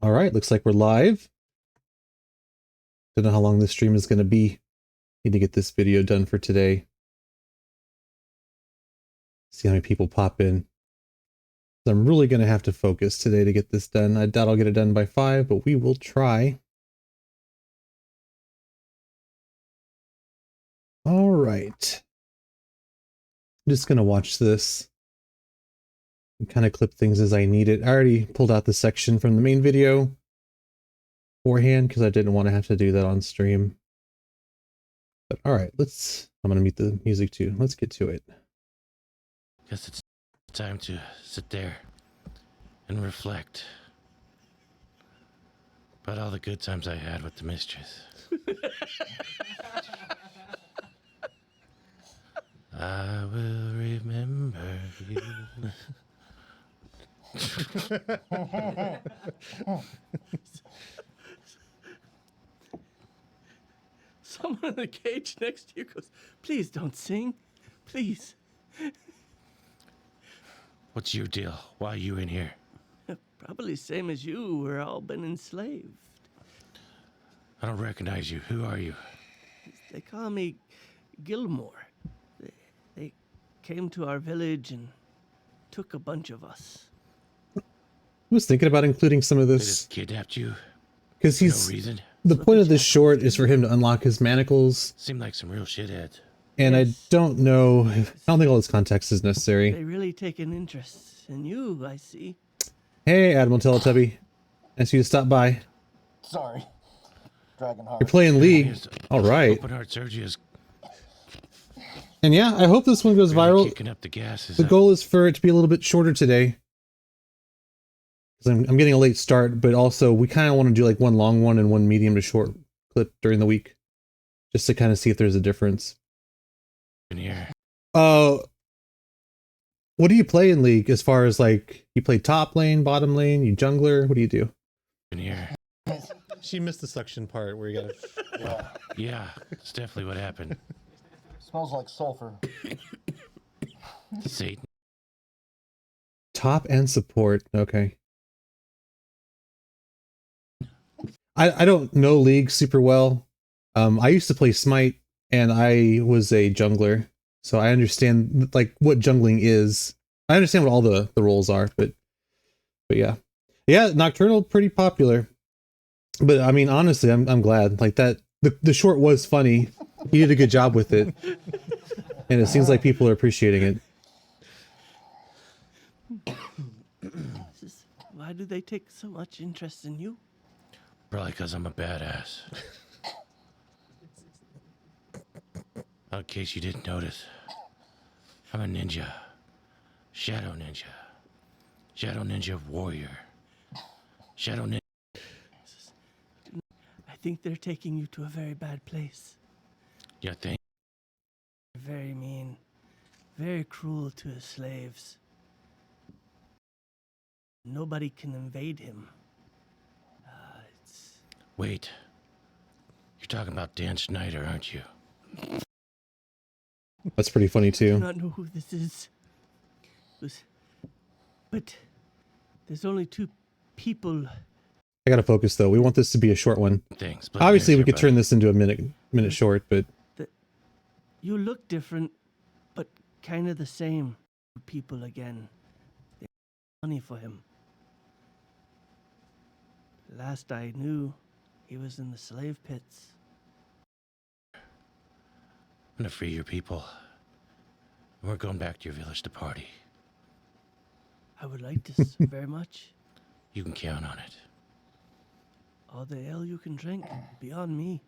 All right, looks like we're live. Don't know how long this stream is going to be. Need to get this video done for today. See how many people pop in. So I'm really going to have to focus today to get this done. I doubt I'll get it done by 5, but we will try. All right. I'm just going to watch this and kind of clip things as I need it. I already pulled out the section from the main video beforehand because I didn't want to have to do that on stream. But all right, I'm going to mute the music too. Let's get to it. Guess it's time to sit there and reflect about all the good times I had with the mistress. I will remember you. Someone in the cage next to you goes, "Please don't sing. Please." What's your deal? Why are you in here? Probably same as you. We're all been enslaved. I don't recognize you. Who are you? They call me Gilmore. They came to our village and took a bunch of us. I was thinking about including some of They this just kidnapped you? because No reason? the point of this short is for him to unlock his manacles, Seemed like some real shitheads. and Yes. I don't think all this context is necessary. They really take an interest in you, I see. Hey, Admiral Teletubby, nice of you to stop by. Sorry. Dragon Heart. You're playing League, Here's all right. Open heart surgery is And yeah, I hope this one goes really viral. kicking up the gas. The goal is for it to be a little bit shorter today. I'm getting a late start, but also we kind of want to do like one long one and one medium to short clip during the week, just to kind of see if there's a difference. in here. What do you play in League as far as like, you play top lane, bottom lane, you jungler? What do you do? In here. She missed the suction part where you gotta... Yeah. Yeah, that's definitely what happened. Smells like sulfur. Satan. Top and support, okay. I don't know League super well. I used to play Smite, and I was a jungler, so I understand like what jungling is. I understand what all the roles are, but yeah. Yeah, Nocturnal pretty popular. But I mean, honestly, I'm glad. Like that the short was funny. He did a good job with it. And it seems like people are appreciating it. Why do they take so much interest in you? Probably because I'm a badass. In case you didn't notice, I'm a ninja. Shadow ninja. Shadow ninja warrior. Shadow ninja. I think they're taking you to a very bad place. You think? Very mean, very cruel to his slaves. Nobody can invade him. Wait. You're talking about Dan Schneider, aren't you? That's pretty funny I too. do not know who this is. But there's only 2 people. I gotta focus though. We want this to be a short one. Thanks. Obviously, we could turn this into a minute short, but You look different, but kind of the same. People again. They have money for him. Last I knew, he was in the slave pits. I'm gonna free your people. We're going back to your village to party. I would like this very much. You can count on it. All the ale you can drink, beyond me.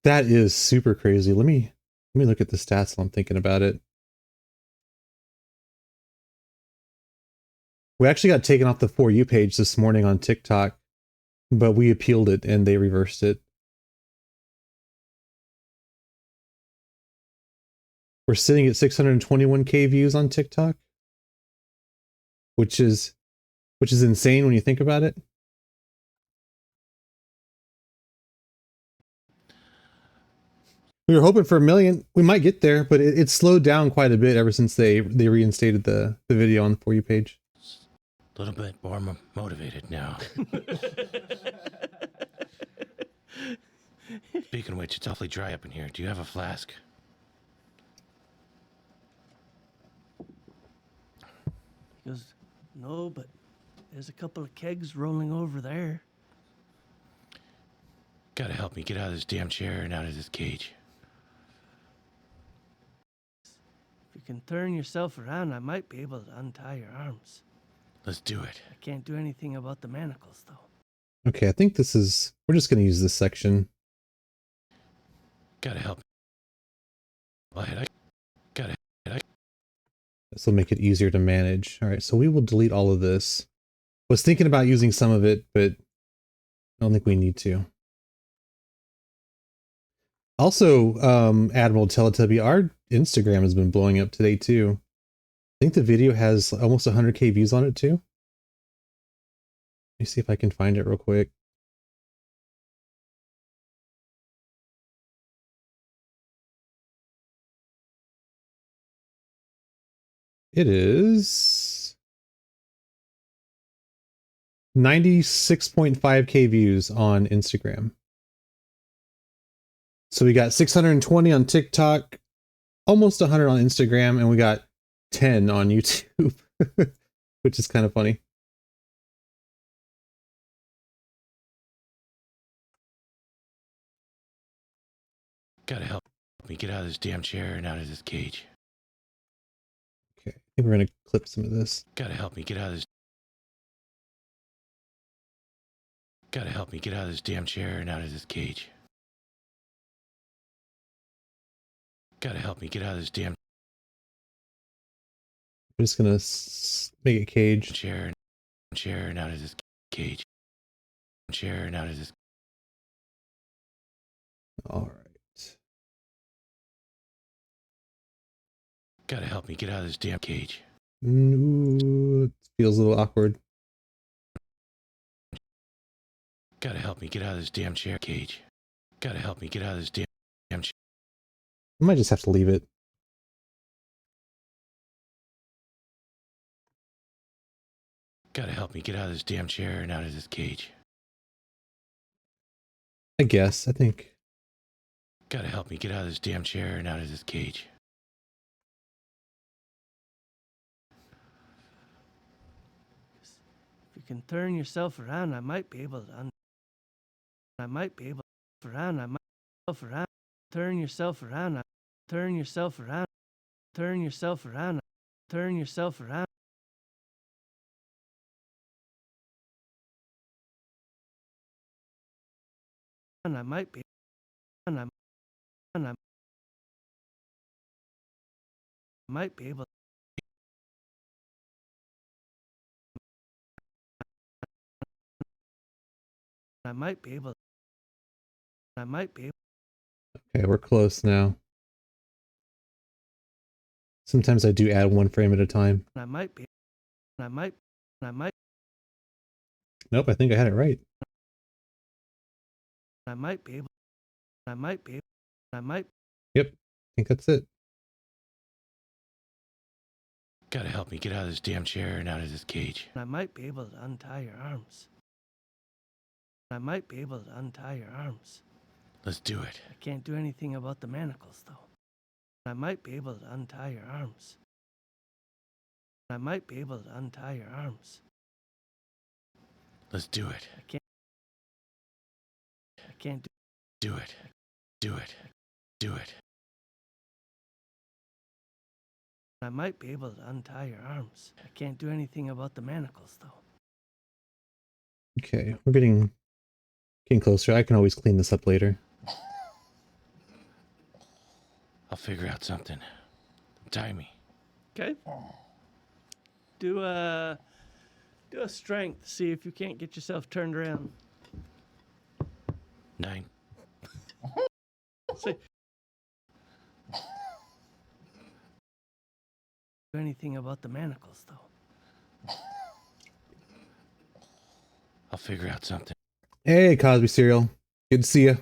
that is super crazy. Let me look at the stats while I'm thinking about it. We actually got taken off the For You page this morning on TikTok, but we appealed it and they reversed it. We're sitting at 621K views on TikTok, which is insane when you think about it. We were hoping for 1 million. We might get there, but it slowed down quite a bit ever since they reinstated the video on the For You page. A little bit more motivated now. Speaking of which, it's awfully dry up in here. Do you have a flask? He goes, no, but there's a couple of kegs rolling over there. Gotta help me get out of this damn chair and out of this cage. If you can turn yourself around, I might be able to untie your arms. Let's do it. I can't do anything about the manacles, though. Okay, I think this is... We're just going to use this section. Gotta help. This will make it easier to manage. All right, so we will delete all of this. Was thinking about using some of it, but I don't think we need to. Also, Admiral Teletubby, our Instagram has been blowing up today too. I think the video has almost 100k views on it too. Let me see if I can find it real quick. It is 96.5k views on Instagram. So we got 620 on TikTok, almost 100 on Instagram, and we got 10 on YouTube, which is kind of funny. Gotta help me get out of this damn chair and out of this cage. Okay, I think we're going to clip some of this. Gotta help me get out of this. Gotta help me get out of this damn chair and out of this cage. Gotta help me get out of this damn I'm just going to make it cage. chair and out of this cage. Chair and out of this. All right. Gotta help me get out of this damn cage. Ooh, it feels a little awkward. Gotta help me get out of this damn chair cage. Gotta help me get out of this damn chair. I might just have to leave it. Gotta help me get out of this damn chair and out of this cage. I guess, I think. Gotta help me get out of this damn chair and out of this cage. If you can turn yourself around, I might be able to turn yourself around, turn yourself around, turn yourself around, turn yourself around. And I might be, and I might be able. I might be able. I might be able. Okay, we're close now. Sometimes I do add one frame at a time. I might be. I might. Nope, I think I had it right. I might be able. I might be. I might. Yep, I think that's it. Gotta help me get out of this damn chair and out of this cage. I might be able to untie your arms. I might be able to untie your arms. Let's do it. I can't do anything about the manacles, though. I might be able to untie your arms. I might be able to untie your arms. Let's do it. I can't Do it. Do it. Do it. I might be able to untie your arms. I can't do anything about the manacles, though. Okay, we're getting closer. I can always clean this up later. I'll figure out something. Tie me. Okay. Do a strength. See if you can't get yourself turned around. 9. See. Do anything about the manacles, though. I'll figure out something. Hey, Cosby Cereal. Good to see you.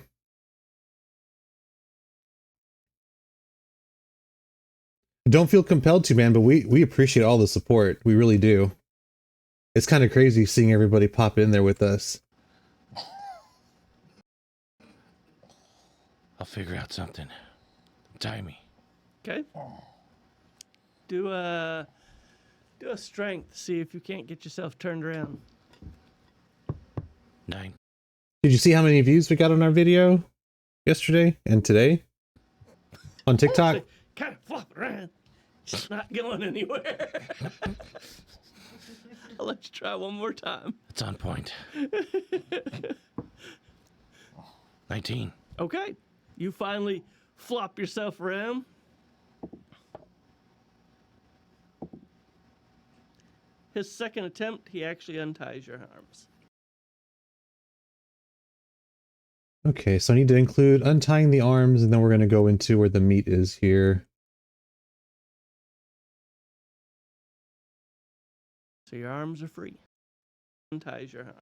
Don't feel compelled to, man, but we appreciate all the support. We really do. It's kind of crazy seeing everybody pop in there with us. I'll figure out something. Tie me. Okay. Do a strength. See if you can't get yourself turned around. 9. Did you see how many views we got on our video yesterday and today on TikTok? Kind of flop around. It's not going anywhere. I'll let you try one more time. It's on point. 19. Okay. You finally flop yourself around. His second attempt, he actually unties your arms. Okay, so I need to include untying the arms, and then we're going to go into where the meat is here. So your arms are free. Unties your arms.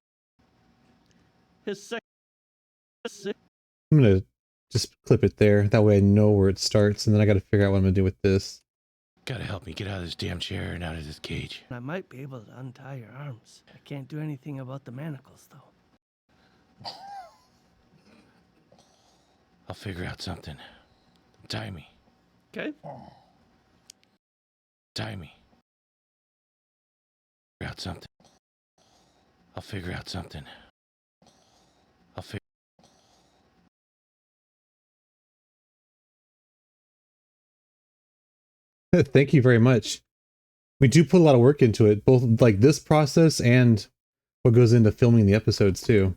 His second. I'm going to just clip it there. That way I know where it starts, and then I got to figure out what I'm going to do with this. Gotta help me get out of this damn chair and out of this cage. I might be able to untie your arms. I can't do anything about the manacles, though. I'll figure out something. Tie me. Okay. Tie me. Figure out something. I'll figure out something. I'll figure. Thank you very much. We do put a lot of work into it, both like this process and what goes into filming the episodes too.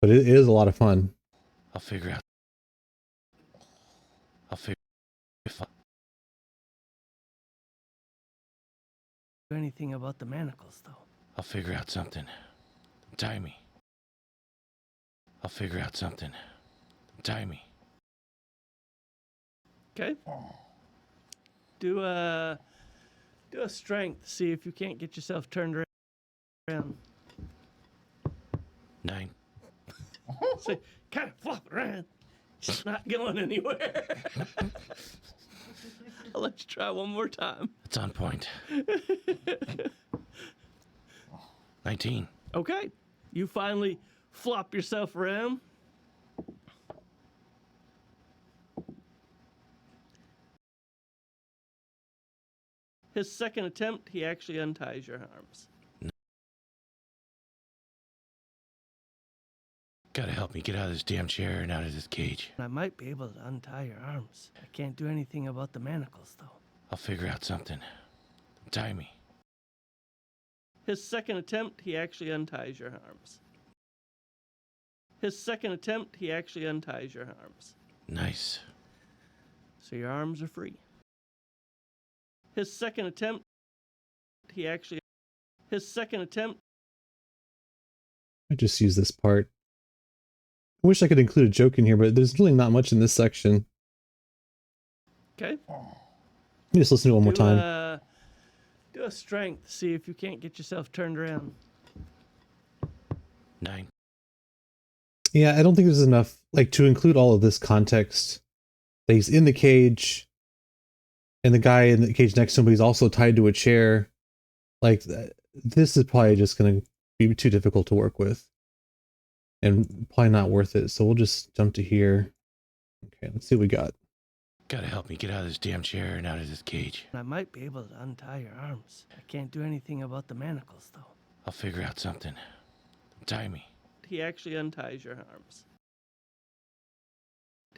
But it is a lot of fun. I'll figure out. I'll figure. If I... Do anything about the manacles, though. I'll figure out something. Tie me. I'll figure out something. Tie me. Okay. Do a strength. See if you can't get yourself turned around. 9. So kind of flop around. It's not going anywhere. I'll let you try one more time. It's on point. 19. Okay. You finally flop yourself around. His second attempt, he actually unties your arms. Gotta help me get out of this damn chair and out of this cage. I might be able to untie your arms. I can't do anything about the manacles, though. I'll figure out something. Tie me. His second attempt, he actually unties your arms. His second attempt, he actually unties your arms. Nice. So your arms are free. His second attempt, he actually. His second attempt. I just use this part. I wish I could include a joke in here, but there's really not much in this section. Okay. Let me just listen to it one more time. Do a strength. See if you can't get yourself turned around. 9. Yeah, I don't think there's enough, like, to include all of this context. That he's in the cage, and the guy in the cage next to him, but he's also tied to a chair. Like, this is probably just going to be too difficult to work with. And probably not worth it, so we'll just jump to here. Okay, let's see what we got. Gotta help me get out of this damn chair and out of this cage. I might be able to untie your arms. I can't do anything about the manacles, though. I'll figure out something. Tie me. He actually unties your arms.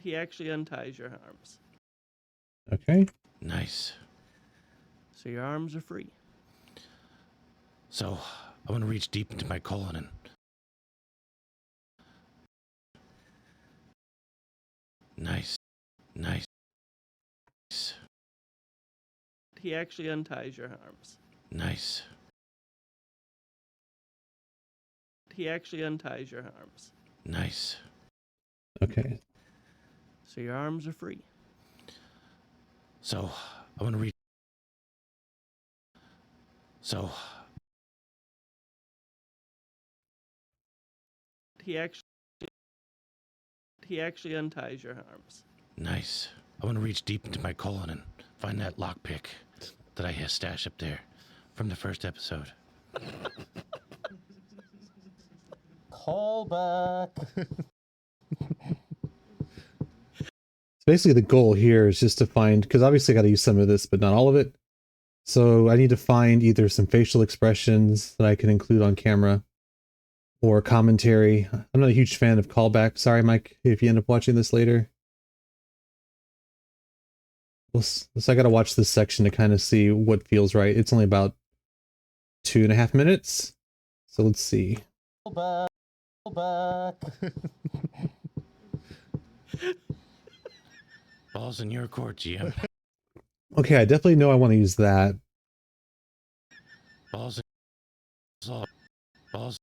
He actually unties your arms. Okay. Nice. So your arms are free. So, I'm gonna reach deep into my colon and... Nice. Nice. He actually unties your arms. Nice. He actually unties your arms. Nice. Okay. So your arms are free. So, I'm gonna reach... So... He actually unties your arms. Nice. I want to reach deep into my colon and find that lockpick that I stashed up there from the first episode. Call back. Basically the goal here is just to find, because obviously I got to use some of this, but not all of it. So I need to find either some facial expressions that I can include on camera or commentary. I'm not a huge fan of callback. Sorry, Mike, if you end up watching this later. So I got to watch this section to kind of see what feels right. It's only about 2.5 minutes. So let's see. Call back. Call back. Ball's in your court, GM. Okay, I definitely know I want to use that. Balls in... Balls...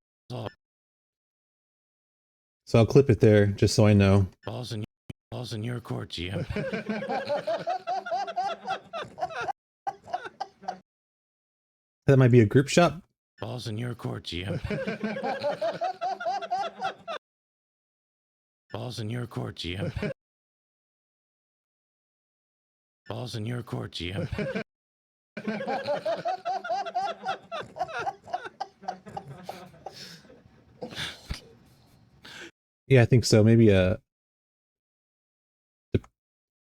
So I'll clip it there just so I know. Balls in your court, GM. That might be a group shot. Balls in your court, GM. Balls in your court, GM. Balls in your court, GM. Yeah, I think so. Maybe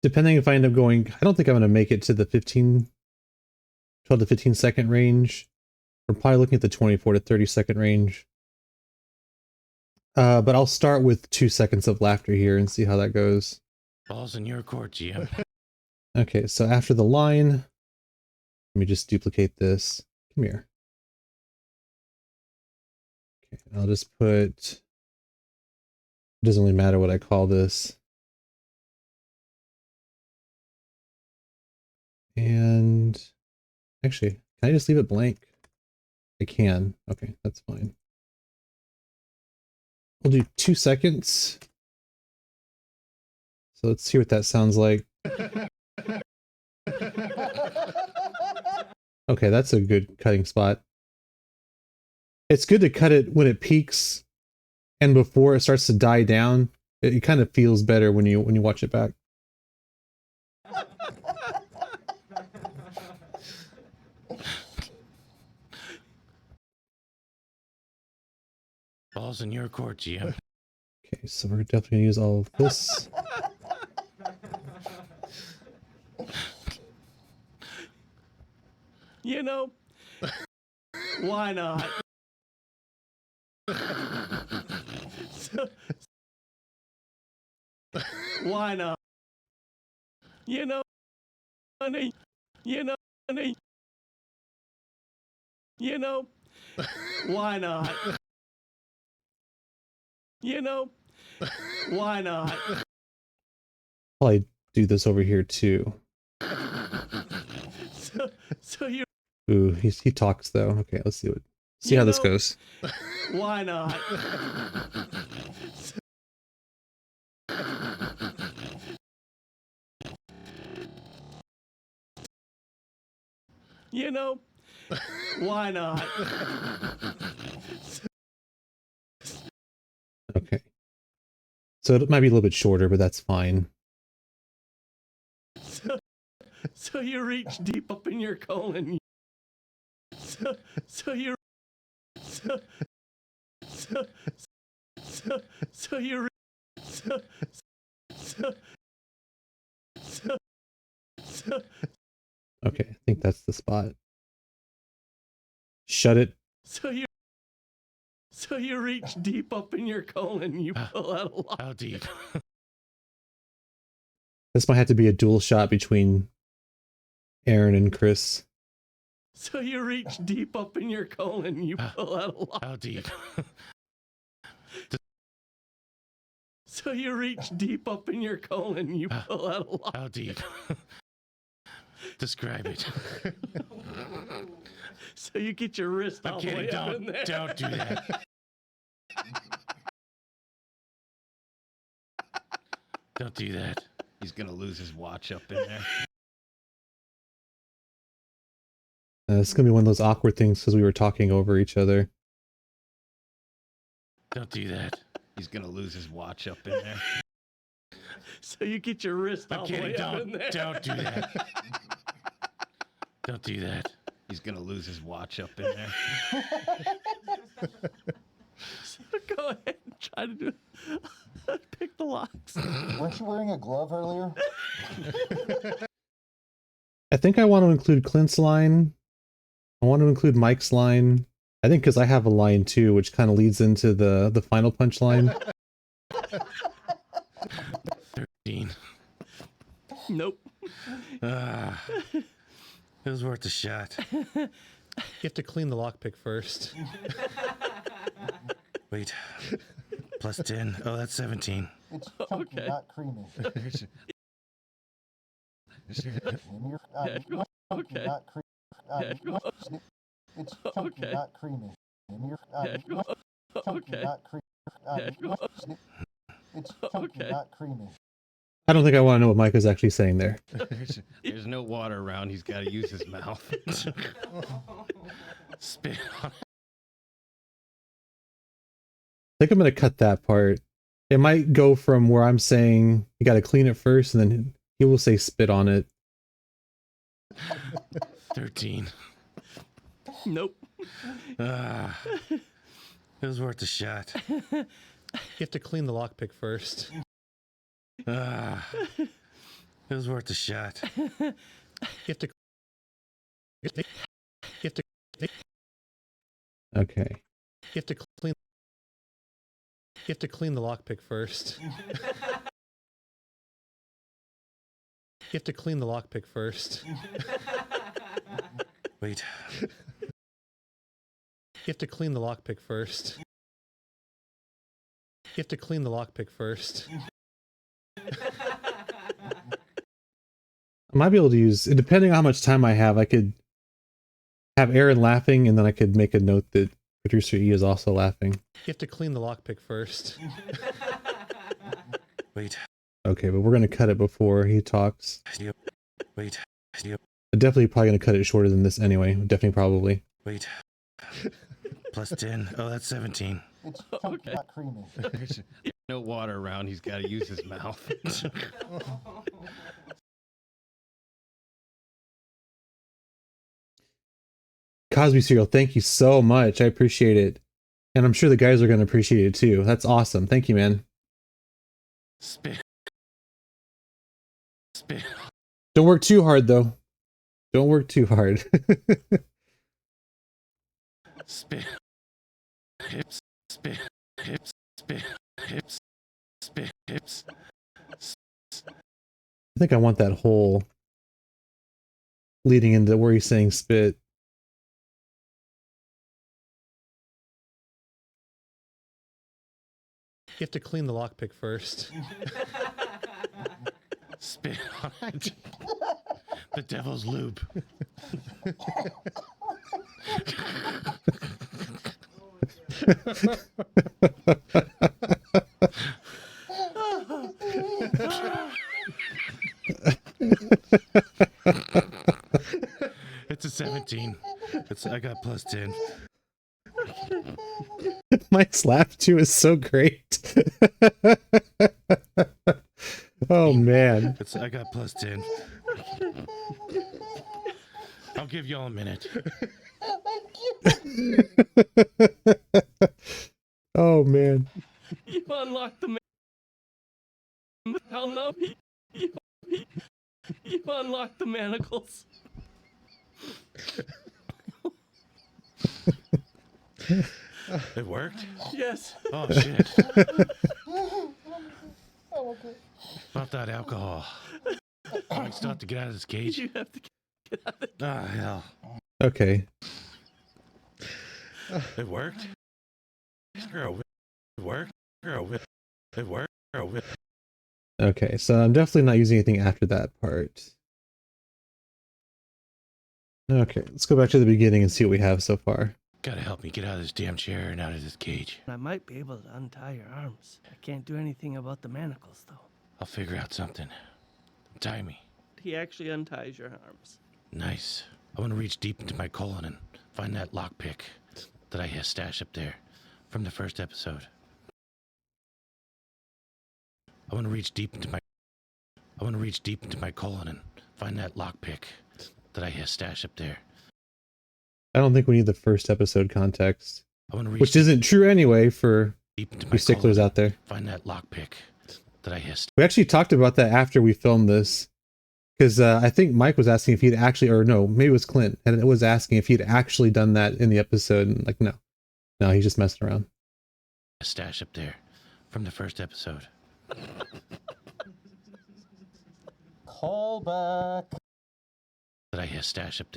depending if I end up going, I don't think I'm going to make it to the 12 to 15 second range. We're probably looking at the 24 to 30 second range. But I'll start with 2 seconds of laughter here and see how that goes. Balls in your court, GM. Okay, so after the line, let me just duplicate this. Come here. Okay, I'll just put, it doesn't really matter what I call this. And actually, can I just leave it blank? I can. Okay, that's fine. We'll do 2 seconds. So let's see what that sounds like. Okay, that's a good cutting spot. It's good to cut it when it peaks and before it starts to die down. It kind of feels better when you watch it back. Balls in your court, GM. Okay, so we're definitely gonna use all of this. You know, why not? Why not? You know, honey. You know, honey. You know, why not? You know, why not? Probably do this over here too. So you. Ooh, he talks though. Okay, let's see how this goes. Why not? You know, why not? Okay. So it might be a little bit shorter, but that's fine. So you reach deep up in your colon. So you. So you. Okay, I think that's the spot. Shut it. So you reach deep up in your colon. You pull out a lot. How deep? This might have to be a dual shot between Aaron and Chris. So you reach deep up in your colon. You pull out a lot. How deep? So you reach deep up in your colon. You pull out a lot. How deep? Describe it. So you get your wrist all the way up in there. Don't do that. Don't do that. He's gonna lose his watch up in there. It's gonna be one of those awkward things because we were talking over each other. Don't do that. He's gonna lose his watch up in there. So you get your wrist all the way up in there. Don't do that. Don't do that. He's gonna lose his watch up in there. Go ahead and try to do pick the locks. Weren't you wearing a glove earlier? I think I want to include Clint's line. I want to include Mike's line. I think because I have a line too, which kind of leads into the final punchline. 13. Nope. It was worth a shot. You have to clean the lockpick first. Wait. Plus 10. Oh, that's 17. It's chunky, Okay. not creamy. Yeah, go- Chunky, okay. not creamy. Yeah, go- It's chunky, Okay. not creamy. Yeah, go- Chunky, okay. not creamy. Yeah, go- It's chunky, Okay. not creamy. I don't think I want to know what Mike is actually saying there. There's no water around. He's got to use his mouth. Spit on I think I'm going to cut that part. It might go from where I'm saying you got to clean it first, and then he will say spit on it. 13. Nope. It was worth a shot. You have to clean the lockpick first. It was worth a shot. You have to. Okay. You have to clean. You have to clean the lockpick first. You have to clean the lockpick first. Wait. You have to clean the lockpick first. You have to clean the lockpick first. I might be able to use, depending on how much time I have, I could have Aaron laughing, and then I could make a note that producer E is also laughing. You have to clean the lockpick first. Wait. Okay, but we're going to cut it before he talks. Wait. I'm definitely probably going to cut it shorter than this anyway. Definitely, probably. Wait. Plus 10. Oh, that's 17. It's chunky, Okay. not creamy. There's no water around. He's got to use his mouth. Cosby Serial, thank you so much. I appreciate it. And I'm sure the guys are going to appreciate it too. That's awesome. Thank you, man. Spit. Don't work too hard, though. Don't work too hard. Spit. Hips. Spit. Hips. Spit. Hips. Spit. Hips. I think I want that whole leading into where he's saying spit. You have to clean the lockpick first. Spit on it. The devil's lube. It's a 17. I got plus 10. Mike's laugh too is so great. Oh man. I got plus 10. I'll give y'all a minute. Oh man. You unlocked the hell no. You unlocked the manacles. It worked? Yes. Oh shit. About that alcohol. I still have to get out of this cage. You have to get out of Ah, hell. Okay. It worked? Girl, it worked? Girl, it worked? Girl, Okay, so I'm definitely not using anything after that part. Okay, let's go back to the beginning and see what we have so far. Gotta help me get out of this damn chair and out of this cage. I might be able to untie your arms. I can't do anything about the manacles, though. I'll figure out something. Tie me. He actually unties your arms. Nice. I want to reach deep into my colon and find that lockpick that I stashed up there from the first episode. I want to reach deep into my colon and find that lockpick that I stashed up there I don't think we need the first episode context, I want to reach which isn't true anyway for deep into my you sticklers colon out there. and find that lockpick that I hissed. We actually talked about that after we filmed this, because I think Mike was asking if he'd actually, or no, maybe it was Clint, and it was asking if he'd actually done that in the episode. And like, no, he's just messing around. A stash up there from the first episode. Call back. That I stash up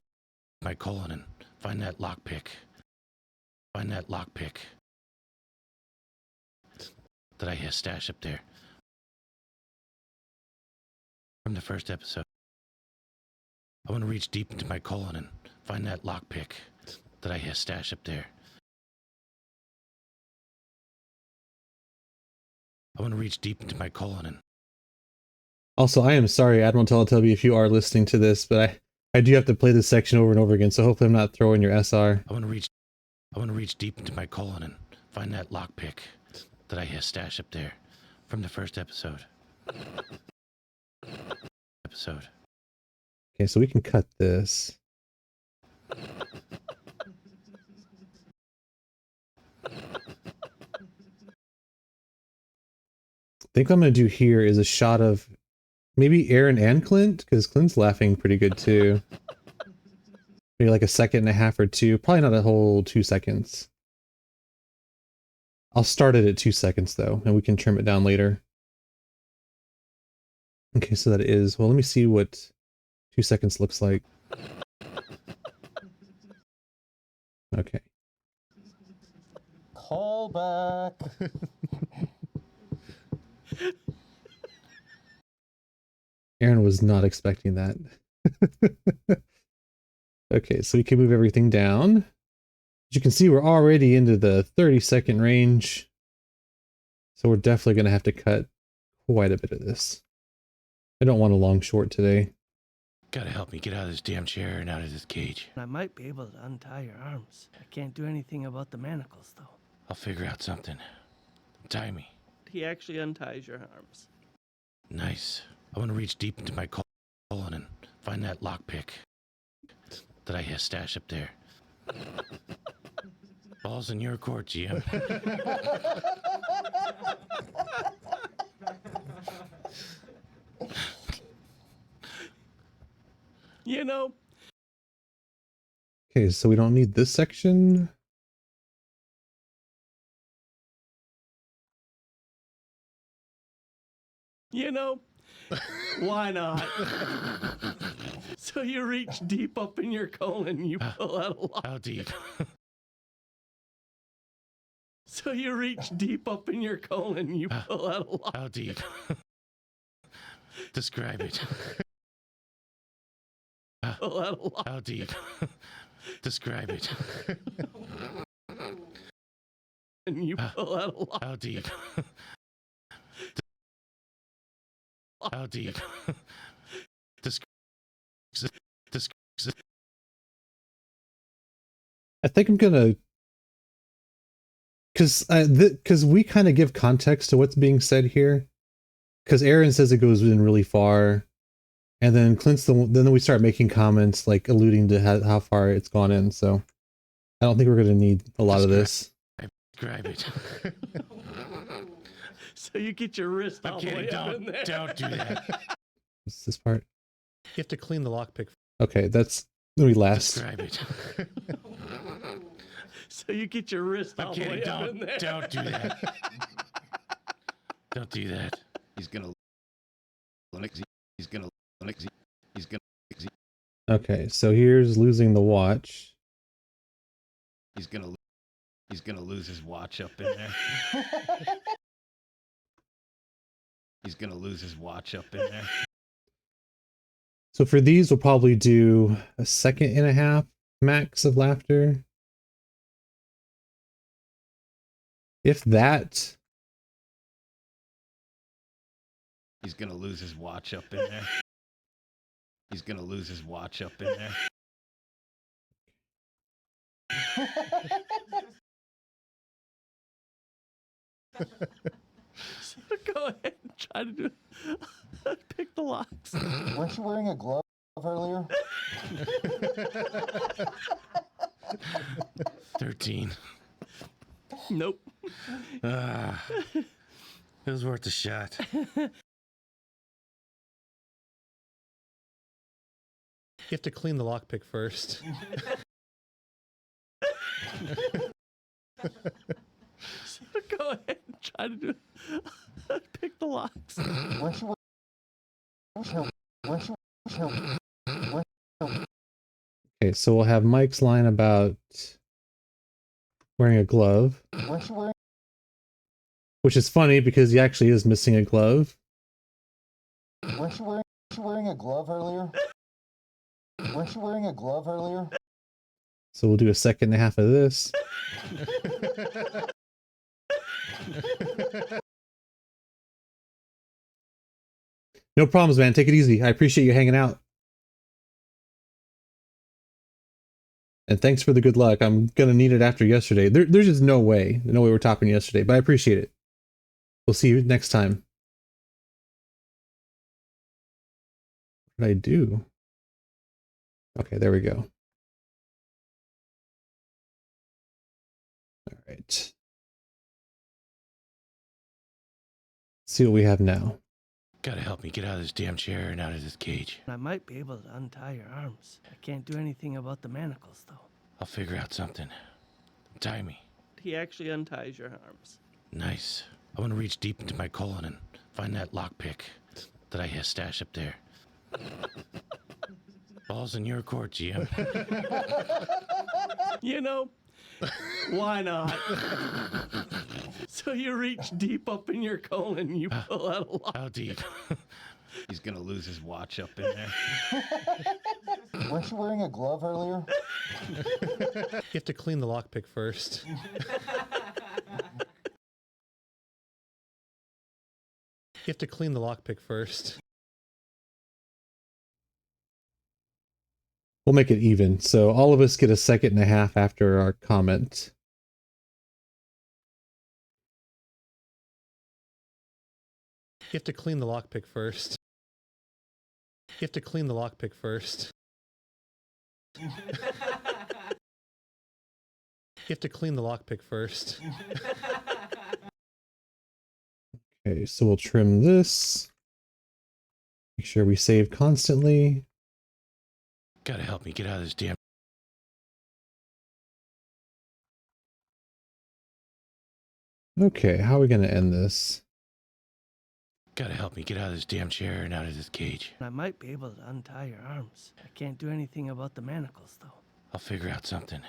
my colon and find that lockpick. Find that lockpick that I stash up there from the first episode. I want to reach deep into my colon and find that lockpick that I stash up there. I want to reach deep into my colon and Also, I am sorry, Admiral Teletubby, if you are listening to this, but I do have to play this section over and over again, so hopefully I'm not throwing your SR. I want to reach deep into my colon and find that lockpick that I stash up there from the first episode. Okay, so we can cut this. I think what I'm going to do here is a shot of maybe Aaron and Clint, because Clint's laughing pretty good too. Maybe like a second and a half or two. Probably not a whole 2 seconds. I'll start it at 2 seconds though, and we can trim it down later. Okay, so that is, well, let me see what 2 seconds looks like. Okay. Call back. Aaron was not expecting that. Okay, so we can move everything down. As you can see, we're already into the 30-second range. So we're definitely going to have to cut quite a bit of this. I don't want a long short today. Gotta help me get out of this damn chair and out of this cage. I might be able to untie your arms. I can't do anything about the manacles, though. I'll figure out something. Tie me. He actually unties your arms. Nice. I want to reach deep into my colon and find that lockpick that I stash up there. Ball's in your court, GM. You know, Okay, so we don't need this section. why not? So you reach deep up in your colon, you pull out a lock. How deep? So you reach deep up in your colon, you pull out a lock. How deep? Describe it. Pull out a lock. How deep? Describe it. And you pull out a lock. How deep? How deep? I think I'm gonna, because we kind of give context to what's being said here. Because Aaron says it goes in really far, and then Clint's then we start making comments like alluding to how far it's gone in. So I don't think we're gonna need a lot of this. Describe it. So you get your wrist I'm all the kidding. way up in there. Don't do that. What's this part? You have to clean the lockpick. Okay, that's gonna be last. Describe it. So you get your wrist I'm all the kidding. way up in there. Don't do that. Don't do that. He's gonna. He's gonna. He's gonna. Okay, so here's losing the watch. He's gonna. He's gonna lose his watch up in there. He's gonna lose his watch up in there. So for these, we'll probably do a 1.5 seconds max of laughter. If that. He's gonna lose his watch up in there. He's gonna lose his watch up in there. So go ahead and try to do pick the locks. Weren't you wearing a glove earlier? 13. Nope. Ah, it was worth a shot. You have to clean the lockpick first. Go ahead and try to do pick the locks. Okay, so we'll have Mike's line about wearing a glove, which is funny because he actually is missing a glove. Weren't you wearing a glove earlier? Weren't you wearing a glove earlier? So we'll do a second and a half of this. No problems, man. Take it easy. I appreciate you hanging out. And thanks for the good luck. I'm gonna need it after yesterday. There's just no way we're topping yesterday, but I appreciate it. We'll see you next time. What did I do? Okay, there we go. All right. Let's see what we have now. Gotta help me get out of this damn chair and out of this cage. I might be able to untie your arms. I can't do anything about the manacles, though. I'll figure out something. Tie me. He actually unties your arms. Nice. I want to reach deep into my colon and find that lockpick that I have stashed up there. Ball's in your court, GM. You know, why not? So you reach deep up in your colon, you pull out a lock. How deep? He's gonna lose his watch up in there. Weren't you wearing a glove earlier? You have to clean the lockpick first. You have to clean the lockpick first. We'll make it even. So all of us get a second and a half after our comment. You have to clean the lockpick first. You have to clean the lockpick first. You have to clean the lockpick first. Okay, so we'll trim this. Make sure we save constantly. Gotta help me get out of this damn... Okay, how are we going to end this? Gotta help me get out of this damn chair and out of this cage. I might be able to untie your arms. I can't do anything about the manacles, though. I'll figure out something.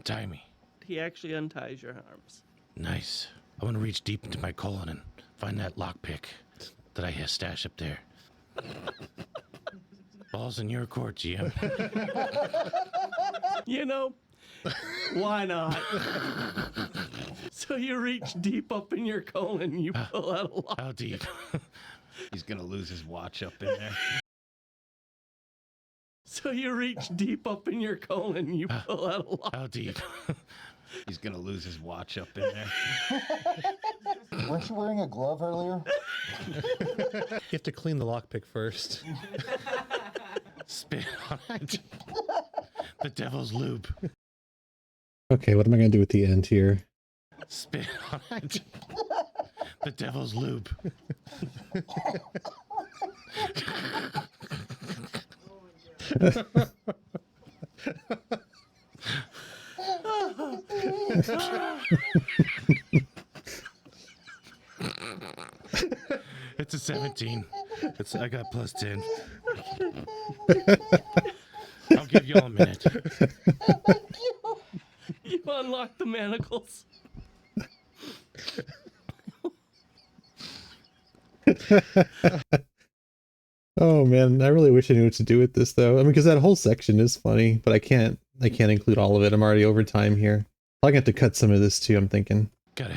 Tie me. He actually unties your arms. Nice. I want to reach deep into my colon and find that lockpick that I have stashed up there. Ball's in your court, GM. You know, why not? So you reach deep up in your colon, you pull out a lock. How deep? He's gonna lose his watch up in there. So you reach deep up in your colon, you pull out a lock. How deep? He's gonna lose his watch up in there. Weren't you wearing a glove earlier? You have to clean the lockpick first. Spit on it. The devil's lube. Okay, what am I going to do at the end here? Spit on it. The devil's lube. It's a 17. I got plus 10. I'll give you all a minute. You unlock the manacles. Oh man, I really wish I knew what to do with this though. I mean, because that whole section is funny, but I can't include all of it. I'm already over time here. I'll have to cut some of this too, I'm thinking. Gotta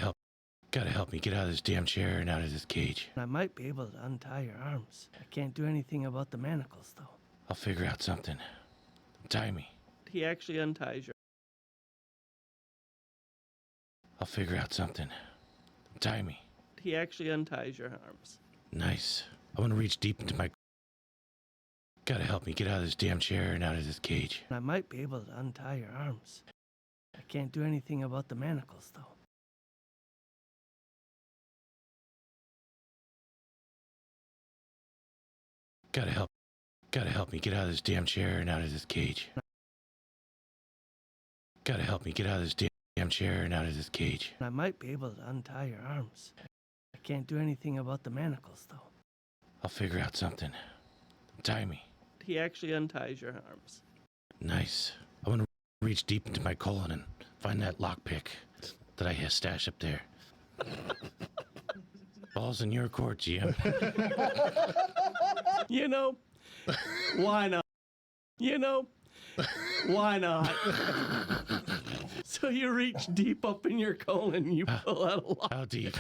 help me get out of this damn chair and out of this cage. I might be able to untie your arms. I can't do anything about the manacles, though. I'll figure out something. Tie me. He actually unties your... I'll figure out something. Tie me. He actually unties your arms. Nice. I want to reach deep into my... Gotta help me get out of this damn chair and out of this cage. I might be able to untie your arms. I can't do anything about the manacles, though. Gotta help me get out of this damn chair and out of this cage. Gotta help me get out of this damn chair and out of this cage. I might be able to untie your arms. I can't do anything about the manacles, though. I'll figure out something. Tie me. He actually unties your arms. Nice. I want to reach deep into my colon and find that lockpick that I stashed up there. Ball's in your court, GM. You know, why not? You know, why not? So you reach deep up in your colon and you pull out a lock. How deep?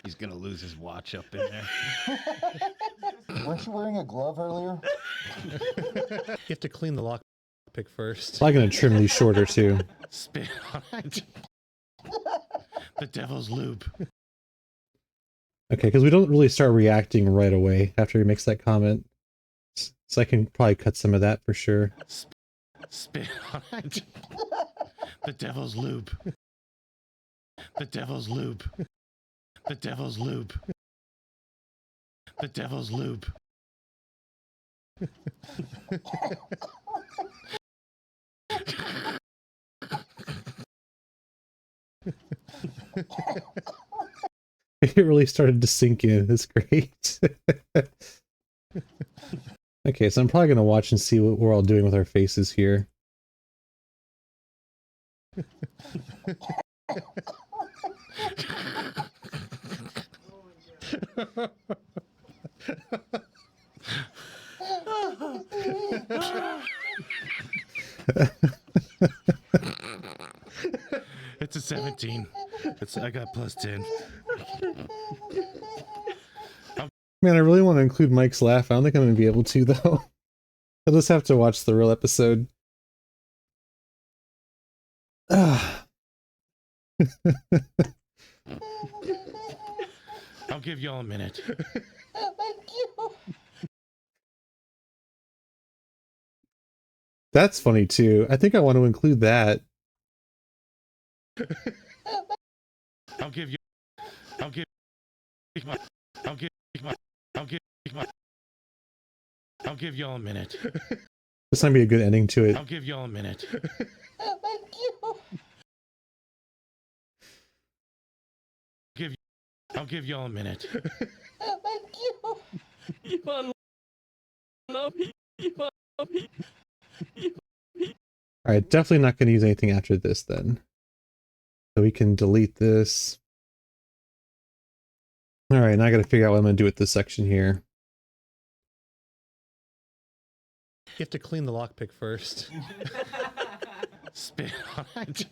He's gonna lose his watch up in there. Weren't you wearing a glove earlier? You have to clean the lockpick first. Probably gonna trim these shorter too. Spit on it. The devil's lube. Okay, because we don't really start reacting right away after he makes that comment. So I can probably cut some of that for sure. Spit on it. The devil's lube. The devil's lube. The devil's lube. The devil's lube. It really started to sink in. It's great. Okay, so I'm probably going to watch and see what we're all doing with our faces here. It's a 17. I got plus 10. Man, I really want to include Mike's laugh. I don't think I'm going to be able to, though. I'll just have to watch the real episode. I'll give y'all a minute. That's funny, too. I think I want to include that. I'll give y'all a minute. This might be a good ending to it. I'll give y'all a minute. I'll give y'all a minute. You love me. You love me. Alright, definitely not going to use anything after this then. So we can delete this. Alright, now I got to figure out what I'm going to do with this section here. You have to clean the lockpick first. Spit on it.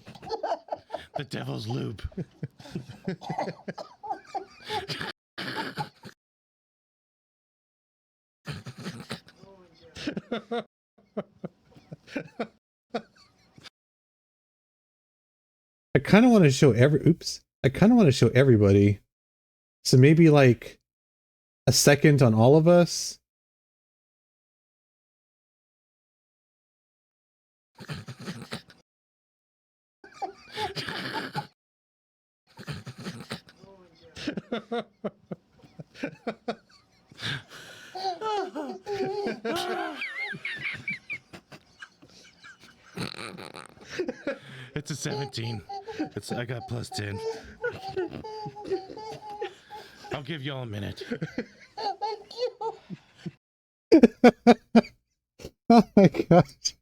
The devil's lube. I kind of want to show I kind of want to show everybody. So maybe like a second on all of us. It's a 17. I got plus 10. I'll give y'all a minute. Oh my gosh.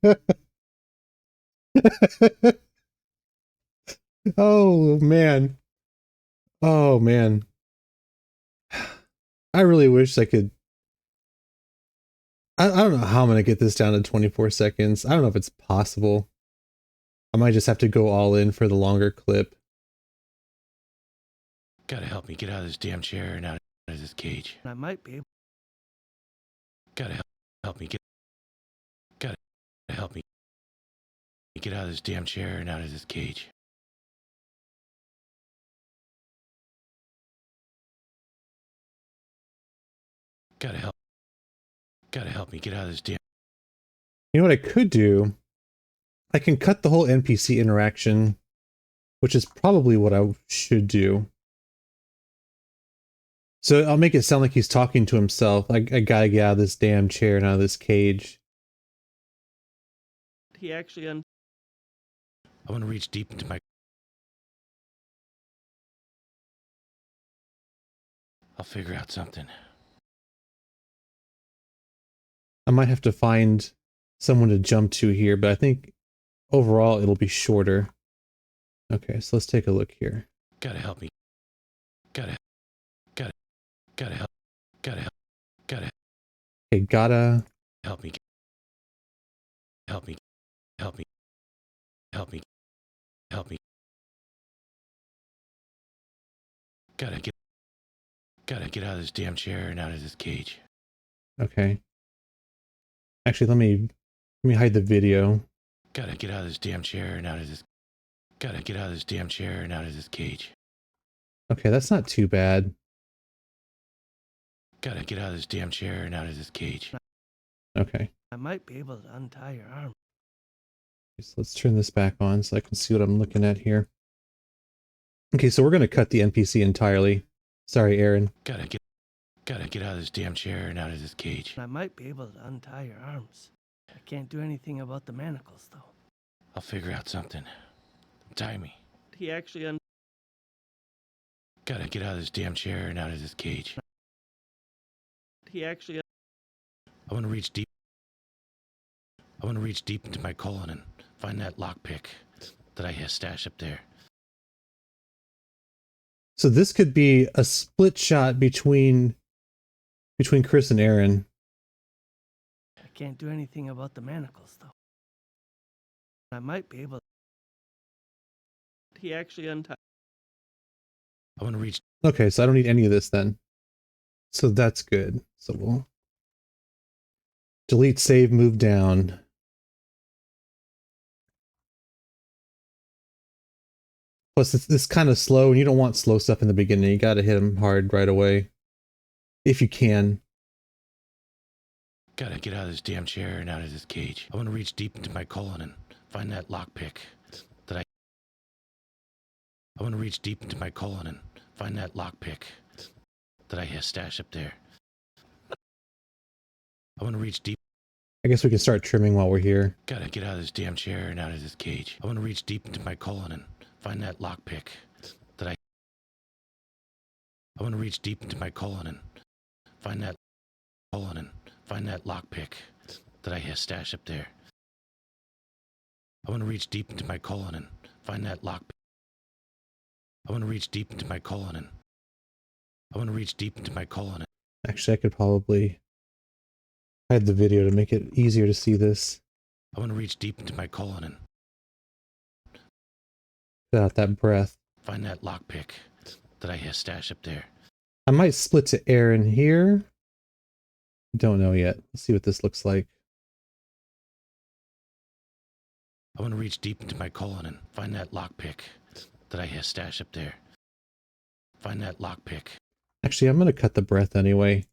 Oh man. Oh man. I really wish I could. I don't know how I'm going to get this down to 24 seconds. I don't know if it's possible. I might just have to go all in for the longer clip. Gotta help me get out of this damn chair and out of this cage. I might be able. Gotta help me get out of this damn chair and out of this cage. Gotta help me get out of this damn. You know what I could do I can cut the whole NPC interaction, which is probably what I should do. So I'll make it sound like he's talking to himself. I gotta get out of this damn chair and out of this cage. He actually I want to reach deep into my... I'll figure out something. I might have to find someone to jump to here, but I think overall it'll be shorter. Okay, so let's take a look here. Gotta help me. Gotta help. Okay, gotta... Help me. Help me. Help me. Help me. Help me. Gotta get out of this damn chair and out of this cage. Okay. Actually, let me hide the video. Gotta get out of this damn chair and out of this... Gotta get out of this damn chair and out of this cage. Okay, that's not too bad. Gotta get out of this damn chair and out of this cage. Okay. I might be able to untie your arm. So let's turn this back on so I can see what I'm looking at here. Okay, so we're going to cut the NPC entirely. Sorry, Aaron. Gotta get out of this damn chair and out of this cage. I might be able to untie your arms. I can't do anything about the manacles, though. I'll figure out something. Tie me. He actually Gotta get out of this damn chair and out of this cage. He actually I want to reach deep. I want to reach deep into my colon and find that lockpick that I have stashed up there. So this could be a split shot between Chris and Aaron. I can't do anything about the manacles, though. I might be able. He actually untied. I want to reach. Okay, so I don't need any of this then. So that's good. So we'll delete, save, move down. Plus, it's kind of slow, and you don't want slow stuff in the beginning. You got to hit them hard right away, if you can. Gotta get out of this damn chair and out of this cage. I want to reach deep into my colon and find that lockpick that I want to reach deep into my colon and find that lockpick that I have stashed up there. I want to reach deep. I guess we can start trimming while we're here. Gotta get out of this damn chair and out of this cage. I want to reach deep into my colon and find that lockpick that I want to reach deep into my colon and find that lockpick that I have stashed up there. I want to reach deep into my colon and find that lockpick. I want to reach deep into my colon and I want to reach deep into my colon. Actually, I could probably hide the video to make it easier to see this. I want to reach deep into my colon and Get out that breath. find that lockpick that I have stashed up there. I might split to Aaron here. Don't know yet. Let's see what this looks like. I want to reach deep into my colon and find that lockpick that I have stashed up there. Find that lockpick. Actually, I'm going to cut the breath anyway.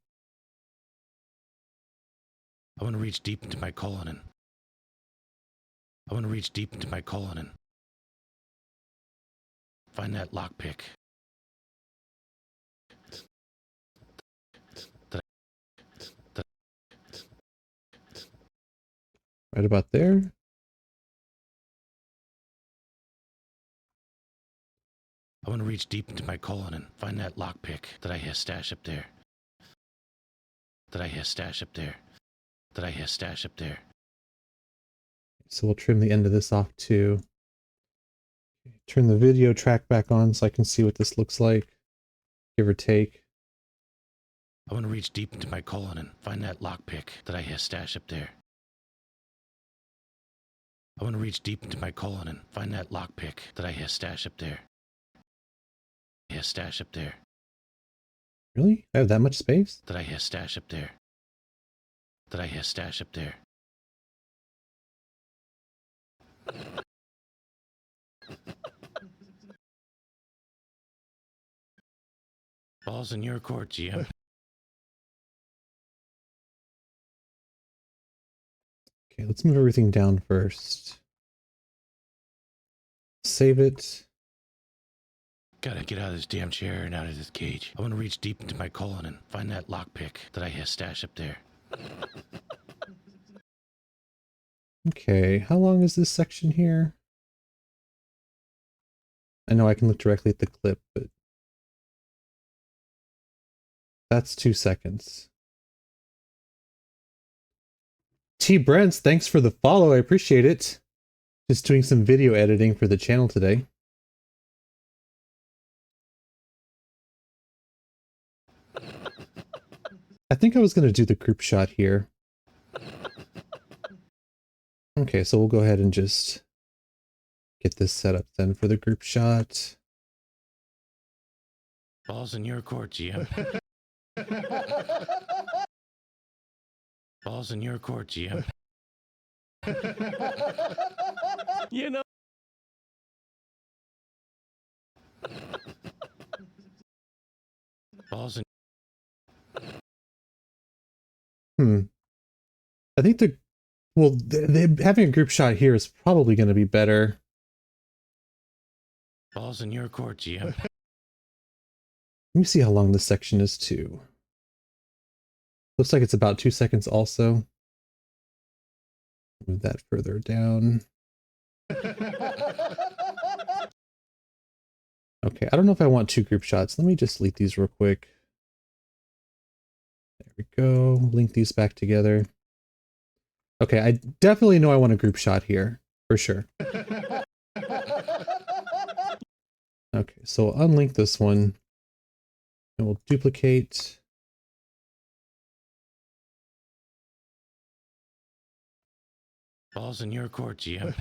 I want to reach deep into my colon and I want to reach deep into my colon and find that lockpick. Right about there. I want to reach deep into my colon and find that lockpick that I have stashed up there. That I have stashed up there. That I have stashed up there. So we'll trim the end of this off too. Turn the video track back on so I can see what this looks like. Give or take. I want to reach deep into my colon and find that lockpick that I have stashed up there. I want to reach deep into my colon and find that lockpick that I have stashed up there. I have stashed up there. Really? I have that much space? That I have stashed up there. That I have stashed up there. Ball's in your court, GM. Okay, let's move everything down first. Save it. Gotta get out of this damn chair and out of this cage. I want to reach deep into my colon and find that lockpick that I stashed up there. Okay, how long is this section here? I know I can look directly at the clip, but that's 2 seconds. T. Brents, thanks for the follow. I appreciate it. Just doing some video editing for the channel today. I think I was going to do the group shot here. Okay, so we'll go ahead and just get this set up then for the group shot. Ball's in your court, GM. Ball's in your court, GM. You know. Ball's in. I think having a group shot here is probably going to be better. Ball's in your court, GM. Let me see how long this section is too. Looks like it's about 2 seconds also. Move that further down. Okay, I don't know if I want 2 group shots. Let me just delete these real quick. There we go. Link these back together. Okay, I definitely know I want a group shot here, for sure. Okay, so we'll unlink this one. And we'll duplicate. Ball's in your court, GM.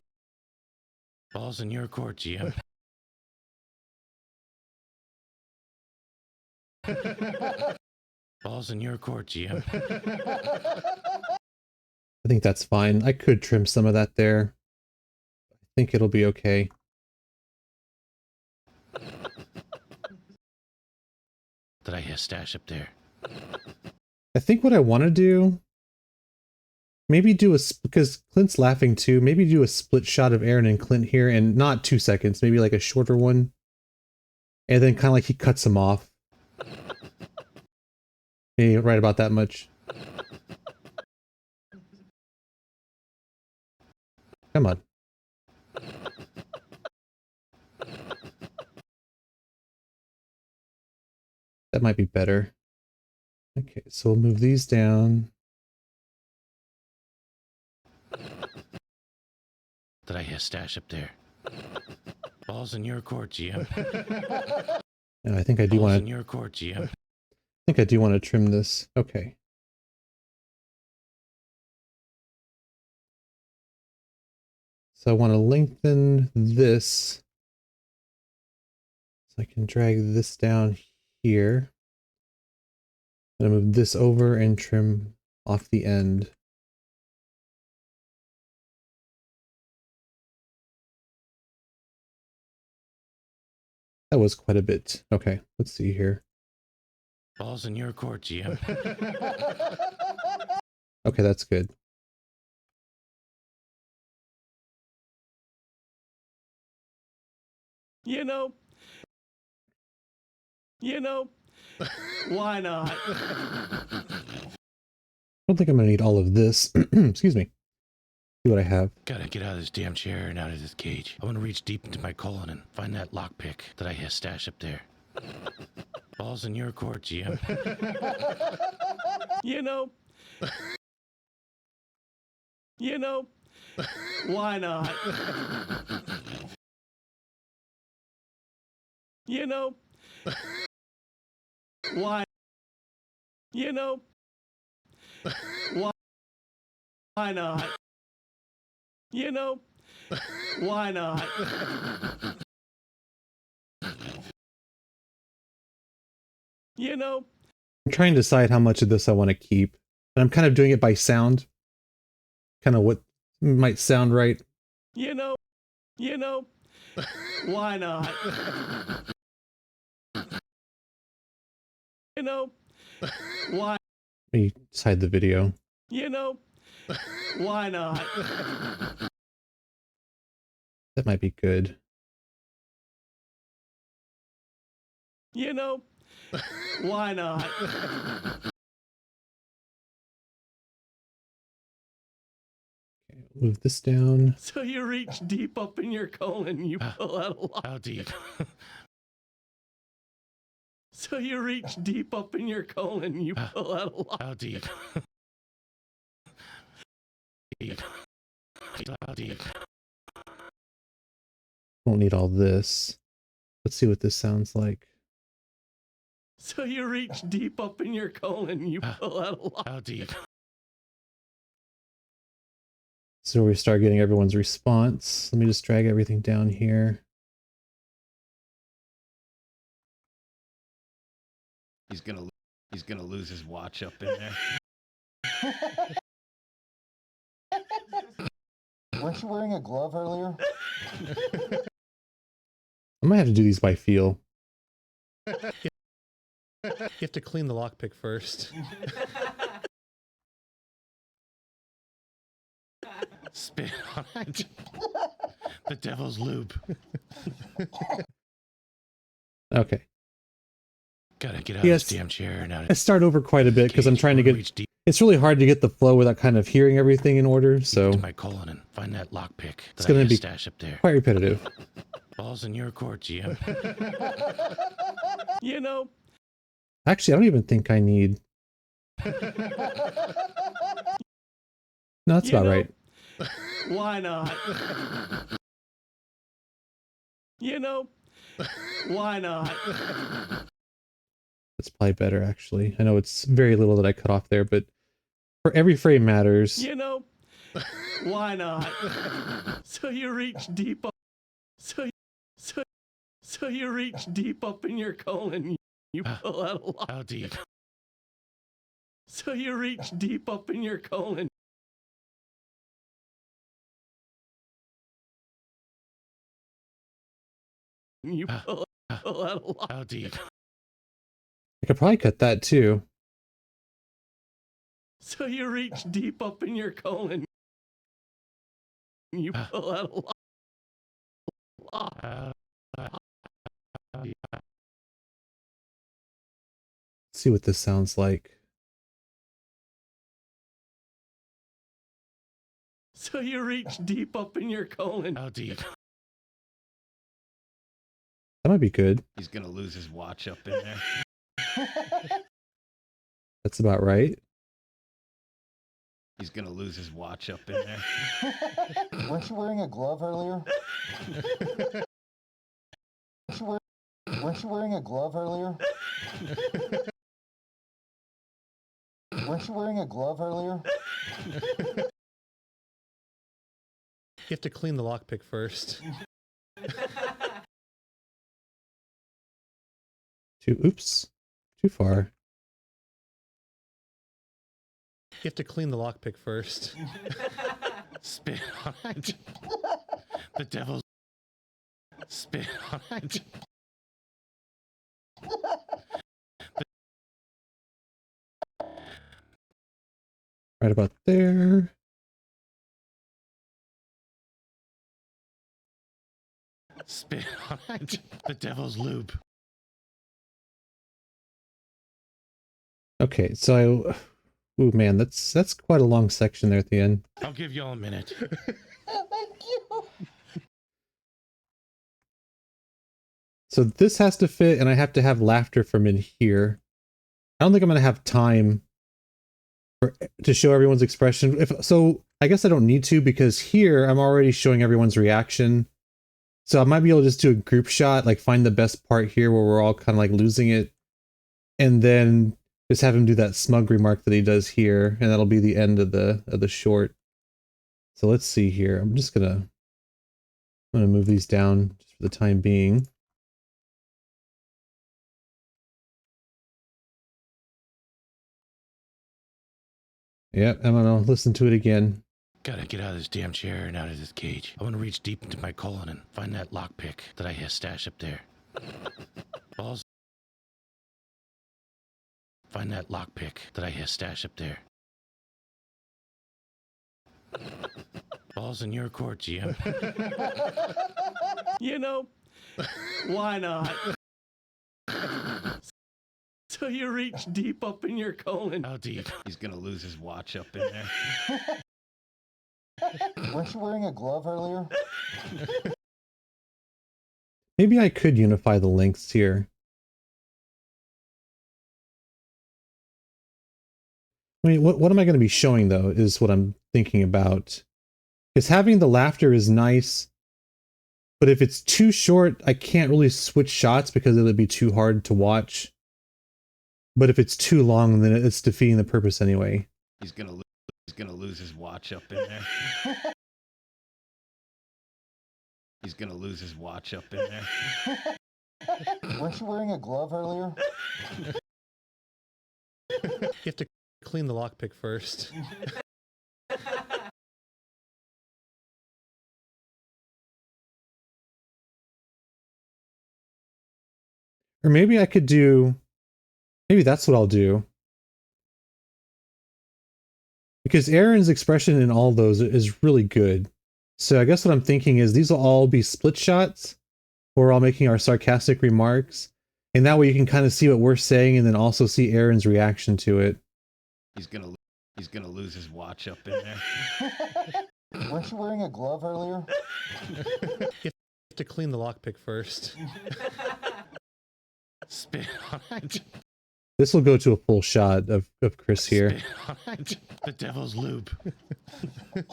Ball's in your court, GM. Ball's in your court, GM. I think that's fine. I could trim some of that there. I think it'll be okay. That I stash up there. I think what I want to do, maybe do because Clint's laughing too, maybe do a split shot of Aaron and Clint here, and not 2 seconds, maybe like a shorter one. And then kind of like he cuts him off. Maybe right about that much. Come on. That might be better. Okay, so we'll move these down. That I stash up there. Ball's in your court, GM. And I think I do Ball's want in to. your court, GM. I think I do want to trim this. Okay. So I want to lengthen this. So I can drag this down here. I'm going to move this over and trim off the end. That was quite a bit. Okay, let's see here. Ball's in your court, GM. Okay, that's good. You know, why not? I don't think I'm going to need all of this. Excuse me. See what I have. Gotta get out of this damn chair and out of this cage. I want to reach deep into my colon and find that lockpick that I stashed up there. Ball's in your court, GM. You know, why not? You know, why? You know, why not? You know, why not? You know, I'm trying to decide how much of this I want to keep. And I'm kind of doing it by sound. Kind of what might sound right. you know, why not? You know, why? Let me just hide the video. You know, why not? That might be good. You know, why not? Move this down. So you reach deep up in your colon, you pull out a lot. How deep? So you reach deep up in your colon, you pull out a lot. How deep? Deep. How deep? Won't need all this. Let's see what this sounds like. So you reach deep up in your colon, you pull out a lot. How deep? So we start getting everyone's response. Let me just drag everything down here. He's gonna lose his watch up in there. Weren't you wearing a glove earlier? I might have to do these by feel. You have to clean the lockpick first. Spit on it. The devil's lube. Okay. Gotta get out Yes. of this damn chair now. I start over quite a bit because I'm trying to get... Reach deep It's really hard to get the flow without kind of hearing everything in order, so to my colon and find that lockpick It's that gonna I be stash up there. quite repetitive. Balls in your court, GM. You know, Actually, I don't even think I need... No, that's You about know- right. why not? You know, why not? That's probably better, actually. I know it's very little that I cut off there, but for every frame matters. You know, why not? So you reach deep up. So you reach deep up in your colon, you pull out a lot. How deep? So you reach deep up in your colon. You pull out a lot. How deep? I could probably cut that too. So you reach deep up in your colon. You pull out a lot. Let's see what this sounds like. So you reach deep up in your colon. How deep? That might be good. He's gonna lose his watch up in there. That's about right. He's gonna lose his watch up in there. Weren't you wearing a glove earlier? Weren't you wearing a glove earlier? Weren't you wearing a glove earlier? You have to clean the lockpick first. Oops. Too far. You have to clean the lockpick first. Spit on it. The devil's... Spit on it. Right about there. Spit on it. The devil's lube. Okay, so I... Ooh, man, that's quite a long section there at the end. I'll give y'all a minute. Thank you. So this has to fit, and I have to have laughter from in here. I don't think I'm going to have time to show everyone's expression. So I guess I don't need to, because here I'm already showing everyone's reaction. So I might be able to just do a group shot, like find the best part here where we're all kind of like losing it. And then just have him do that smug remark that he does here, and that'll be the end of the short. So let's see here. I'm gonna move these down just for the time being. Yep, I'm gonna listen to it again. Gotta get out of this damn chair and out of this cage. I wanna reach deep into my colon and find that lockpick that I stash up there. Balls. Find that lockpick that I stash up there. Balls in your court, GM. You know, why not? So you reach deep up in your colon. How deep? He's gonna lose his watch up in there. Weren't you wearing a glove earlier? Maybe I could unify the lengths here. I mean, what am I going to be showing, though, is what I'm thinking about. Because having the laughter is nice, but if it's too short, I can't really switch shots because it would be too hard to watch. But if it's too long, then it's defeating the purpose anyway. He's gonna lose his watch up in there. He's gonna lose his watch up in there. Weren't you wearing a glove earlier? You have to clean the lockpick first. Or maybe I could do... Maybe that's what I'll do. Because Aaron's expression in all those is really good. So I guess what I'm thinking is these will all be split shots, where we're all making our sarcastic remarks. And that way you can kind of see what we're saying and then also see Aaron's reaction to it. He's gonna lose his watch up in there. Weren't you wearing a glove earlier? You have to clean the lockpick first. Spit on it. This will go to a full shot of Chris here. Spit on it. The devil's loop. I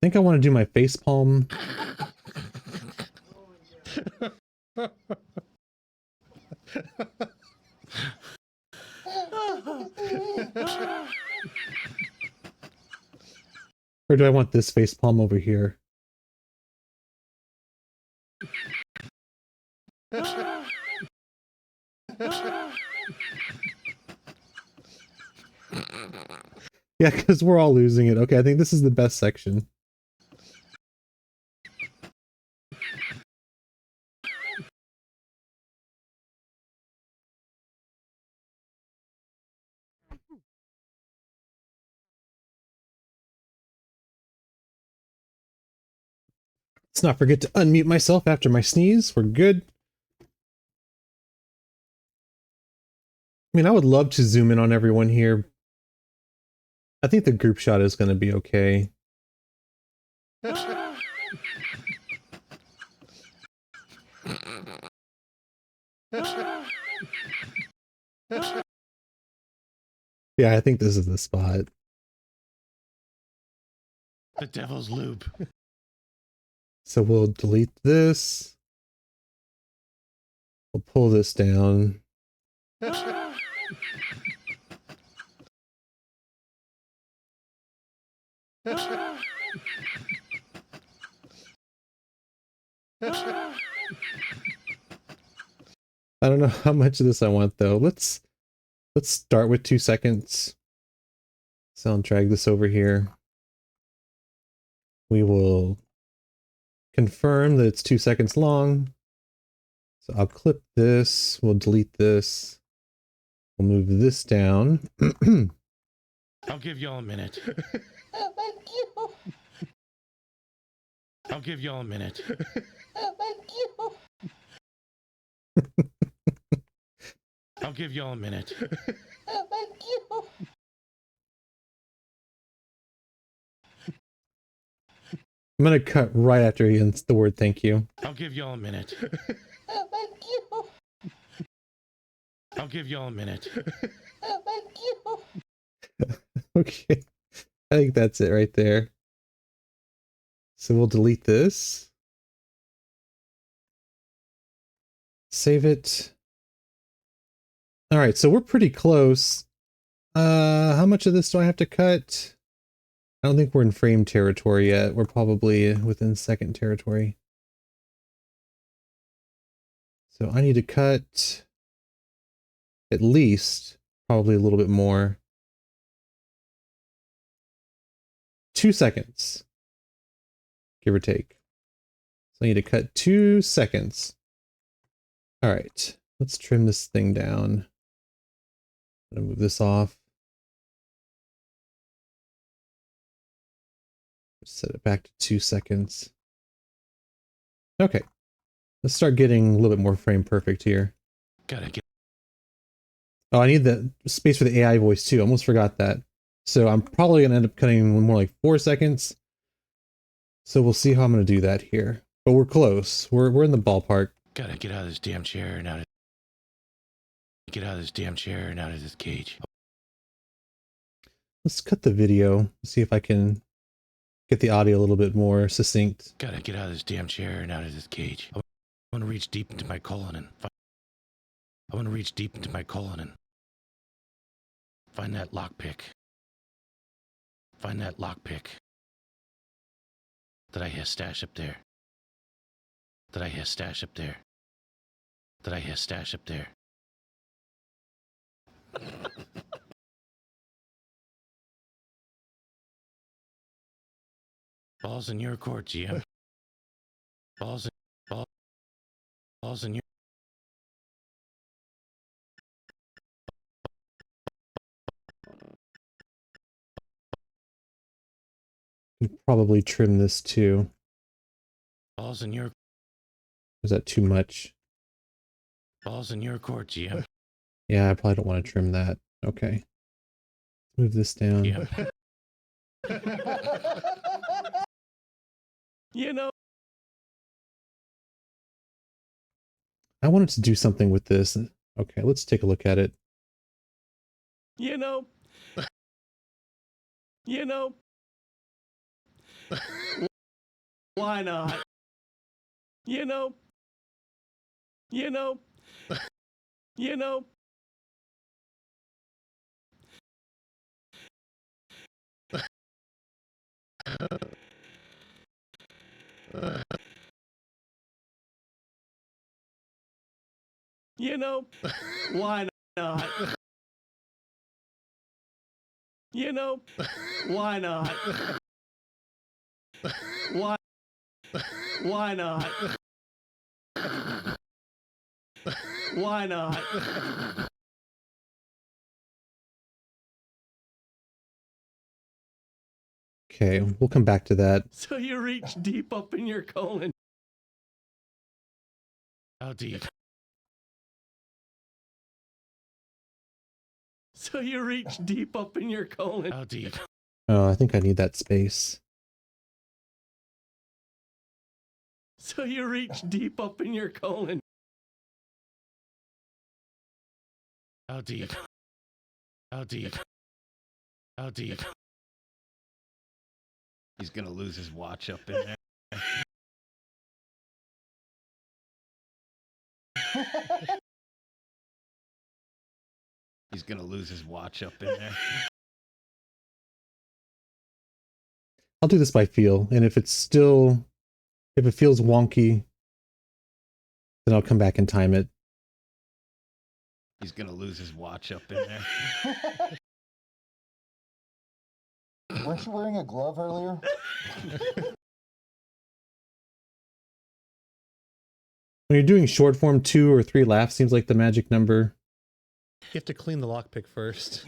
think I want to do my face palm. Or do I want this face palm over here? Yeah, because we're all losing it. Okay, I think this is the best section. Let's not forget to unmute myself after my sneeze. We're good. I mean, I would love to zoom in on everyone here. I think the group shot is going to be okay. Yeah, I think this is the spot. The devil's loop. So we'll delete this. We'll pull this down. I don't know how much of this I want though. Let's start with 2 seconds. So I'll drag this over here. We will confirm that it's 2 seconds long. So I'll clip this. We'll delete this. We'll move this down. I'll give y'all a minute. Thank you. I'll give y'all a minute. Thank you. I'll give y'all a minute. Thank you. I'm going to cut right after he ends the word thank you. I'll give y'all a minute. Thank you. I'll give y'all a minute. Thank you. Okay. I think that's it right there. So we'll delete this. Save it. All right, so we're pretty close. How much of this do I have to cut? I don't think we're in frame territory yet. We're probably within second territory. So I need to cut at least probably a little bit more. 2 seconds, give or take. So I need to cut 2 seconds. All right, let's trim this thing down. I'm gonna move this off. Set it back to 2 seconds. Okay. Let's start getting a little bit more frame perfect here. Gotta get. Oh, I need the space for the AI voice too. I almost forgot that. So I'm probably going to end up cutting more like 4 seconds. So we'll see how I'm going to do that here. But we're close. We're in the ballpark. Gotta get out of this damn chair and out of. Get out of this damn chair and out of this cage. Let's cut the video. See if I can get the audio a little bit more succinct. Gotta get out of this damn chair and out of this cage. I want to reach deep into my colon and. I want to reach deep into my colon and. Find that lockpick. Find that lockpick. That I have stashed up there. That I have stashed up there. That I have stashed up there. Balls in your court, GM. Balls in your. Can probably trim this too. Balls in your. Is that too much? Balls in your court, GM. Yeah, I probably don't want to trim that. Okay. Move this down. GM. You know, I wanted to do something with this. Okay, let's take a look at it. you know, you know. Why not? You know, you know, you know. You know, why not? You know, why not? Why not? Why not? Okay, we'll come back to that. So you reach deep up in your colon. How deep? So you reach deep up in your colon. How deep? Oh, I think I need that space. So you reach deep up in your colon. How deep? How deep? How deep? He's gonna lose his watch up in there. He's gonna lose his watch up in there. I'll do this by feel, and if it feels wonky, then I'll come back and time it. He's gonna lose his watch up in there. Weren't you wearing a glove earlier? When you're doing short form, 2 or 3 laughs seems like the magic number. You have to clean the lockpick first.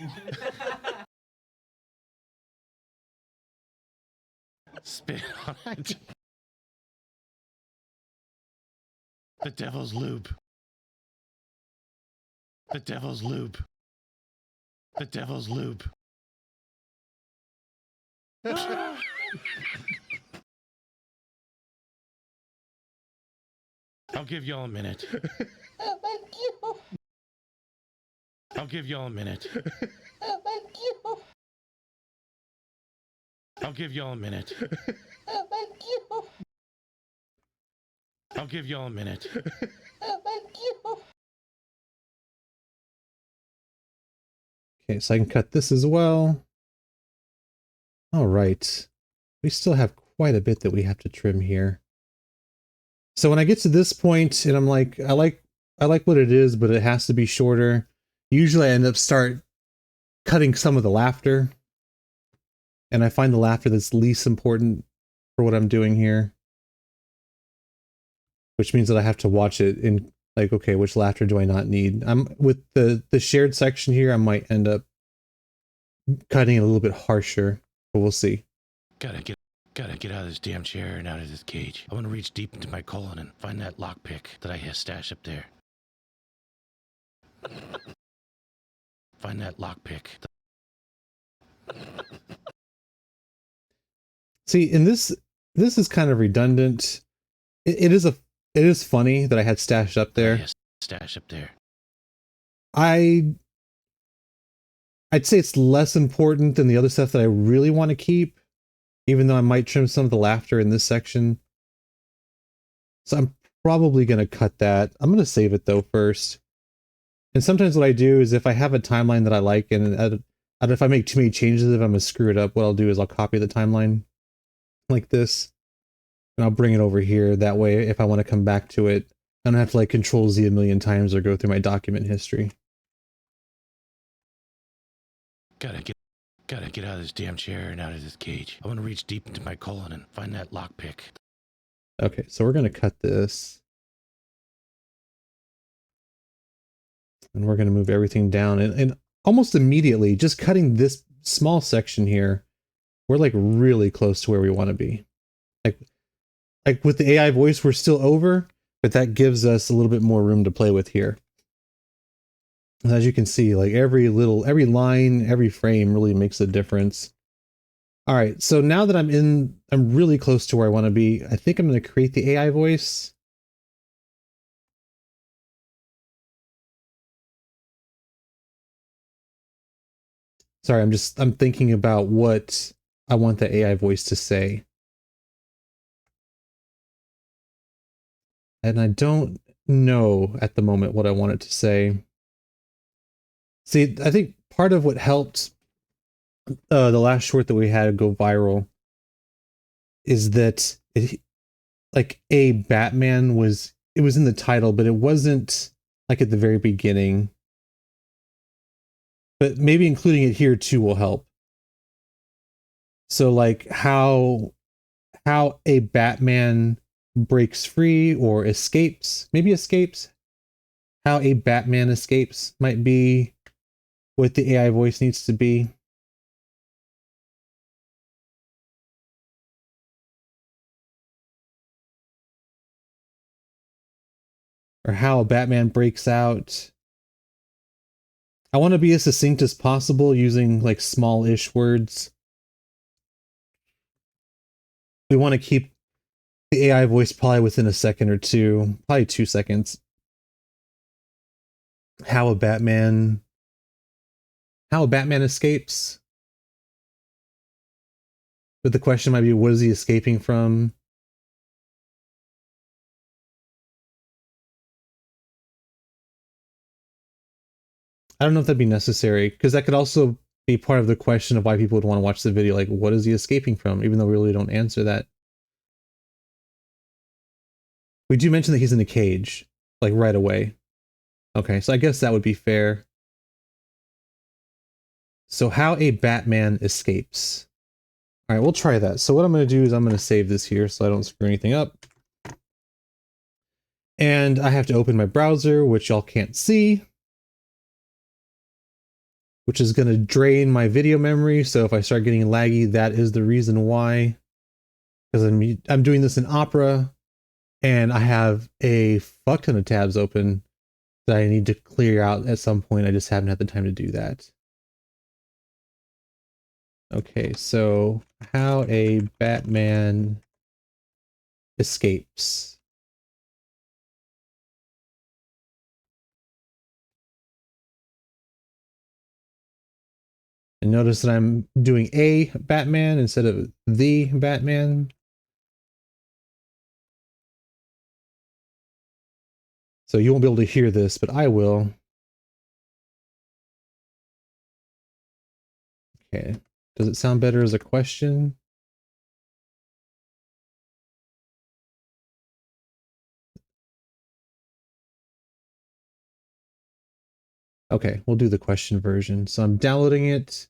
Spit on it. The devil's lube. The devil's lube. The devil's lube. I'll give y'all a minute. Thank you. I'll give y'all a minute. Thank you. I'll give y'all a minute. Thank you. I'll give y'all a minute. Thank you. Okay, so I can cut this as well. All right. We still have quite a bit that we have to trim here. So when I get to this point and I'm like, I like what it is, but it has to be shorter. Usually I end up cutting some of the laughter. And I find the laughter that's least important for what I'm doing here. Which means that I have to watch it in like, okay, which laughter do I not need? I'm with the shared section here, I might end up cutting it a little bit harsher, but we'll see. Gotta Gotta get out of this damn chair and out of this cage. I want to reach deep into my colon and find that lockpick that I have stashed up there. Find that lockpick. See, in this is kind of redundant. It is funny that I had stashed up there. Stash up there. I'd say it's less important than the other stuff that I really want to keep, even though I might trim some of the laughter in this section. So I'm probably going to cut that. I'm going to save it though first. And sometimes what I do is if I have a timeline that I like and if I make too many changes, if I'm going to screw it up, what I'll do is I'll copy the timeline like this and I'll bring it over here. That way, if I want to come back to it, I don't have to like Control Z a million times or go through my document history. Gotta get out of this damn chair and out of this cage. I want to reach deep into my colon and find that lockpick. Okay, so we're going to cut this. And we're going to move everything down. And almost immediately, just cutting this small section here, we're like really close to where we want to be. Like with the AI voice, we're still over, but that gives us a little bit more room to play with here. And as you can see, like every line, every frame really makes a difference. All right, so now that I'm really close to where I want to be, I think I'm going to create the AI voice. Sorry, I'm thinking about what I want the AI voice to say. And I don't know at the moment what I want it to say. See, I think part of what helped the last short that we had go viral is that like a Batman was in the title, but it wasn't like at the very beginning. But maybe including it here too will help. So like how a Batman breaks free or escapes, maybe escapes, how a Batman escapes might be what the AI voice needs to be. Or how a Batman breaks out. I want to be as succinct as possible using like small-ish words. We want to keep the AI voice probably within a second or two, probably 2 seconds. How a Batman escapes. But the question might be, what is he escaping from? I don't know if that'd be necessary, because that could also be part of the question of why people would want to watch the video. Like, what is he escaping from? Even though we really don't answer that. We do mention that he's in a cage, like right away. Okay, so I guess that would be fair. So how a Batman escapes. All right, we'll try that. So what I'm going to do is I'm going to save this here so I don't screw anything up. And I have to open my browser, which y'all can't see, which is going to drain my video memory. So if I start getting laggy, that is the reason why. Because I'm doing this in Opera, and I have a fuck ton of tabs open that I need to clear out at some point. I just haven't had the time to do that. Okay, so how a Batman escapes. And notice that I'm doing a Batman instead of the Batman. So you won't be able to hear this, but I will. Okay. Does it sound better as a question? Okay, we'll do the question version. So I'm downloading it,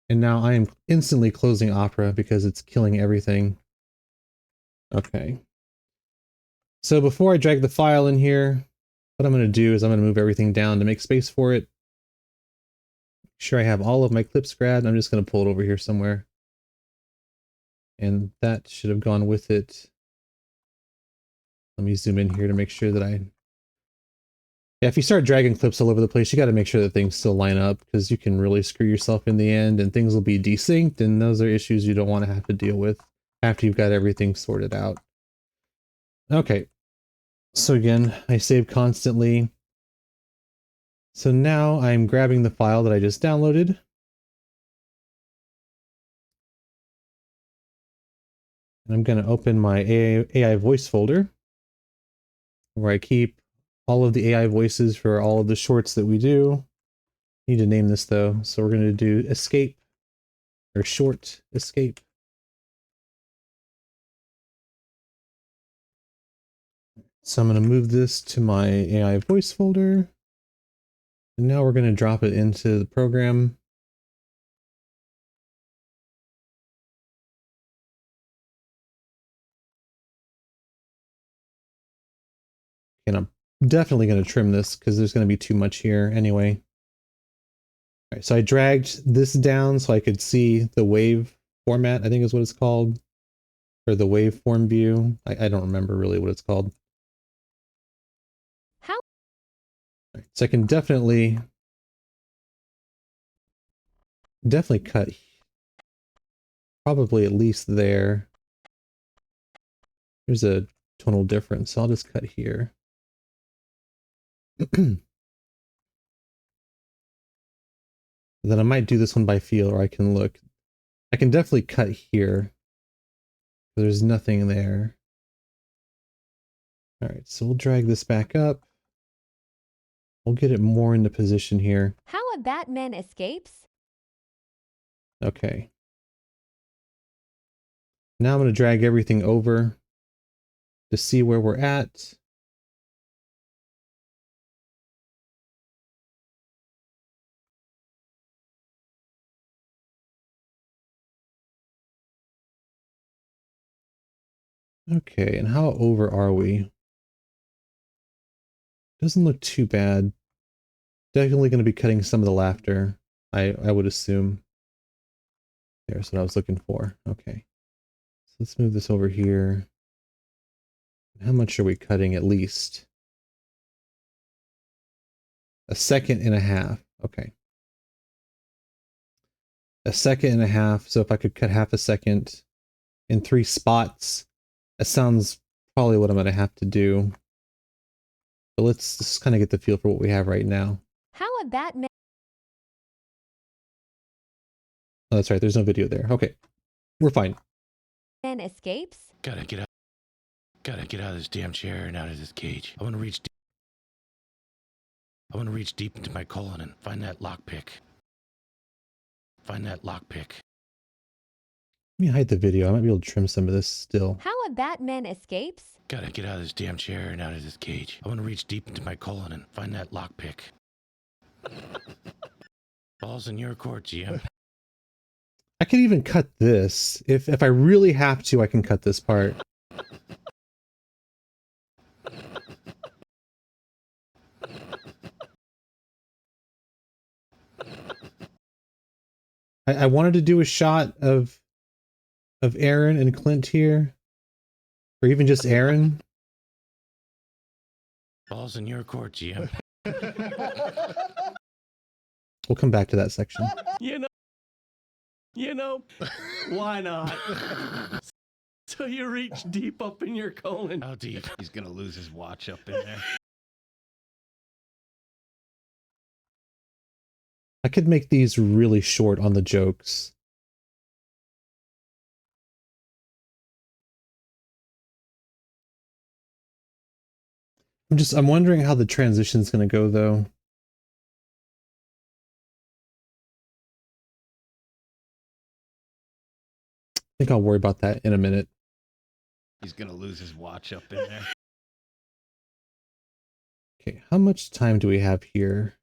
and now I am instantly closing Opera because it's killing everything. Okay. So before I drag the file in here, what I'm going to do is I'm going to move everything down to make space for it. Make sure I have all of my clips grabbed. I'm just going to pull it over here somewhere. And that should have gone with it. Let me zoom in here to make sure that yeah, if you start dragging clips all over the place, you got to make sure that things still line up, because you can really screw yourself in the end and things will be desynced, and those are issues you don't want to have to deal with after you've got everything sorted out. Okay. So again, I save constantly. So now I'm grabbing the file that I just downloaded. And I'm going to open my AI voice folder where I keep all of the AI voices for all of the shorts that we do. Need to name this though. So we're going to do escape, or short escape. So I'm going to move this to my AI voice folder. And now we're going to drop it into the program. And I'm definitely going to trim this because there's going to be too much here anyway. All right, so I dragged this down so I could see the wave format, I think is what it's called. Or the waveform view. I don't remember really what it's called. How? All right, so I can definitely cut probably at least there. There's a tonal difference, so I'll just cut here. Then I might do this one by feel, or I can look. I can definitely cut here. There's nothing there. All right, so we'll drag this back up. We'll get it more into position here. How a Batman escapes? Okay. Now I'm going to drag everything over to see where we're at. Okay, and how over are we? Doesn't look too bad. Definitely going to be cutting some of the laughter, I would assume. There's what I was looking for. Okay. So let's move this over here. How much are we cutting at least? 1.5 seconds. Okay. 1.5 seconds. So if I could cut 0.5 second in 3 spots, that sounds probably what I'm going to have to do. But let's just kind of get the feel for what we have right now. How a Batman Oh, that's right. There's no video there. Okay. We're fine. escapes? Gotta get out of this damn chair and out of this cage. I want to reach deep into my colon and find that lockpick. Let me hide the video. I might be able to trim some of this still. How a Batman escapes? Gotta get out of this damn chair and out of this cage. I want to reach deep into my colon and find that lockpick. Ball's in your court, GM. I could even cut this. If I really have to, I can cut this part. I wanted to do a shot of Aaron and Clint here. Or even just Aaron. Ball's in your court, GM. We'll come back to that section. You know, why not? So you reach deep up in your colon. How deep? He's gonna lose his watch up in there. I could make these really short on the jokes. I'm wondering how the transition's gonna go though. I think I'll worry about that in a minute. He's gonna lose his watch up in there. Okay, how much time do we have here?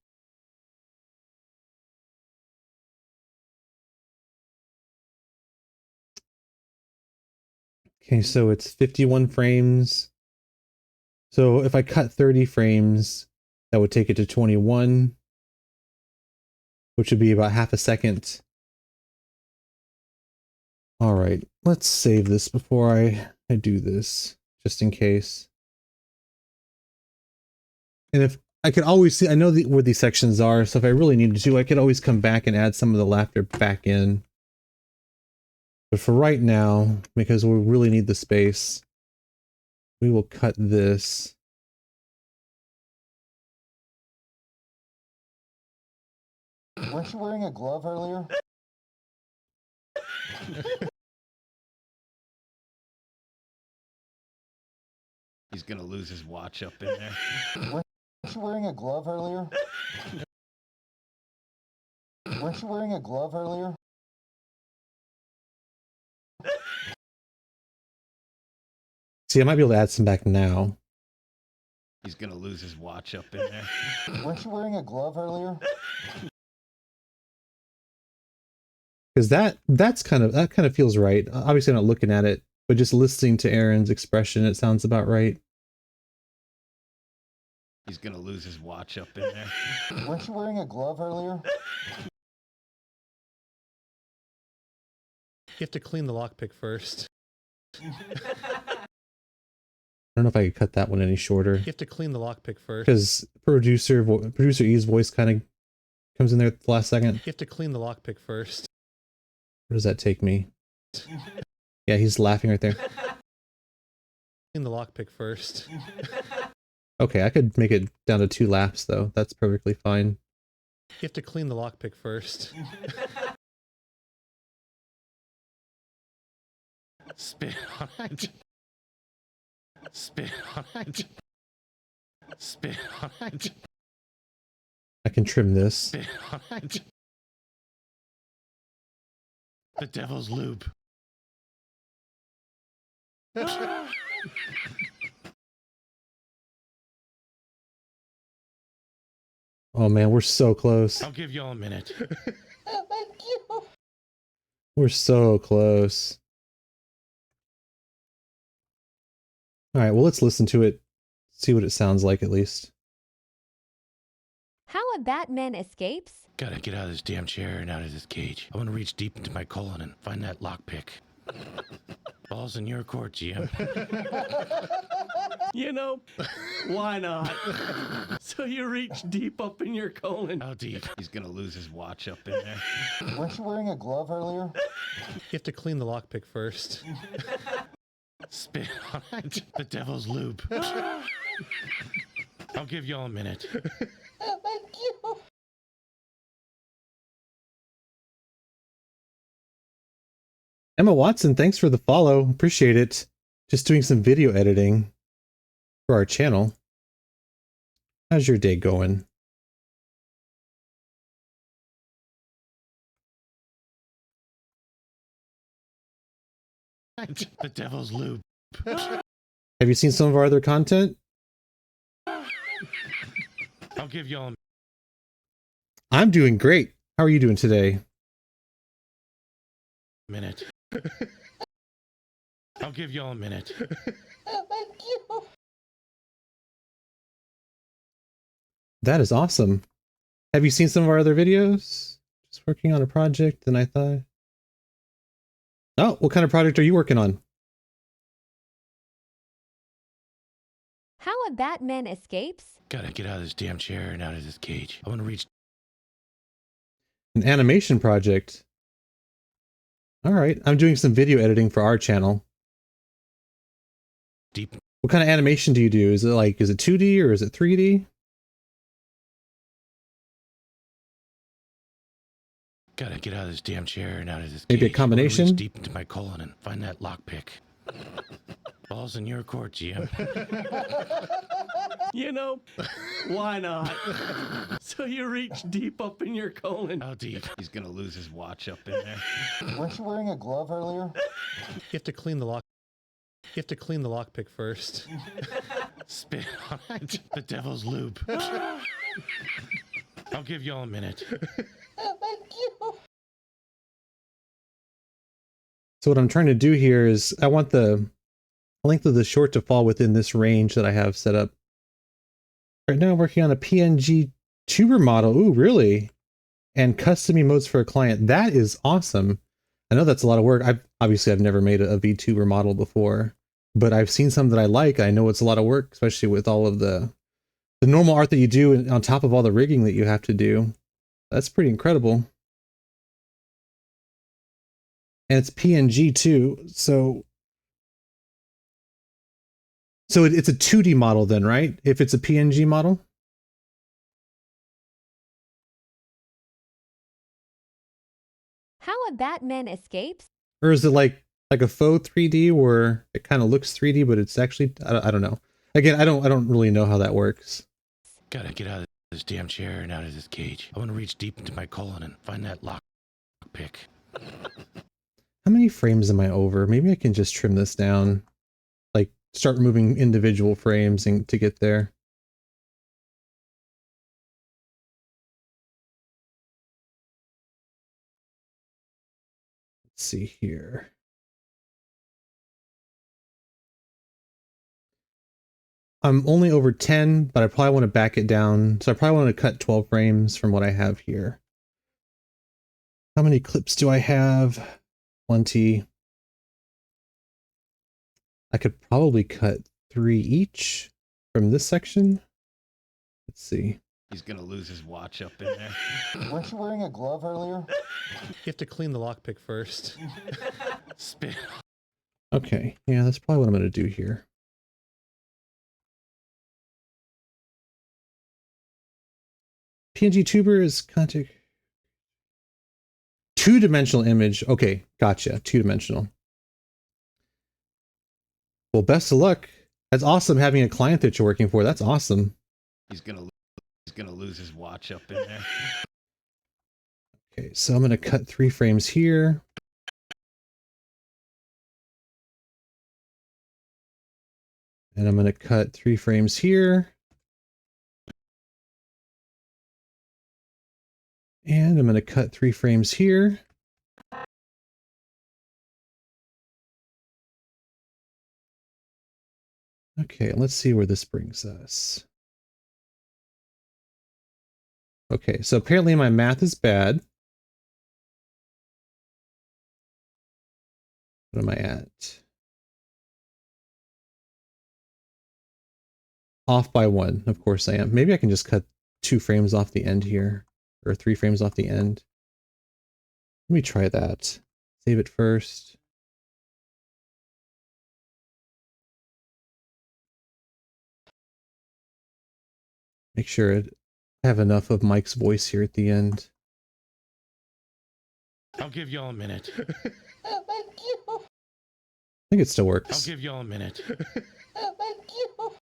Okay, so it's 51 frames. So if I cut 30 frames, that would take it to 21, which would be about 0.5 second All right, let's save this before I do this, just in case. And if I could always see, I know where these sections are, so if I really needed to, I could always come back and add some of the laughter back in. But for right now, because we really need the space, we will cut this. Weren't you wearing a glove earlier? He's gonna lose his watch up in there. Weren't you wearing a glove earlier? Weren't you wearing a glove earlier? See, I might be able to add some back now. He's gonna lose his watch up in there. Weren't you wearing a glove earlier? Because that kind of feels right. Obviously, I'm not looking at it, but just listening to Aaron's expression, it sounds about right. He's gonna lose his watch up in there. Weren't you wearing a glove earlier? You have to clean the lockpick first. I don't know if I could cut that one any shorter. You have to clean the lockpick first. Because producer E's voice kind of comes in there at the last second. You have to clean the lockpick first. Where does that take me? Yeah, he's laughing right there. Clean the lockpick first. Okay, I could make it down to 2 laps though. That's perfectly fine. You have to clean the lockpick first. Spit on it. Spit on it. Spit on it. I can trim this. Spit on it. The devil's loop. Oh man, we're so close. I'll give y'all a minute. Thank you. We're so close. All right, well, let's listen to it, see what it sounds like at least. How a Batman escapes? Gotta get out of this damn chair and out of this cage. I want to reach deep into my colon and find that lockpick. Ball's in your court, GM. You know, why not? So you reach deep up in your colon. How deep? He's gonna lose his watch up in there. Weren't you wearing a glove earlier? You have to clean the lockpick first. Spit on it. The devil's loop. I'll give y'all a minute. Thank you. Emma Watson, thanks for the follow. Appreciate it. Just doing some video editing for our channel. How's your day going? The devil's loop. Have you seen some of our other content? I'll give y'all a I'm doing great. How are you doing today? minute. I'll give y'all a minute. Thank you. That is awesome. Have you seen some of our other videos? Just working on a project, and I thought... Oh, what kind of project are you working on? How a Batman escapes? Gotta get out of this damn chair and out of this cage. I want to reach An animation project. All right, I'm doing some video editing for our channel. deep. What kind of animation do you do? Is it 2D or is it 3D? Gotta get out of this damn chair and out of this Maybe a cage. I wanna combination? reach deep into my colon and find that lockpick. Ball's in your court, GM. You know, why not? So you reach deep up in your colon. How deep? He's gonna lose his watch up in there. Weren't you wearing a glove earlier? You have to clean the lock. You have to clean the lockpick first. Spit on it. The devil's loop. I'll give y'all a minute. Thank you. So what I'm trying to do here is I want the length of the short to fall within this range that I have set up. Right now I'm working on a PNG tuber model. Ooh, really? And custom emotes for a client. That is awesome. I know that's a lot of work. I've never made a VTuber model before, but I've seen some that I like. I know it's a lot of work, especially with all of the normal art that you do on top of all the rigging that you have to do. That's pretty incredible. And it's PNG too, so it's a 2D model then, right? If it's a PNG model? How a Batman escapes? Or is it like a faux 3D where it kind of looks 3D, but it's actually, I don't know. Again, I don't really know how that works. Gotta get out of this damn chair and out of this cage. I want to reach deep into my colon and find that lock pick. How many frames am I over? Maybe I can just trim this down. Like, start removing individual frames and to get there. Let's see here. I'm only over 10, but I probably want to back it down. So I probably want to cut 12 frames from what I have here. How many clips do I have? 20. I could probably cut 3 each from this section. Let's see. He's gonna lose his watch up in there. Weren't you wearing a glove earlier? You have to clean the lockpick first. Spit. Okay, yeah, that's probably what I'm going to do here. PNG tuber is contact. 2-dimensional image. Okay, gotcha. 2-dimensional. Well, best of luck. That's awesome having a client that you're working for. That's awesome. He's gonna lose his watch up in there. Okay, so I'm going to cut 3 frames here. And I'm going to cut 3 frames here. And I'm going to cut 3 frames here. Okay, let's see where this brings us. Okay, so apparently my math is bad. What am I at? Off by 1. Of course I am. Maybe I can just cut 2 frames off the end here. Or 3 frames off the end. Let me try that. Save it first. Make sure I have enough of Mike's voice here at the end. I'll give y'all a minute. Thank you. I think it still works. I'll give y'all a minute. Thank you.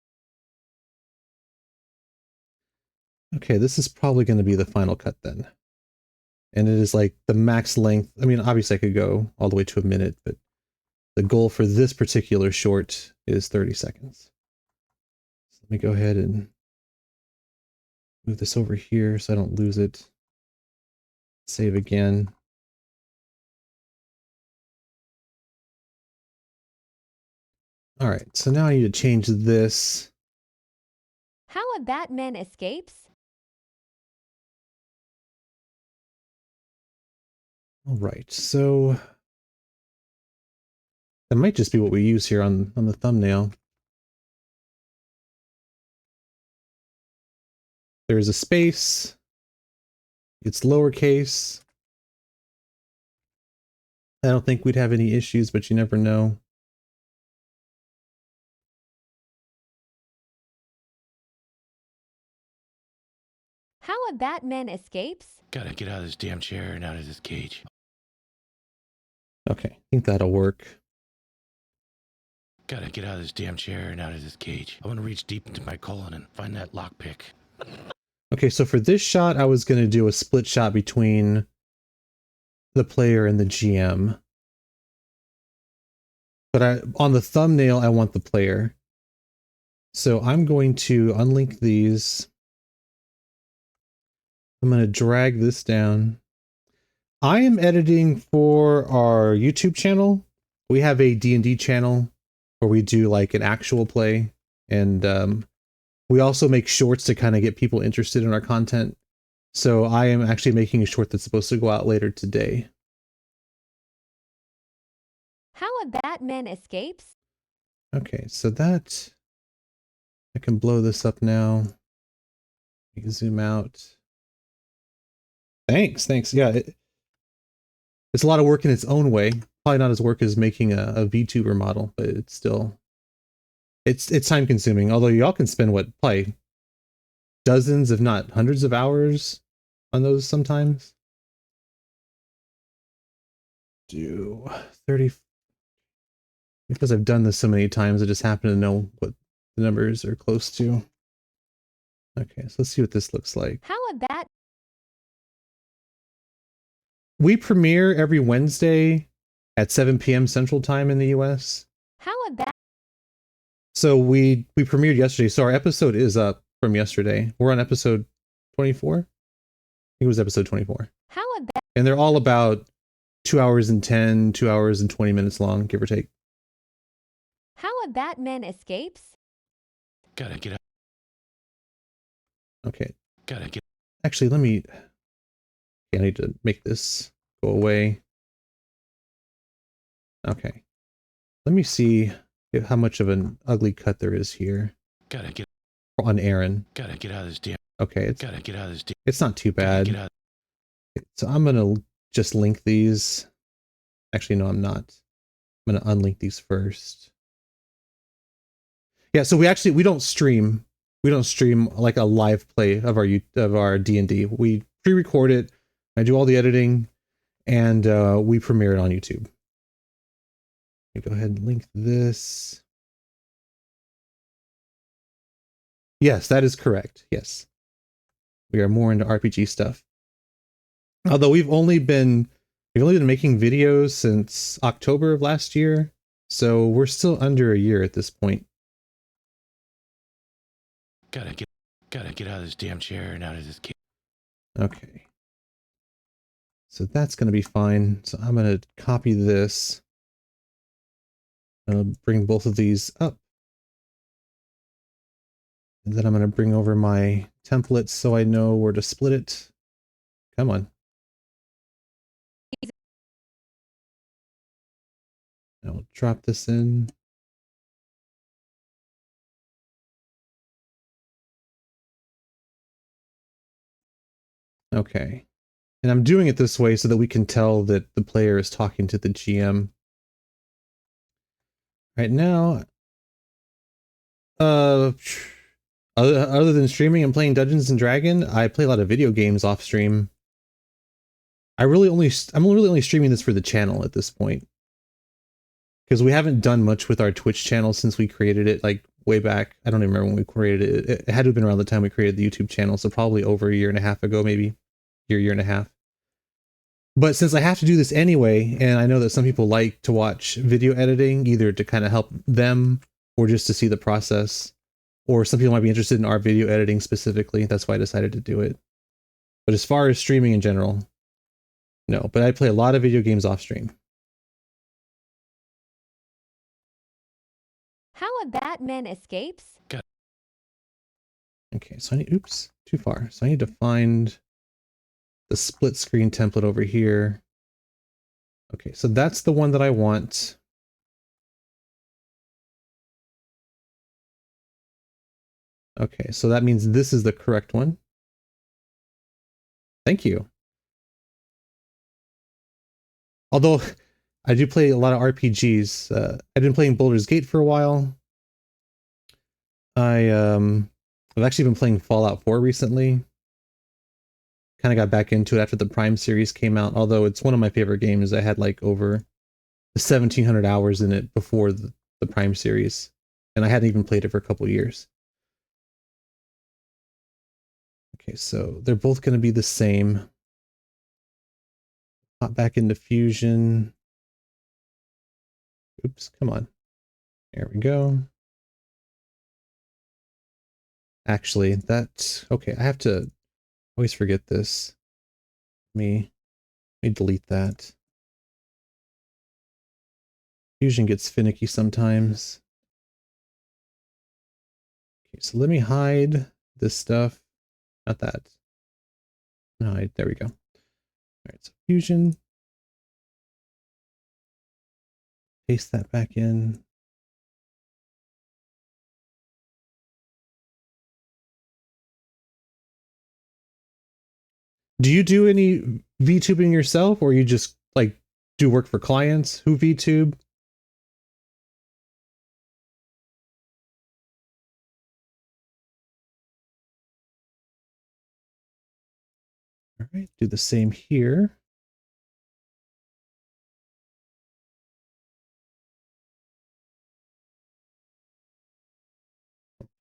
Okay, this is probably going to be the final cut then. And it is like the max length. I mean, obviously I could go all the way to a minute, but the goal for this particular short is 30 seconds. So let me go ahead and move this over here so I don't lose it. Save again. All right, so now I need to change this. How a Batman escapes? All right, so that might just be what we use here on the thumbnail. There's a space. It's lowercase. I don't think we'd have any issues, but you never know. How a Batman escapes? Gotta get out of this damn chair and out of this cage. Okay, I think that'll work. Gotta get out of this damn chair and out of this cage. I want to reach deep into my colon and find that lockpick. Okay, so for this shot, I was going to do a split shot between the player and the GM. But on the thumbnail, I want the player. So I'm going to unlink these. I'm going to drag this down. I am editing for our YouTube channel. We have a D&D channel where we do like an actual play. And we also make shorts to kind of get people interested in our content. So I am actually making a short that's supposed to go out later today. How a Batman escapes? Okay, so that I can blow this up now. You can zoom out. Thanks. Yeah, it's a lot of work in its own way. Probably not as work as making a VTuber model, but it's still it's time consuming. Although y'all can spend what, probably dozens, if not hundreds of hours on those sometimes. Do 30 because I've done this so many times, I just happen to know what the numbers are close to. Okay, so let's see what this looks like. How a Bat We premiere every Wednesday at 7 p.m. Central Time in the US. How a Bat So we premiered yesterday. So our episode is up from yesterday. We're on episode 24. I think it was episode 24. How a Bat And they're all about 2 hours and 10, 2 hours and 20 minutes long, give or take. How a Batman escapes? Gotta get out. Okay. Gotta get. Actually, let me... I need to make this go away. Okay. Let me see how much of an ugly cut there is here. Gotta get. On Aaron. Gotta get out of this damn. Okay, Gotta get out of this damn. it's not too Gotta bad. get out. So I'm gonna just link these. Actually, no, I'm not. I'm gonna unlink these first. Yeah, so we don't stream. We don't stream like a live play of our D&D. We pre-record it. I do all the editing, and we premiere it on YouTube. Go ahead and link this. Yes, that is correct. Yes, we are more into RPG stuff. Although we've only been making videos since October of last year, so we're still under a year at this point. Gotta get out of this damn chair and out of this cage. Okay. So that's going to be fine. So I'm going to copy this. I'll bring both of these up. And then I'm going to bring over my templates so I know where to split it. Come on. I'll drop this in. Okay. And I'm doing it this way so that we can tell that the player is talking to the GM. Right now, other than streaming and playing Dungeons and Dragons, I play a lot of video games off stream. I'm really only streaming this for the channel at this point. Because we haven't done much with our Twitch channel since we created it, like way back. I don't even remember when we created it. It had to have been around the time we created the YouTube channel, so probably over a year and a half ago, maybe. Year and a half. But since I have to do this anyway, and I know that some people like to watch video editing, either to kind of help them or just to see the process, or some people might be interested in our video editing specifically. That's why I decided to do it. But as far as streaming in general, no. But I play a lot of video games off stream. How a Batman escapes? Okay, so I need, oops, too far. So I need to find the split screen template over here. Okay, so that's the one that I want. Okay, so that means this is the correct one. Thank you. Although I do play a lot of RPGs. I've been playing Baldur's Gate for a while. I've actually been playing Fallout 4 recently. Kind of got back into it after the Prime series came out, although it's one of my favorite games. I had like over 1,700 hours in it before the Prime series, and I hadn't even played it for a couple years. Okay, so they're both going to be the same. Hop back into Fusion. Oops, come on. There we go. Actually, okay, I have to always forget this. Let me delete that. Fusion gets finicky sometimes. Okay, so let me hide this stuff. Not that. No, there we go. All right, so Fusion. Paste that back in. Do you do any VTubing yourself, or you just like do work for clients who VTube? All right, do the same here.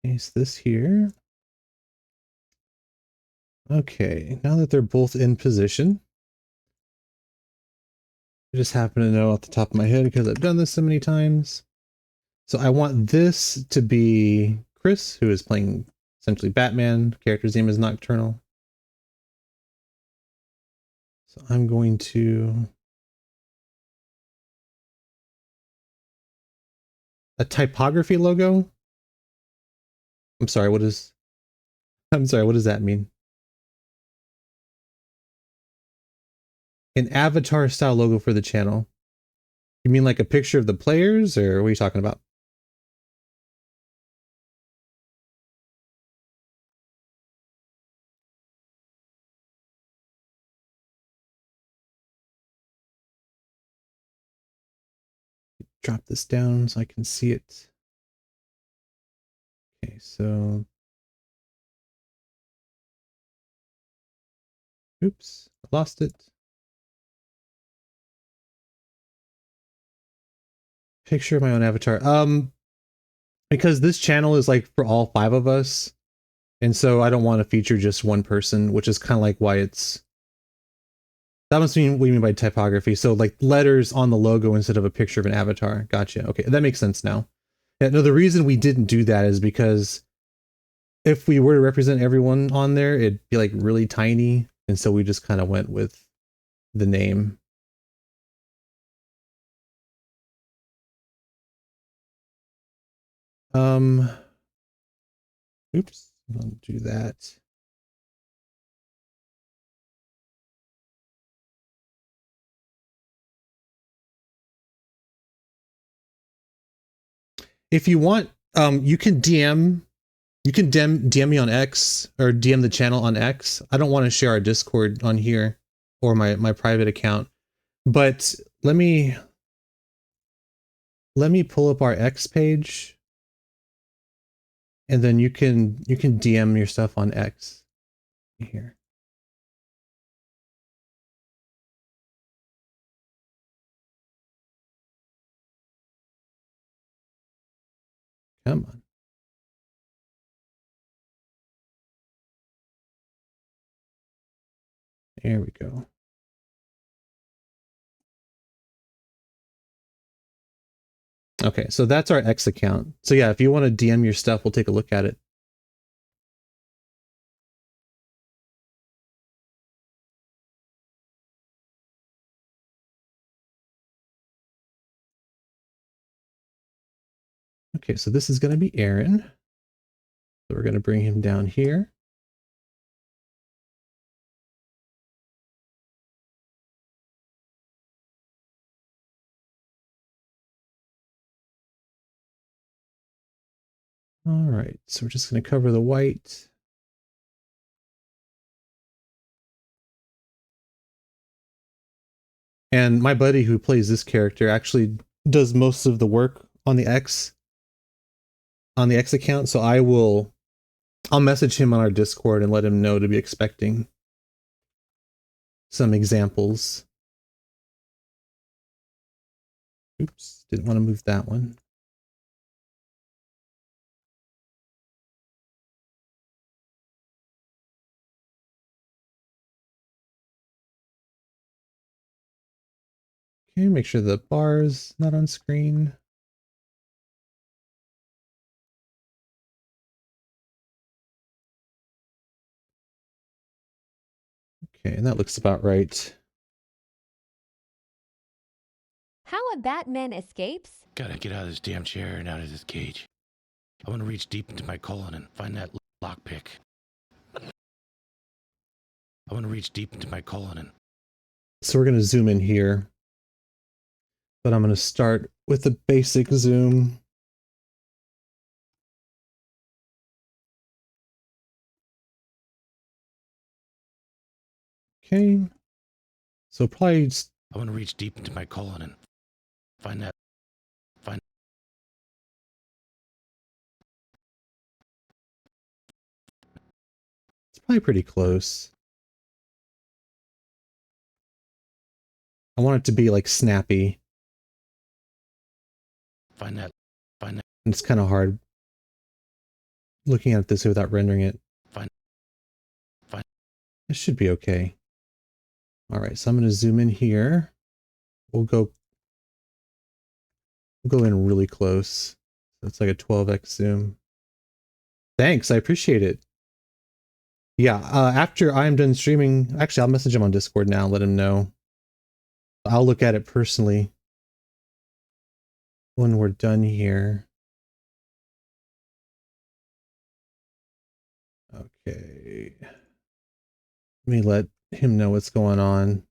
Paste this here. Okay, now that they're both in position, I just happen to know off the top of my head because I've done this so many times. So I want this to be Chris, who is playing essentially Batman. Character's name is Nocturnal. So I'm going to a typography logo. I'm sorry, what does that mean? An avatar style logo for the channel. You mean like a picture of the players, or what are you talking about? Drop this down so I can see it. Okay, so oops, I lost it. Picture of my own avatar. Because this channel is like for all 5 of us, and so I don't want to feature just one person, which is kind of like why it's. That must mean what you mean by typography. So like letters on the logo instead of a picture of an avatar. Gotcha. Okay, that makes sense now. Yeah, no, the reason we didn't do that is because if we were to represent everyone on there, it'd be like really tiny, and so we just kind of went with the name. Oops, I'll do that. If you want, you can DM me on X, or DM the channel on X. I don't want to share our Discord on here or my private account, but let me pull up our X page, and then you can DM your stuff on X here. Come on. There we go. Okay, so that's our X account. So yeah, if you want to DM your stuff, we'll take a look at it. Okay, so this is going to be Aaron. So we're going to bring him down here. All right, so we're just going to cover the white. And my buddy who plays this character actually does most of the work on the X account, so I'll message him on our Discord and let him know to be expecting some examples. Oops, didn't want to move that one. Okay, make sure the bar is not on screen. Okay, and that looks about right. How a Batman escapes? Gotta get out of this damn chair and out of this cage. I want to reach deep into my colon and find that lockpick. I want to reach deep into my colon and. So we're going to zoom in here. but I'm going to start with the basic zoom. Okay. So probably I want to reach deep into my colon and find that. it's probably pretty close. I want it to be like snappy. Find that. It's kind of hard looking at this without rendering it. Fine. It should be okay. All right, so I'm going to zoom in here. We'll go in really close. So it's like a 12x zoom. Thanks, I appreciate it. Yeah, after I'm done streaming, actually I'll message him on Discord now, let him know. I'll look at it personally when we're done here. Okay. Let me let him know what's going on.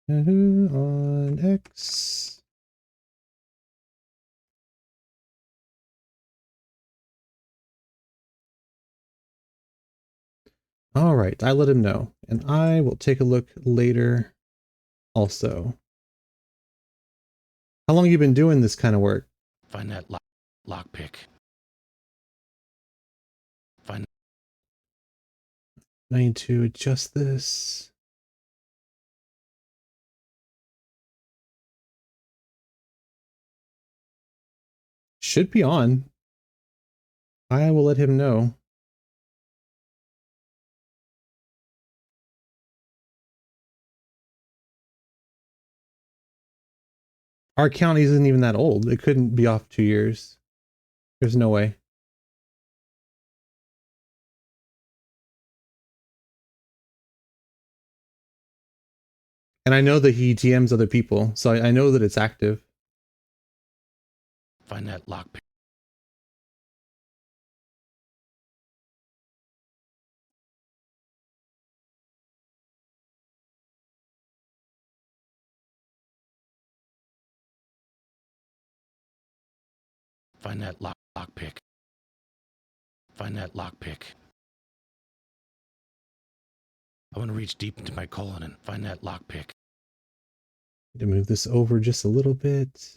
On X. All right, I let him know, and I will take a look later also. How long have you been doing this kind of work? Find that lockpick. Find. I need to adjust this. Should be on. I will let him know. Our county isn't even that old. It couldn't be off 2 years. There's no way. And I know that he TMs other people, so I know that it's active. Find that lockpick. Find that lockpick. Find that lockpick. I want to reach deep into my colon and find that lockpick. Need to move this over just a little bit.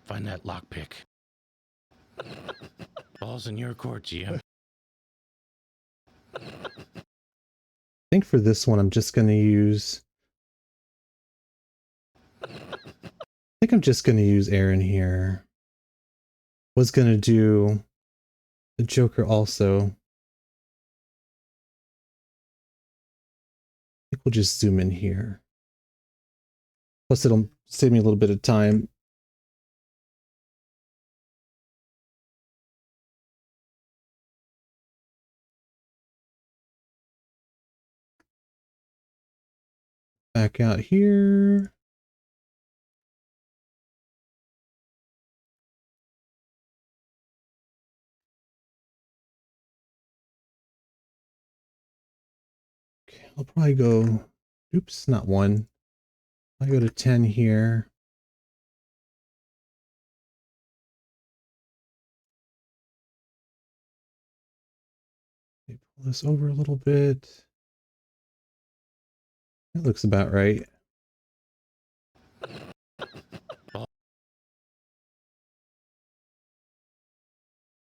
Find that lockpick. Ball's in your court, GM. I think for this one, I'm just going to use... I think I'm just going to use Aaron here. Was going to do the Joker also. I think we'll just zoom in here. Plus it'll save me a little bit of time. Back out here. Okay, I'll probably go, oops, not 1. I'll go to 10 here. Okay, pull this over a little bit. That looks about right.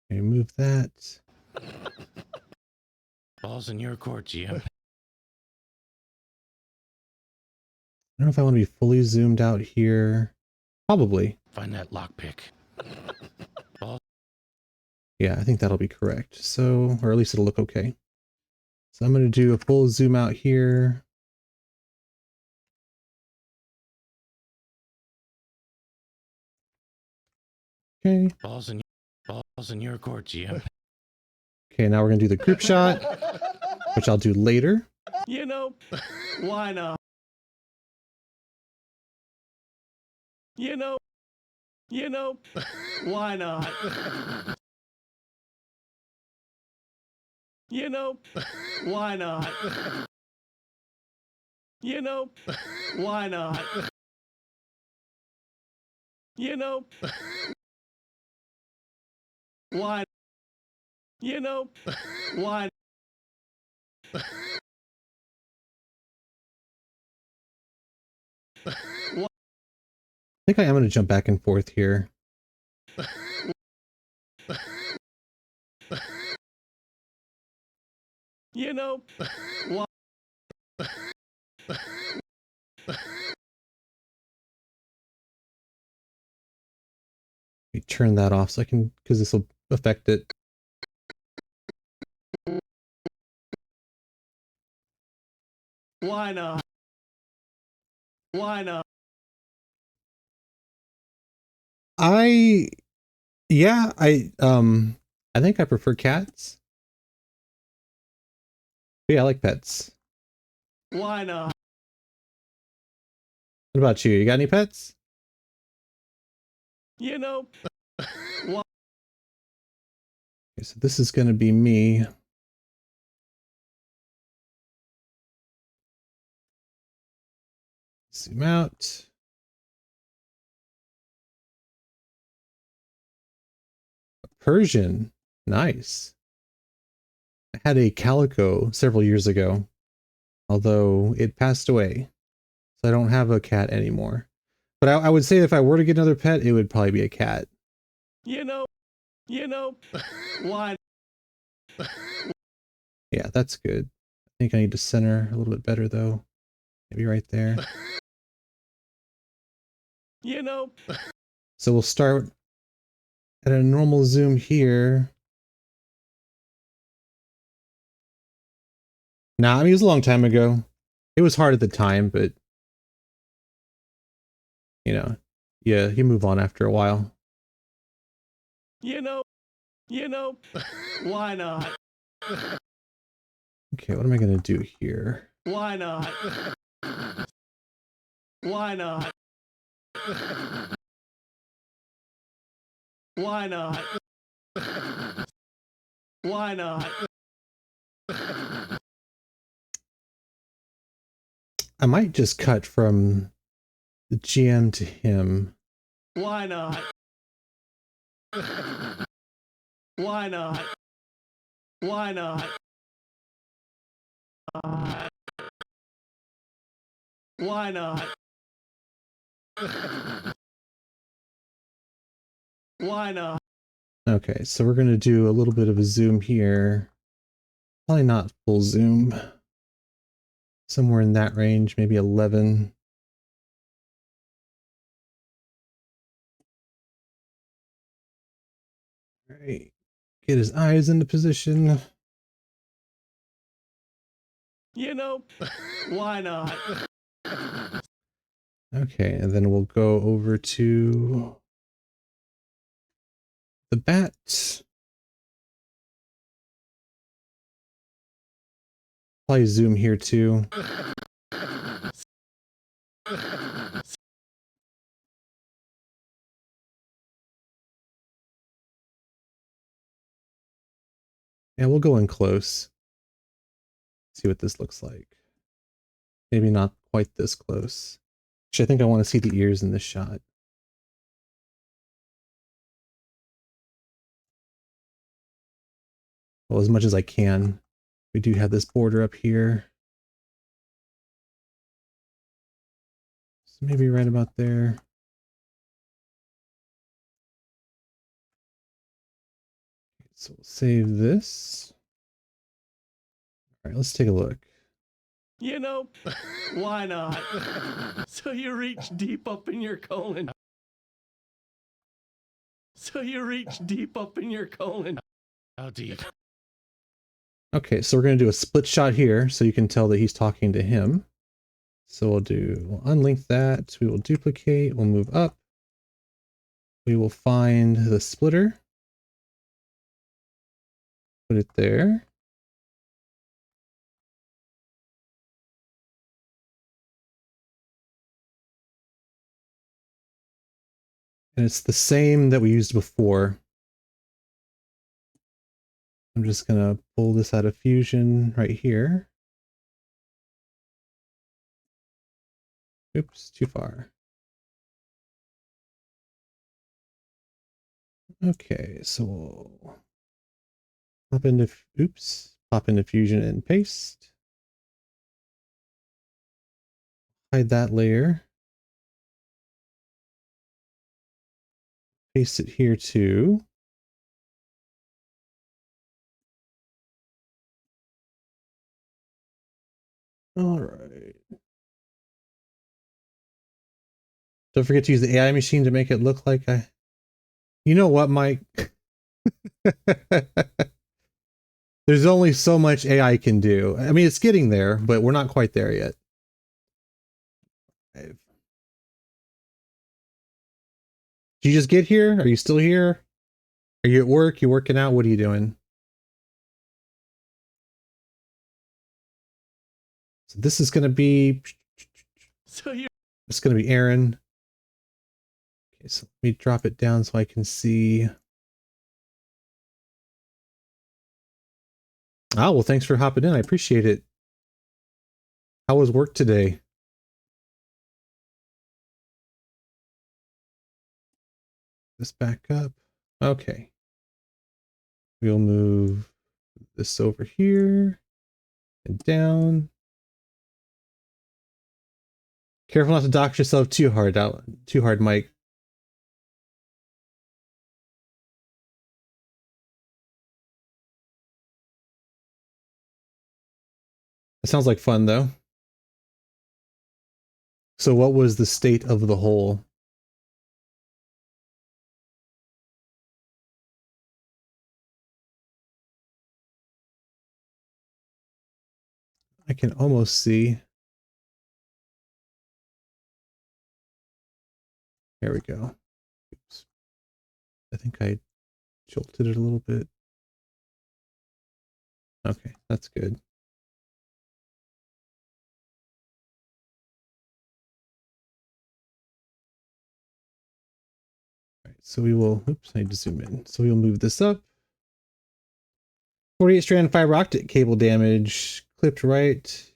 Okay, move that. Ball's in your court, GM. I don't know if I want to be fully zoomed out here. Probably. Find that lockpick. Yeah, I think that'll be correct. So, or at least it'll look okay. So I'm going to do a full zoom out here. Okay. Ball's in your court, GM. Okay, now we're going to do the group shot, which I'll do later. You know, why not? You know. You know, why not? You know, why not? You know, why not? You know, why? You know, why? I think I am going to jump back and forth here. You know, why? Let me turn that off so I can, because this will affect it. Why not? Why not? Yeah, I think I prefer cats. But yeah, I like pets. Why not? What about you? You got any pets? You know, why? Okay, so this is going to be me. Zoom out. Persian. Nice. I had a calico several years ago, although it passed away. So I don't have a cat anymore. But I would say if I were to get another pet, it would probably be a cat. You know, why? Yeah, that's good. I think I need to center a little bit better though. Maybe right there. You know, So we'll start at a normal zoom here. Nah, I mean, it was a long time ago. It was hard at the time, but you know, yeah, you move on after a while. you know, why not? Okay, what am I gonna do here? Why not? Why not? Why not? Why not? I might just cut from the GM to him. Why not? Why not? Why not? Why not? Why not? Okay, so we're gonna do a little bit of a zoom here. Probably not full zoom. Somewhere in that range, maybe 11. All right, get his eyes into position. You know, why not? Okay, and then we'll go over to the bat. Probably zoom here too. Yeah, we'll go in close. See what this looks like. Maybe not quite this close. Actually, I think I want to see the ears in this shot. Well, as much as I can. We do have this border up here. So maybe right about there. So we'll save this. All right, let's take a look. You know, why not? So you reach deep up in your colon. So you reach deep up in your colon. How deep? Okay, so we're going to do a split shot here so you can tell that he's talking to him. So we'll unlink that. We will duplicate. We'll move up. We will find the splitter. Put it there. And it's the same that we used before. I'm just going to pull this out of Fusion right here. Oops, too far. Okay, so we'll pop into Fusion and paste. Hide that layer. Paste it here too. All right. Don't forget to use the AI machine to make it look like I... You know what, Mike? There's only so much AI can do. I mean, it's getting there, but we're not quite there yet. Did you just get here? Are you still here? Are you at work? You working out? What are you doing? So this is going to be... It's going to be Aaron. Okay, so let me drop it down so I can see... Ah, well, thanks for hopping in. I appreciate it. How was work today? This back up. Okay. We'll move this over here and down. Careful not to dox yourself too hard, Mike. It sounds like fun, though. So what was the state of the hole? I can almost see. There we go. Oops. I think I jolted it a little bit. Okay, that's good. All right, so we will, oops, I need to zoom in. So we'll move this up. 48 strand fiber optic cable damage, clipped right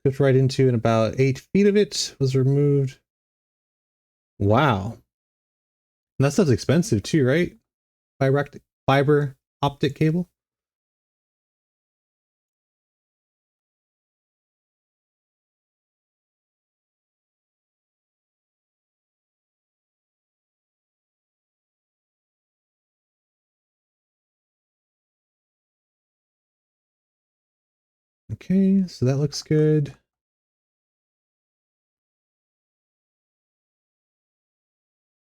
into, and about 8 feet of it was removed. Wow. And that stuff's expensive too, right? Fiber optic cable. Okay, so that looks good.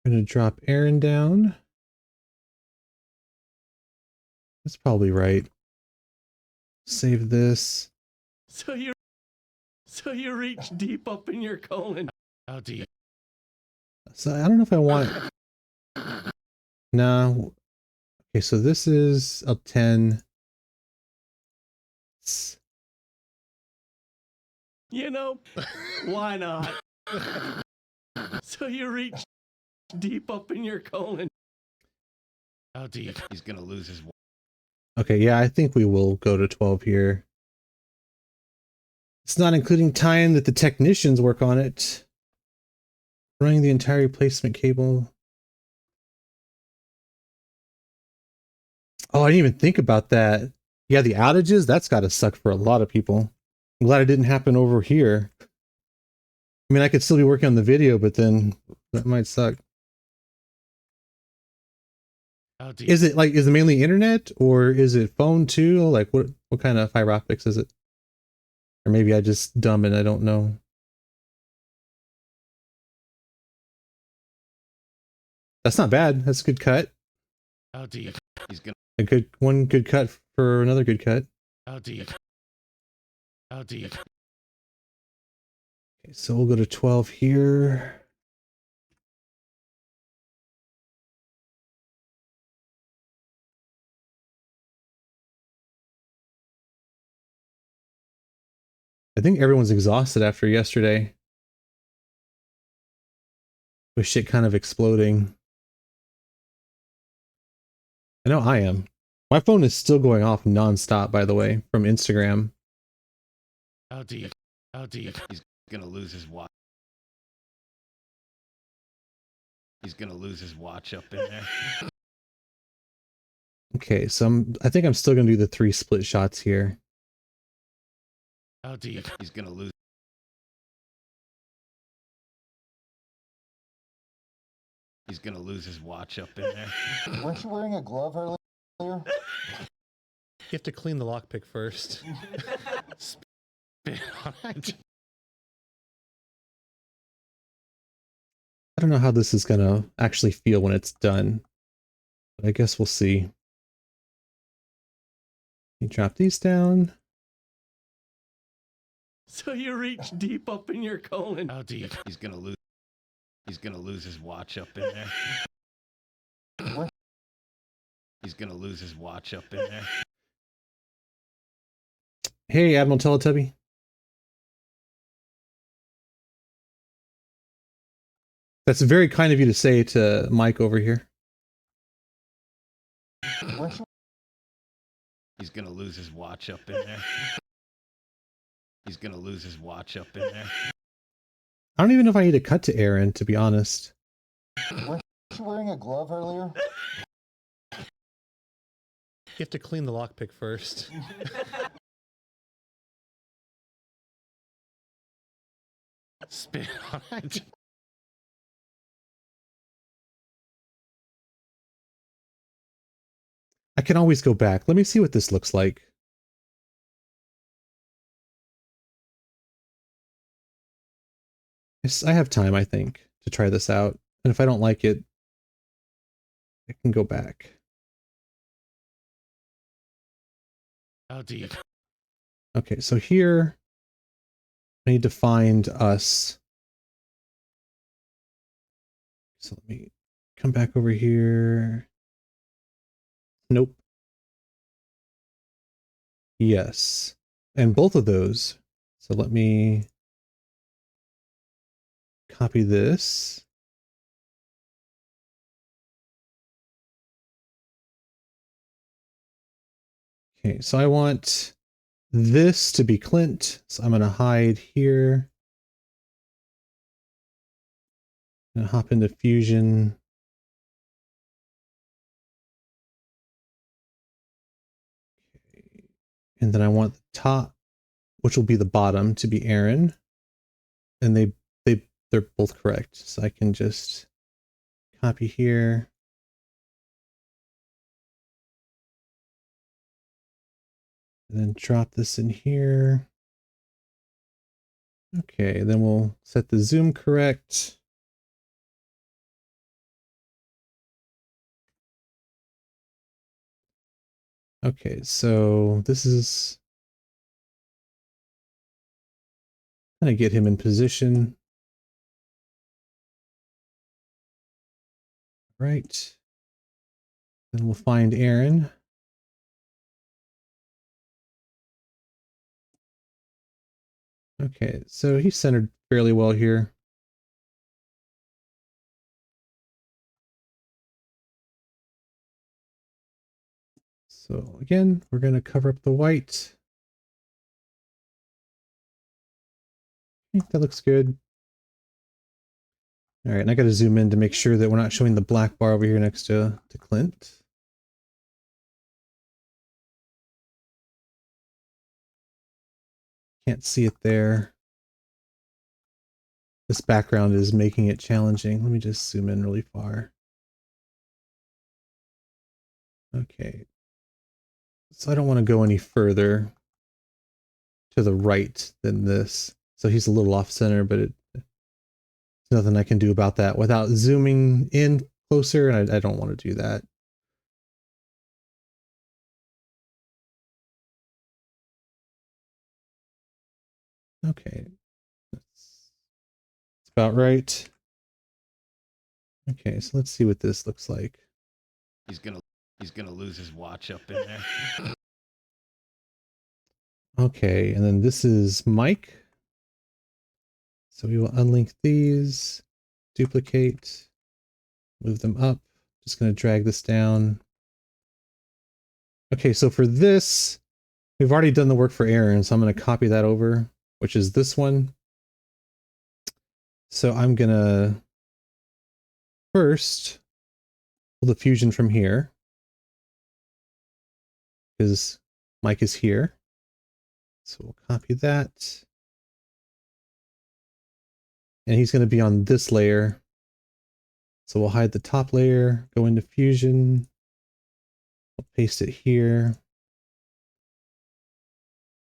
I'm going to drop Aaron down. That's probably right. Save this. So you reach deep up in your colon. How deep? So I don't know if I want... No. Okay, so this is up 10. You know, why not? So you reach deep up in your colon. How deep? He's gonna lose his. Okay, yeah, I think we will go to 12 here. It's not including time that the technicians work on it. Running the entire replacement cable. Oh, I didn't even think about that. Yeah, the outages, that's got to suck for a lot of people. I'm glad it didn't happen over here. I mean, I could still be working on the video, but then that might suck. How deep? Is it mainly internet or is it phone too? Like what kind of fiber optics is it? Or maybe I just dumb and I don't know. That's not bad. That's a good cut. How deep? He's gonna. One good cut for another good cut. How deep? How deep? Okay, so we'll go to 12 here. I think everyone's exhausted after yesterday. with shit kind of exploding. I know I am. My phone is still going off nonstop, by the way, from Instagram. How deep? How deep? He's gonna lose his watch. He's gonna lose his watch up in there. Okay, so I think I'm still gonna do the 3 split shots here. How deep? He's gonna lose. He's gonna lose his watch up in there. Weren't you wearing a glove earlier? You have to clean the lockpick first. Spit on it. I don't know how this is gonna actually feel when it's done, but I guess we'll see. You drop these down. So you reach deep up in your colon. How deep? He's gonna lose. He's gonna lose his watch up in there. He's gonna lose his watch up in there. Hey, Admiral Teletubby. That's very kind of you to say to Mike over here. He's gonna lose his watch up in there. He's gonna lose his watch up in there. I don't even know if I need to cut to Aaron, to be honest. Weren't you wearing a glove earlier? You have to clean the lockpick first. Spit on it. I can always go back. Let me see what this looks like. Yes, I have time, I think, to try this out. And if I don't like it, I can go back. How deep? Okay, so here I need to find us. So let me come back over here. Nope. Yes. And both of those. So let me copy this. Okay, so I want this to be Clint. So I'm going to hide here. I'm going to hop into Fusion. Okay. And then I want the top, which will be the bottom, to be Aaron. And they're both correct. So I can just copy here. And then drop this in here. Okay, then we'll set the zoom correct. Okay, so this is gonna get him in position. Right. Then we'll find Aaron. Okay, so he's centered fairly well here. So again, we're going to cover up the white. I think that looks good. All right, and I got to zoom in to make sure that we're not showing the black bar over here next to Clint. Can't see it there. This background is making it challenging. Let me just zoom in really far. Okay. So I don't want to go any further to the right than this. So he's a little off center, but there's nothing I can do about that without zooming in closer, and I don't want to do that. Okay. That's about right. Okay, so let's see what this looks like. He's gonna lose his watch up in there. Okay, and then this is Mike. So we will unlink these, duplicate, move them up. Just going to drag this down. Okay, so for this, we've already done the work for Aaron, so I'm going to copy that over, which is this one. So I'm going to first pull the fusion from here, because Mike is here. So we'll copy that. And he's going to be on this layer. So we'll hide the top layer, go into Fusion, I'll paste it here.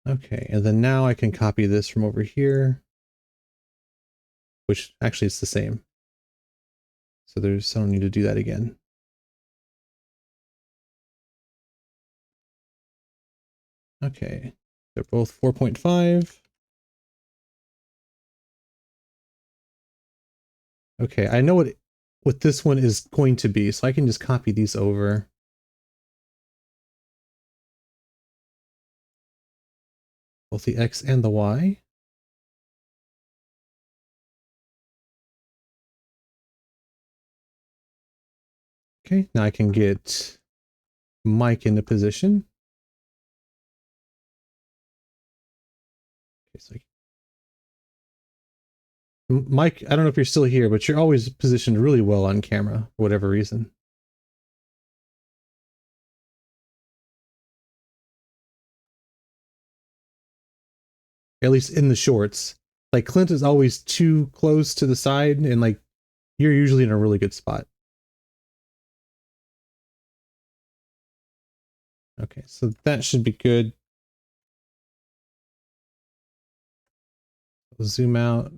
Okay, and then now I can copy this from over here, which actually it's the same. So I don't need to do that again. Okay, they're both 4.5. Okay, I know what this one is going to be, so I can just copy these over. Both the X and the Y. Okay, now I can get Mike into position. Okay, so Mike, I don't know if you're still here, but you're always positioned really well on camera for whatever reason. At least in the shorts. Like Clint is always too close to the side, and like you're usually in a really good spot. Okay, so that should be good. We'll zoom out.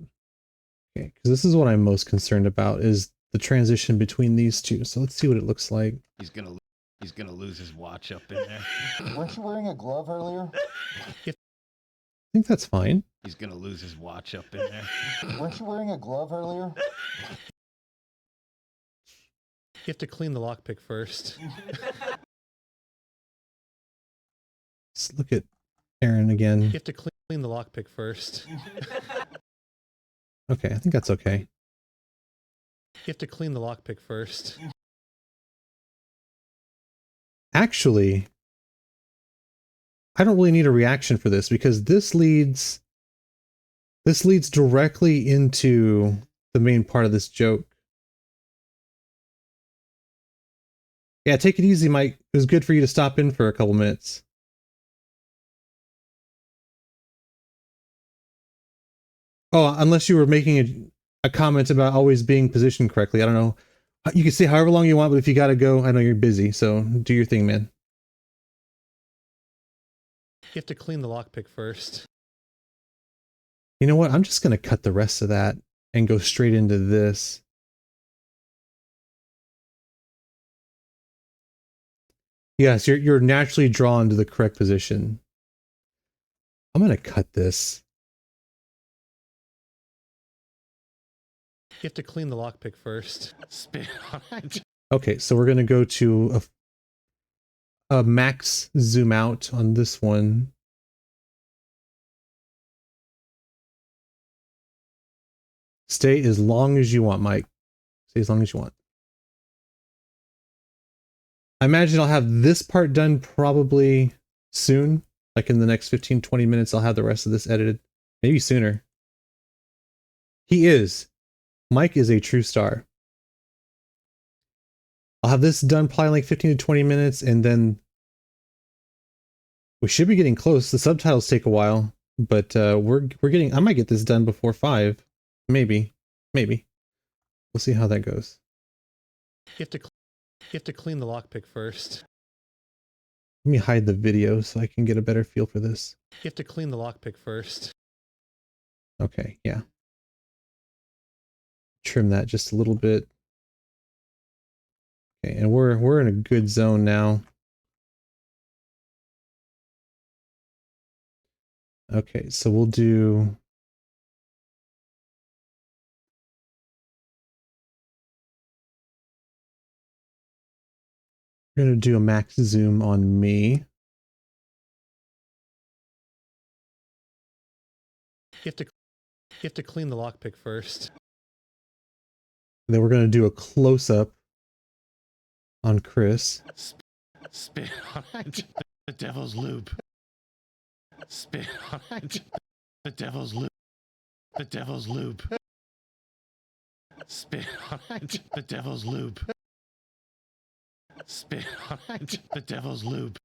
Okay, because this is what I'm most concerned about, is the transition between these two. So let's see what it looks like. He's gonna lose his watch up in there. Weren't you wearing a glove earlier? I think that's fine. He's gonna lose his watch up in there. Weren't you wearing a glove earlier? You have to clean the lockpick first. Let's look at Aaron again. You have to clean the lockpick first. Okay, I think that's okay. You have to clean the lockpick first. Actually, I don't really need a reaction for this because this leads directly into the main part of this joke. Yeah, take it easy, Mike. It was good for you to stop in for a couple minutes. Oh, unless you were making a comment about always being positioned correctly. I don't know. You can stay however long you want, but if you gotta go, I know you're busy, so do your thing, man. You have to clean the lockpick first. You know what? I'm just gonna cut the rest of that and go straight into this. Yes, you're naturally drawn to the correct position. I'm gonna cut this. You have to clean the lockpick first. Spit on it. Okay, so we're gonna go to a max zoom out on this one. Stay as long as you want, Mike. Stay as long as you want. I imagine I'll have this part done probably soon. Like in the next 15-20 minutes, I'll have the rest of this edited. Maybe sooner. He is. Mike is a true star. I'll have this done probably like 15 to 20 minutes, and then we should be getting close. The subtitles take a while, but we're getting. I might get this done before 5, maybe. We'll see how that goes. You have to clean the lockpick first. Let me hide the video so I can get a better feel for this. You have to clean the lockpick first. Okay, yeah. Trim that just a little bit. Okay, and we're in a good zone now. Okay, so we'll do we're gonna do a max zoom on me. You have to clean the lockpick first. And then we're going to do a close-up on Chris. Spit on it. The devil's loop. Spit on it. The devil's loop. The devil's loop. Spit on it. The devil's loop. Spit on it. The devil's loop.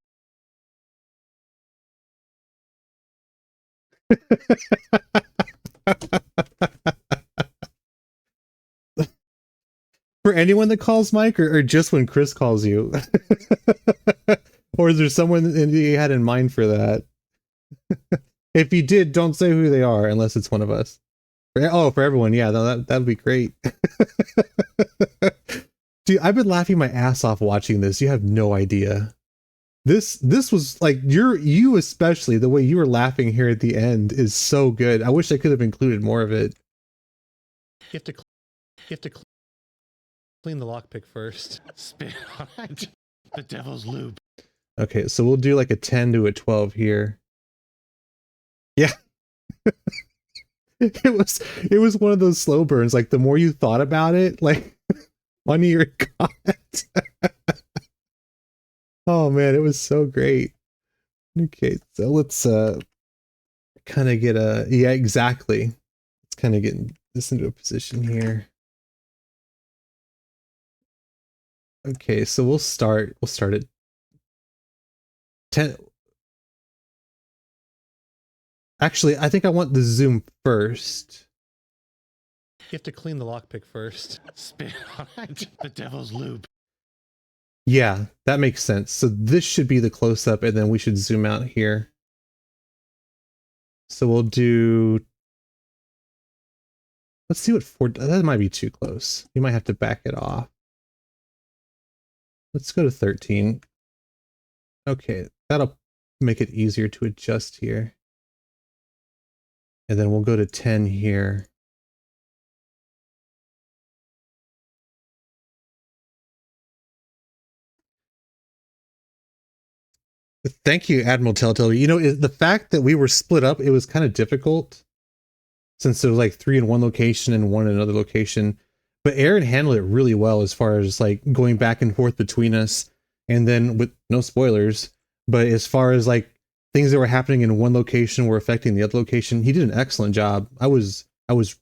For anyone that calls Mike, or just when Chris calls you? Or is there someone you had in mind for that? If you did, don't say who they are unless it's one of us. For everyone, yeah, that'd be great. Dude, I've been laughing my ass off watching this. You have no idea. This was like you especially, the way you were laughing here at the end is so good. I wish I could have included more of it. You have to clean the lockpick first. Spit on it. The devil's loop. Okay, so we'll do like a 10 to a 12 here. Yeah. It was one of those slow burns. Like the more you thought about it, like funnier it got. Oh man, it was so great. Okay, so let's kind of get yeah, exactly. Let's kind of get this into a position here. Okay, so we'll start at 10. Actually, I think I want the zoom first. You have to clean the lockpick first. Spit on it. The devil's loop. Yeah, that makes sense. So this should be the close-up, and then we should zoom out here. So we'll do... Let's see what 4... That might be too close. You might have to back it off. Let's go to 13. Okay, that'll make it easier to adjust here. And then we'll go to 10 here. Thank you, Admiral Telltale. You know, the fact that we were split up, it was kind of difficult since there was like 3 in one location and 1 in another location. But Aaron handled it really well as far as like going back and forth between us. And then with no spoilers, but as far as like things that were happening in one location were affecting the other location, he did an excellent job. I was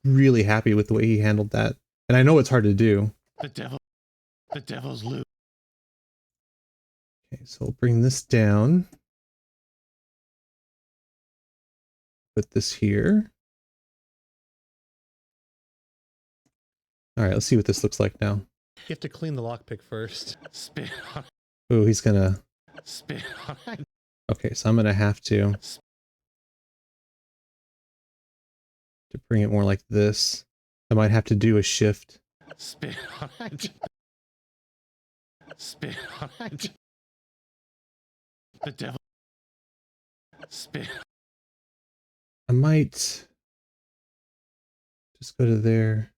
really happy with the way he handled that. And I know it's hard to do. The devil's loop. Okay, so we'll bring this down. Put this here. All right, let's see what this looks like now. You have to clean the lockpick first. Spit on it. Oh, he's gonna... Spit on it. Okay, so I'm gonna have to bring it more like this. I might have to do a shift. Spit on it. Spit on it. The devil. Spit. I might just go to there.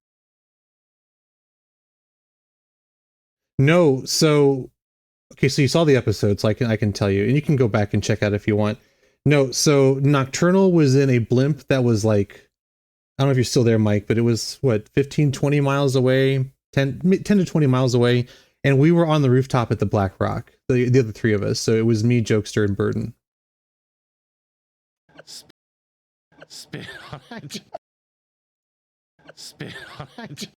No, so okay, so you saw the episode, so I can tell you, and you can go back and check out if you want. No, so Nocturnal was in a blimp that was like, I don't know if you're still there, Mike, but it was what, 15, 20 miles away, 10 to 20 miles away, and we were on the rooftop at the Black Rock, the other 3 of us. So it was me, Jokester, and Burden. Spit on it. Spit on it.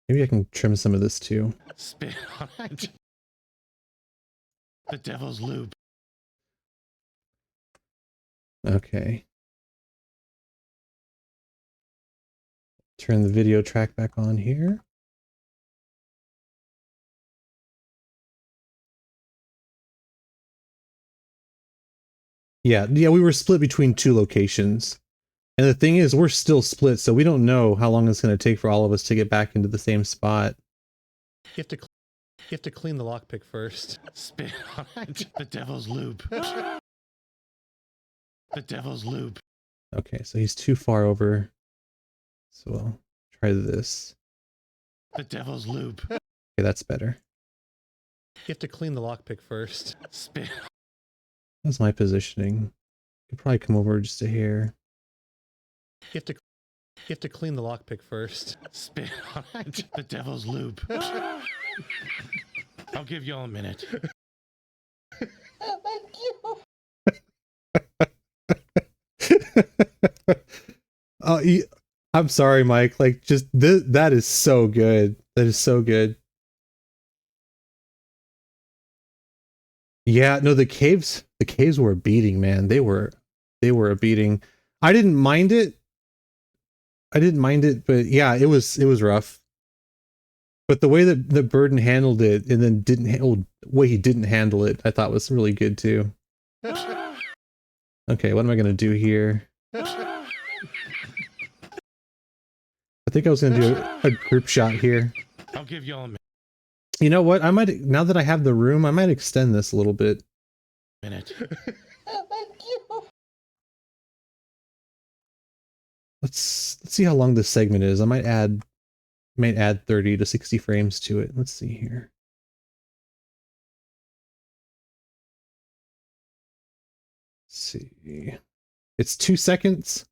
Maybe I can trim some of this too. Spit on it. The devil's loop. Okay. Turn the video track back on here. Yeah, we were split between 2 locations. And the thing is, we're still split, so we don't know how long it's going to take for all of us to get back into the same spot. You have to clean the lockpick first. Spit on it. The devil's loop. The devil's loop. Okay, so he's too far over. So I'll try this. The devil's loop. Okay, that's better. You have to clean the lockpick first. Spit. That's my positioning. Could probably come over just a hair. You You have to clean the lockpick first. Spit on it. The devil's lube. I'll give y'all a minute. Oh, I'm sorry, Mike. Like, just that is so good. That is so good. Yeah, no, the caves were a beating, man. They were a beating. I didn't mind it. But yeah, it was rough. But the way that the Burden handled it, and then the way he didn't handle it, I thought was really good too. Okay, what am I gonna do here? I think I was gonna do a group shot here. I'll give y'all a You know what? I might, now that I have the room, I might extend this a little bit. minute. Let's see how long this segment is. I might add 30 to 60 frames to it. Let's see here. Let's see. It's 2 seconds.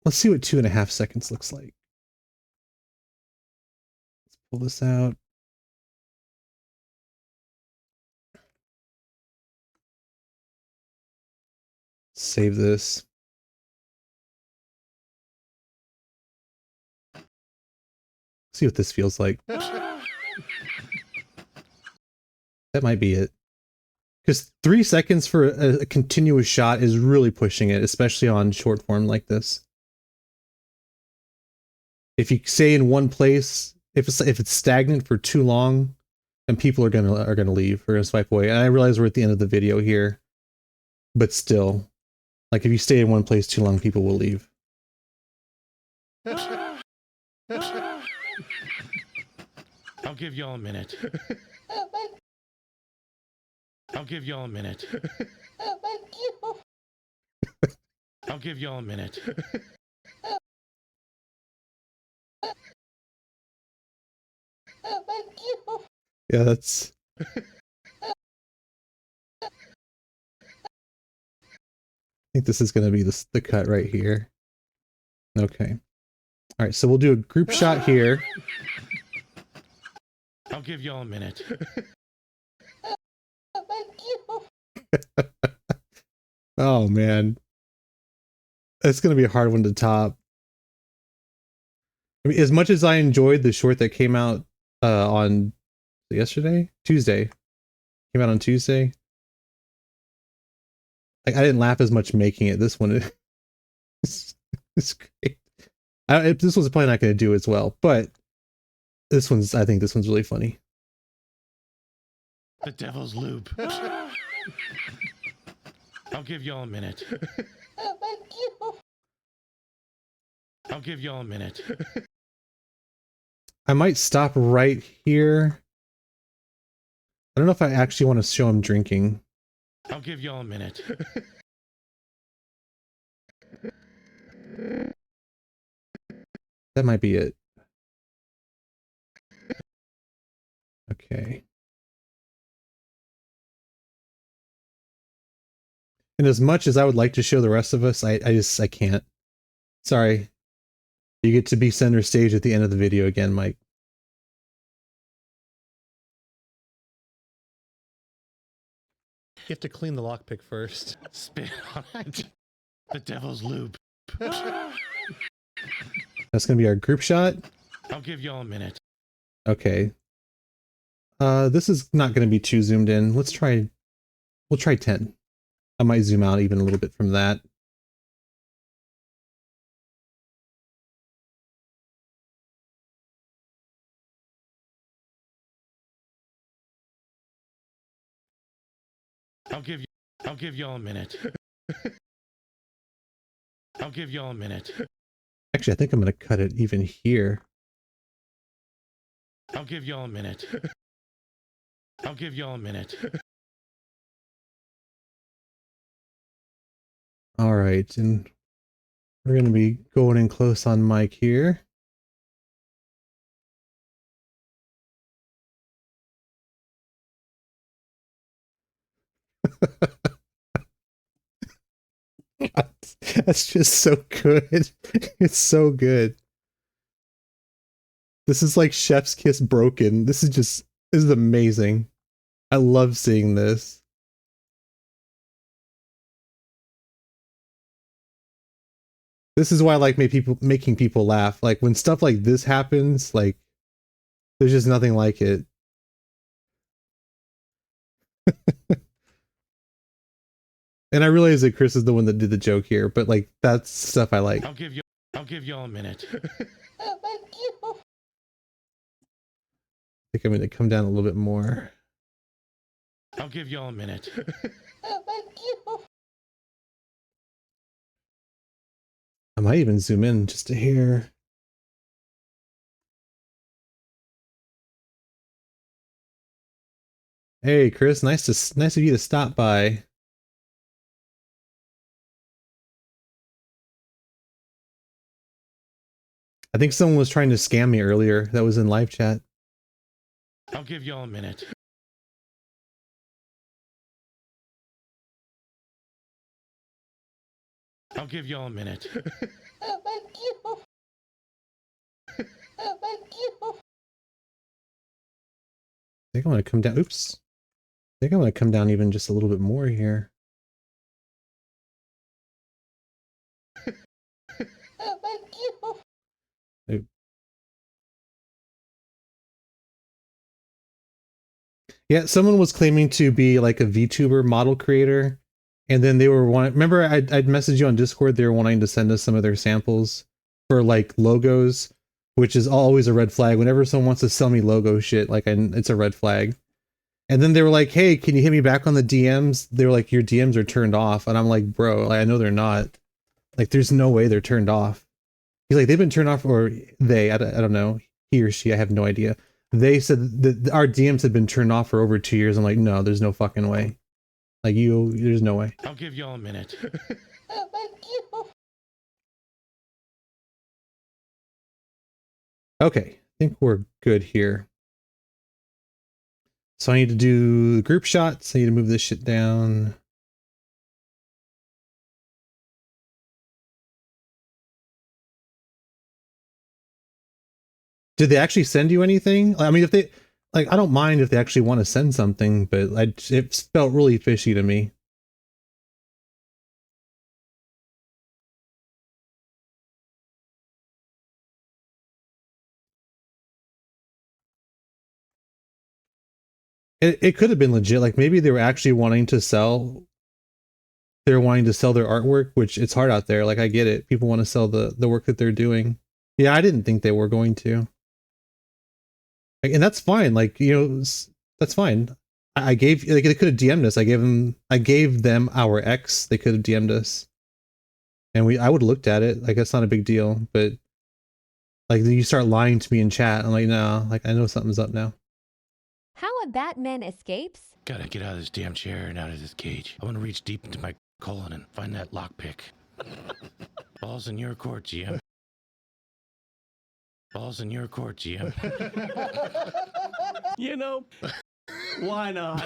Let's see what 2.5 seconds looks like. Let's pull this out. Save this. See what this feels like. That might be it. Because 3 seconds for a continuous shot is really pushing it, especially on short form like this. If you stay in one place, if it's stagnant for too long, then people are gonna leave or gonna swipe away. And I realize we're at the end of the video here, but still, like if you stay in one place too long, people will leave. I'll give y'all a minute. I'll give y'all a minute. I'll give y'all a minute. Yeah, that's. I think this is gonna be the cut right here. Okay. All right, so we'll do a group shot here. I'll give y'all a minute. Oh man, it's gonna be a hard one to top. I mean, as much as I enjoyed the short that came out on Tuesday, came out on Tuesday. Like I didn't laugh as much making it. This one is great. This one's probably not going to do as well, but I think this one's really funny. The devil's lube. I'll give y'all a minute. I'll give y'all a minute. I might stop right here. I don't know if I actually want to show him drinking. I'll give y'all a minute. That might be it. Okay. And as much as I would like to show the rest of us, I can't. Sorry. You get to be center stage at the end of the video again, Mike. You have to clean the lockpick first. Spit on it. The devil's lube. That's gonna be our group shot. I'll give y'all a minute. Okay. This is not gonna be too zoomed in. We'll try 10. I might zoom out even a little bit from that. I'll give y'all a minute. I'll give y'all a minute. Actually, I think I'm gonna cut it even here. I'll give y'all a minute. I'll give y'all a minute. All right, and we're gonna be going in close on Mike here. God, that's just so good. It's so good. This is like Chef's Kiss broken. This is amazing. I love seeing this. This is why I like making people laugh. Like when stuff like this happens, like there's just nothing like it. And I realize that Chris is the one that did the joke here, but like that's stuff I like. I'll give y'all a minute. Thank you. I think I'm going to come down a little bit more. I'll give y'all a minute. Thank you. I might even zoom in just a hair. Hey Chris, nice of you to stop by. I think someone was trying to scam me earlier. That was in live chat. I'll give y'all a minute. I'll give y'all a minute. Thank you. Thank you. I think I'm going to come down. Oops. I think I'm going to come down even just a little bit more here. Thank you. Oop. Yeah, someone was claiming to be like a VTuber model creator, and then they were wanting. Remember, I'd messaged you on Discord. They were wanting to send us some of their samples for like logos, which is always a red flag. Whenever someone wants to sell me logo shit, like it's a red flag. And then they were like, "Hey, can you hit me back on the DMs?" They were like, "Your DMs are turned off," and I'm like, "Bro, like, I know they're not. Like, there's no way they're turned off." He's like, "They've been turned off," or they, I don't know, he or she, I have no idea. They said that our DMs had been turned off for over 2 years. I'm like, no, there's no fucking way. Like there's no way. I'll give y'all a minute. Thank you. Okay, I think we're good here. So I need to do group shots. I need to move this shit down. Did they actually send you anything? I mean, if they, like, I don't mind if they actually want to send something, but it felt really fishy to me. It could have been legit. Like maybe they were actually wanting to sell. They're wanting to sell their artwork, which it's hard out there. Like I get it. People want to sell the work that they're doing. Yeah, I didn't think they were going to. And that's fine. Like, you know, that's fine. I gave, like, they could have DM'd us. I gave them our X. They could have DM'd us. And I would have looked at it. Like, that's not a big deal. But like, you start lying to me in chat. I'm like, no, like, I know something's up now. How a Batman escapes? Gotta get out of this damn chair and out of this cage. I want to reach deep into my colon and find that lockpick. Ball's in your court, GM. Ball's in your court, GM. You know, why not?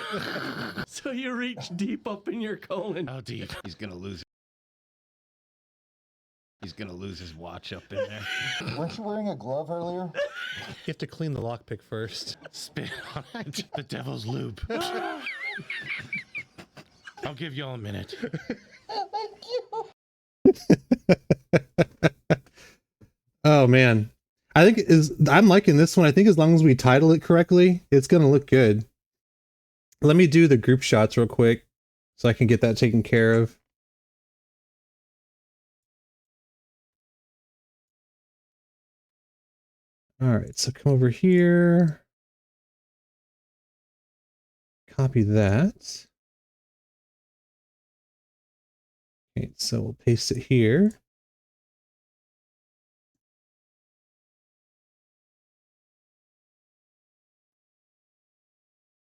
So you reach deep up in your colon. How deep? He's gonna lose. He's gonna lose his watch up in there. Weren't you wearing a glove earlier? You have to clean the lockpick first. Spit on it. The devil's lube. I'll give y'all a minute. Thank you. Oh man. I think I'm liking this one. I think as long as we title it correctly, it's gonna look good. Let me do the group shots real quick so I can get that taken care of. All right, so come over here. Copy that. Okay, so we'll paste it here.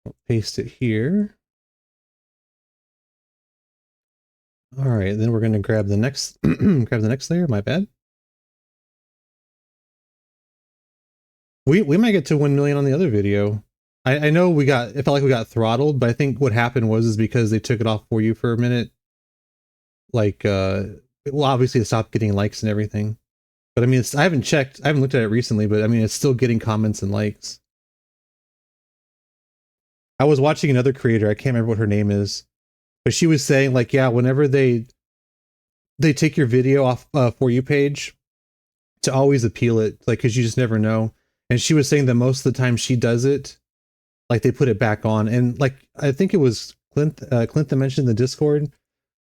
We'll paste it here. All right, then we're going to grab the next grab the next layer. My bad. We might get to 1 million on the other video. I know it felt like we got throttled, but I think what happened was because they took it off for you for a minute. like well, obviously it stopped getting likes and everything. But I mean, I haven't checked. I haven't looked at it recently, but I mean, it's still getting comments and likes. I was watching another creator. I can't remember what her name is, but she was saying like, yeah, whenever they take your video off For You page, to always appeal it, like, because you just never know. And she was saying that most of the time she does it, like they put it back on. And like, I think it was Clint that mentioned in the Discord,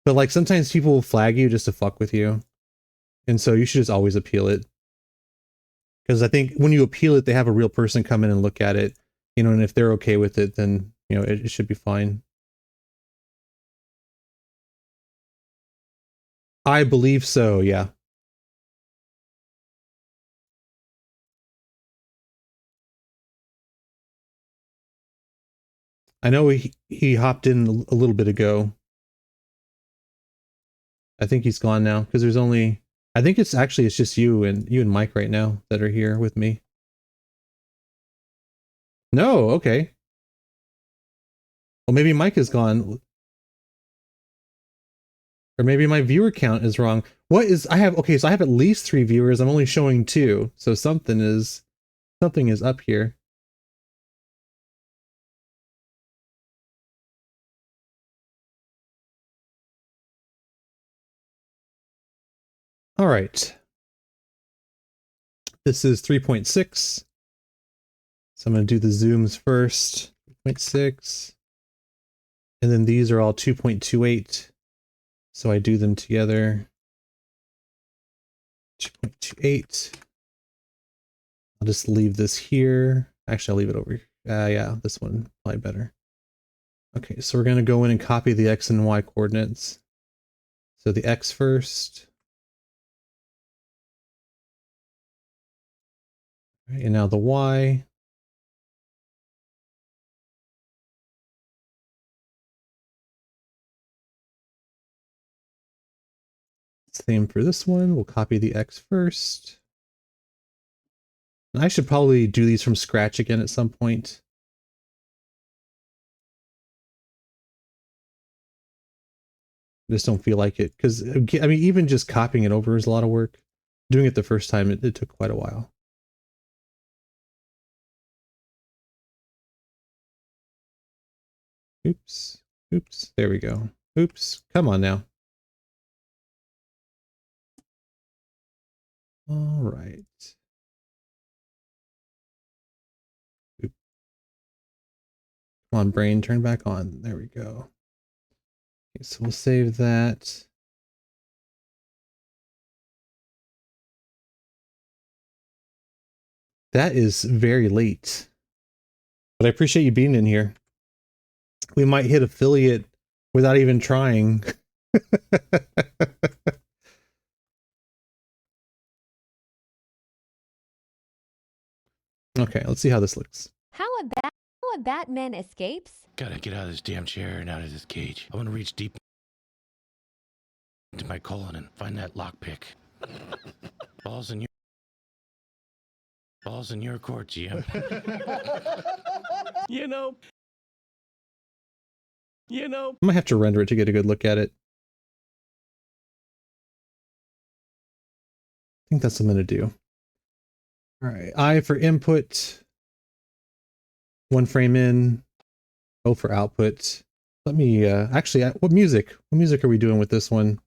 but like sometimes people will flag you just to fuck with you. And so you should just always appeal it. Because I think when you appeal it, they have a real person come in and look at it, you know, and if they're okay with it, then, you know, it should be fine. I believe so, yeah. I know he hopped in a little bit ago. I think he's gone now because there's only, I think it's just you and Mike right now that are here with me. No, okay. Well, maybe Mike is gone. Or maybe my viewer count is wrong. What is, I have at least 3 viewers. I'm only showing 2. So something is up here. All right. This is 3.6. So I'm going to do the zooms first. 3.6. And then these are all 2.28. So I do them together. 2.28. I'll just leave this here. Actually, I'll leave it over here. Yeah, this one probably better. Okay, so we're going to go in and copy the X and Y coordinates. So the X first. All right, and now the Y. Same for this one. We'll copy the X first. And I should probably do these from scratch again at some point. I just don't feel like it, because I mean, even just copying it over is a lot of work. Doing it the first time, it took quite a while. Oops. Oops. There we go. Oops. Come on now. All right. Oop. Come on, brain, turn back on. There we go. Okay, so we'll save that. That is very late. But I appreciate you being in here. We might hit affiliate without even trying. Okay, let's see how this looks. How a Batman escapes? Gotta get out of this damn chair and out of this cage. I want to reach deep into my colon and find that lockpick. Balls in your court, GM. You know. I might have to render it to get a good look at it. I think that's what I'm going to do. All right, I for input, 1 frame in, O for output. Let me, actually, what music are we doing with this one?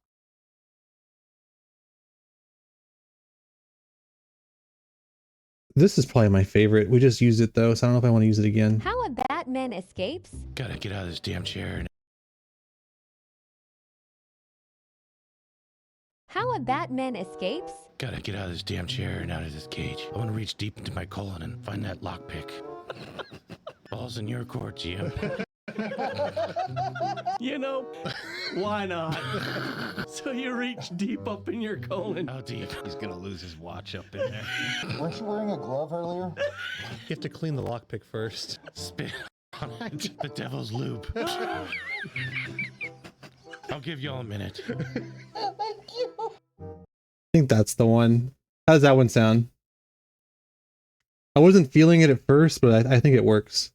This is probably my favorite. We just used it though, so I don't know if I want to use it again. How a Batman escapes? Gotta get out of this damn chair and How a Batman escapes? gotta get out of this damn chair and out of this cage. I want to reach deep into my colon and find that lockpick. Balls in your court, GM. You know, why not? So you reach deep up in your colon. How deep? He's gonna lose his watch up in there. Weren't you wearing a glove earlier? You have to clean the lockpick first. Spit on it. The devil's lube. I'll give y'all a minute. I think that's the one. How does that one sound? I wasn't feeling it at first, but I think it works.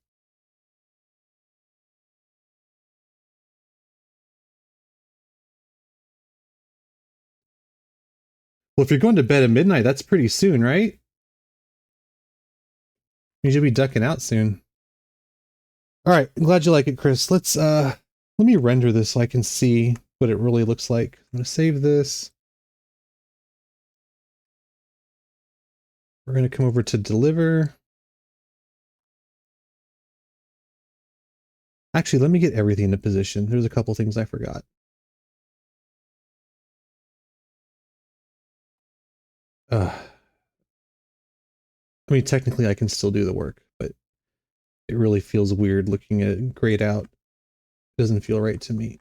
Well, if you're going to bed at midnight, that's pretty soon, right? You should be ducking out soon. All right, I'm glad you like it, Chris. Let me render this so I can see what it really looks like. I'm gonna save this. We're gonna come over to deliver. Actually, let me get everything into position. There's a couple things I forgot. I mean, technically I can still do the work, but it really feels weird looking at it grayed out. It doesn't feel right to me.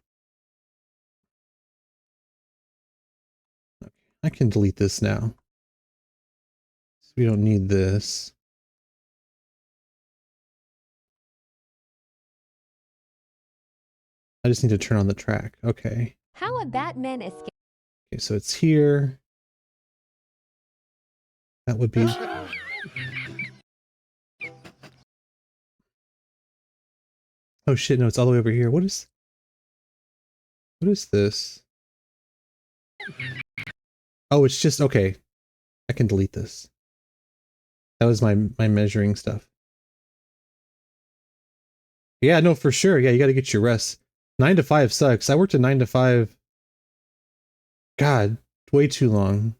Okay, I can delete this now. So we don't need this. I just need to turn on the track. Okay. How a Batman escapes. Okay, so it's here. That would be... Oh shit, no, it's all the way over here. What is this? Oh, it's just, okay. I can delete this. That was my measuring stuff. Yeah, no, for sure. Yeah, you gotta get your rest. 9 to 5 sucks. I worked a 9 to 5. God, way too long.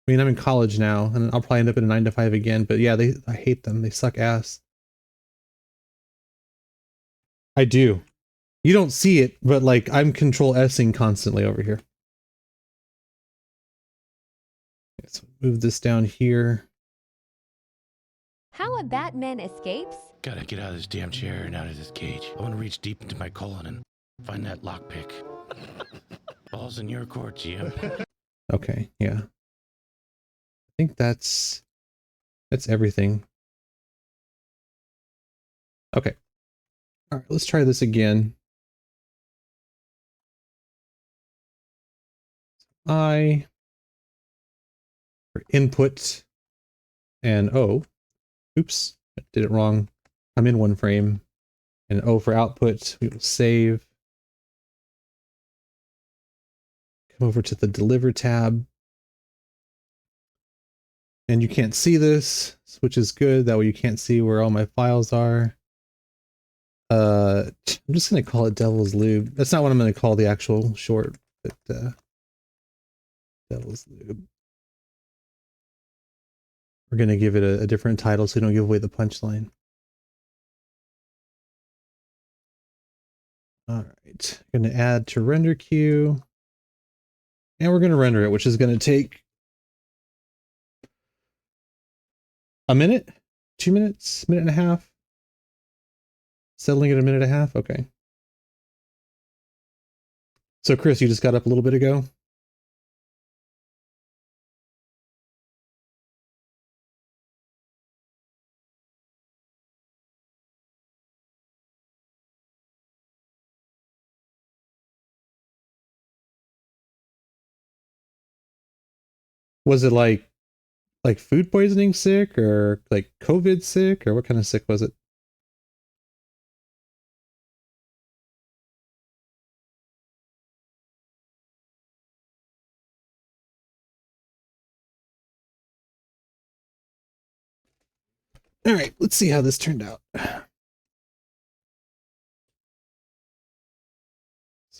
I mean, I'm in college now, and I'll probably end up in a 9 to 5 again, but yeah, I hate them. They suck ass. I do. You don't see it, but like, I'm Control-S-ing constantly over here. Okay, so move this down here. How a Batman escapes. Gotta get out of this damn chair and out of this cage. I want to reach deep into my colon and find that lockpick. Ball's in your court, GM. Okay, yeah. I think that's everything. Okay. All right, let's try this again. I for input and O. Oops, I did it wrong. I'm in one frame. And O for output. We will save. Come over to the deliver tab. And you can't see this, which is good. That way you can't see where all my files are. I'm just going to call it Devil's Lube. That's not what I'm going to call the actual short, but Devil's Lube. We're going to give it a different title so we don't give away the punchline. All right, going to add to render queue. And we're going to render it, which is going to take a minute, 2 minutes, minute and a half. Settling at a minute and a half? Okay. So Chris, you just got up a little bit ago? Was it like food poisoning sick or like COVID sick or what kind of sick was it? All right, let's see how this turned out. So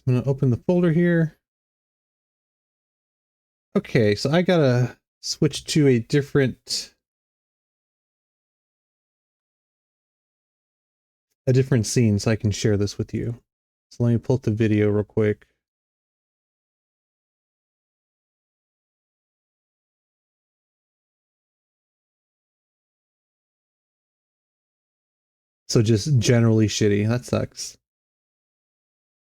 I'm going to open the folder here. Okay, so I gotta switch to a different scene so I can share this with you. So let me pull up the video real quick. So just generally shitty. That sucks.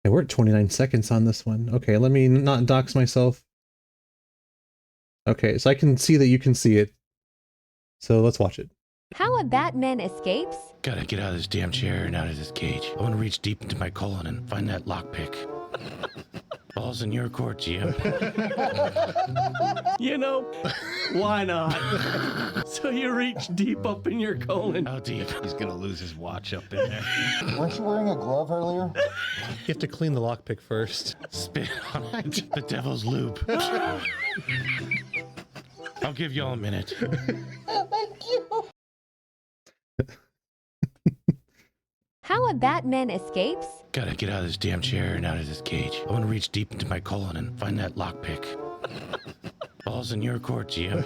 Okay, we're at 29 seconds on this one. Okay, let me not dox myself. Okay, so I can see that you can see it. So let's watch it. How a Batman escapes. Gotta get out of this damn chair and out of this cage. I want to reach deep into my colon and find that lockpick. Ball's in your court, GM. You know, why not? So you reach deep up in your colon. How deep? He's gonna lose his watch up in there. Weren't you wearing a glove earlier? You have to clean the lockpick first. Spit on it. The devil's lube. I'll give y'all a minute. Thank you. How a Batman escapes? Gotta get out of this damn chair and out of this cage. I want to reach deep into my colon and find that lockpick. Ball's in your court, GM.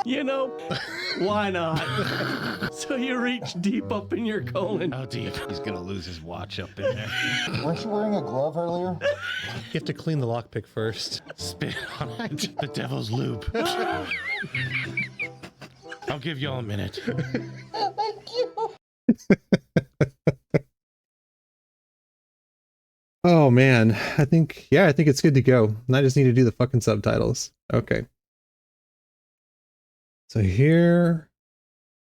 You know, why not? So you reach deep up in your colon. How deep? He's gonna lose his watch up in there. Weren't you wearing a glove earlier? You have to clean the lockpick first. Spit on it. The devil's lube. I'll give y'all a minute. Thank you. Oh man, I think it's good to go. And I just need to do the fucking subtitles. Okay. So here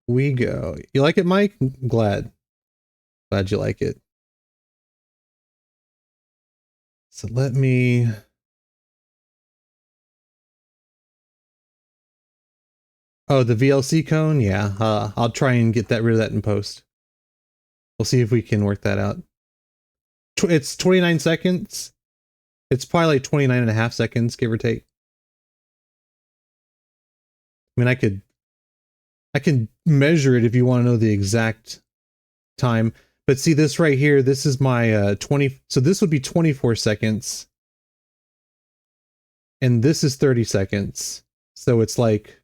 we go. You like it, Mike? Glad you like it. So let me... Oh, the VLC cone? Yeah, I'll try and get rid of that in post. We'll see if we can work that out. It's 29 seconds. It's probably like 29 and a half seconds, give or take. I mean, I can measure it if you want to know the exact time. But see this right here, this is my 20, so this would be 24 seconds. And this is 30 seconds. So it's like,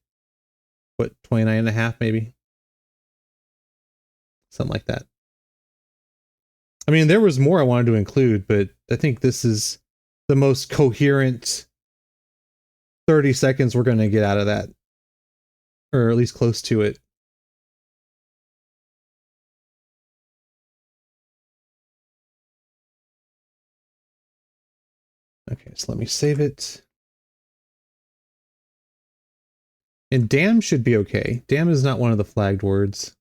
what, 29 and a half maybe? Something like that. I mean, there was more I wanted to include, but I think this is the most coherent 30 seconds we're going to get out of that. Or at least close to it. Okay, so let me save it. And damn should be okay. Damn is not one of the flagged words.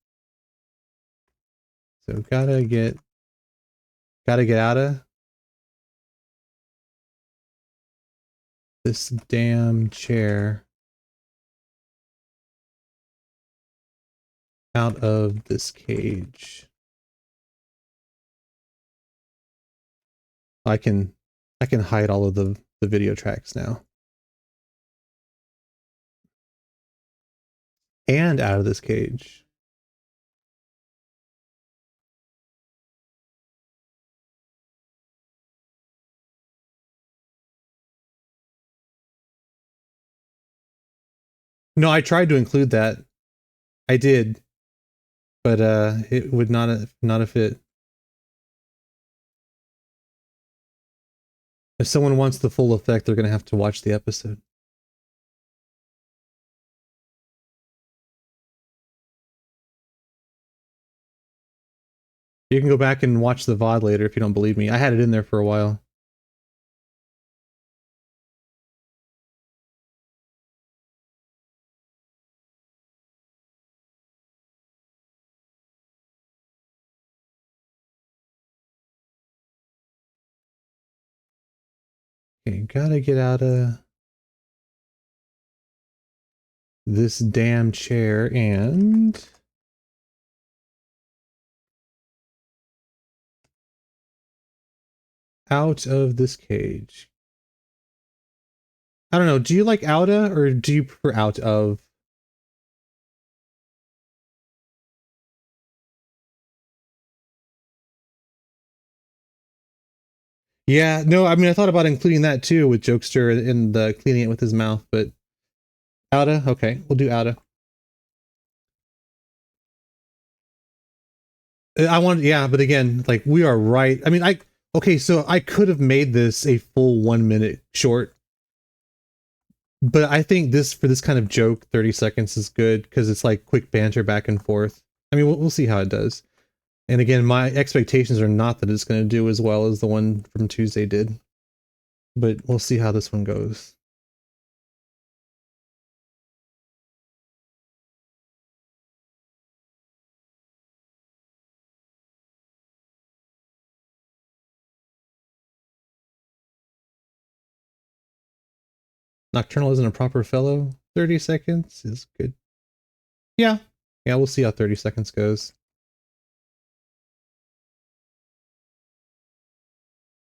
So gotta get out of this damn chair. Out of this cage. I can hide all of the video tracks now. And out of this cage. No, I tried to include that. I did. But it would not have fit. If someone wants the full effect, they're going to have to watch the episode. You can go back and watch the VOD later if you don't believe me. I had it in there for a while. Okay, gotta get out of this damn chair and... out of this cage. I don't know, do you like outa or do you prefer out of? Yeah, no, I mean, I thought about including that too with Jokester and the cleaning it with his mouth, but outa? Okay, we'll do outa. I want, yeah, but again, like we are right. I mean, okay, so I could have made this a full 1 minute short, but I think this, for this kind of joke, 30 seconds is good because it's like quick banter back and forth. I mean, we'll see how it does. And again, my expectations are not that it's going to do as well as the one from Tuesday did, but we'll see how this one goes. Nocturnal isn't a proper fellow. 30 seconds is good. Yeah, we'll see how 30 seconds goes.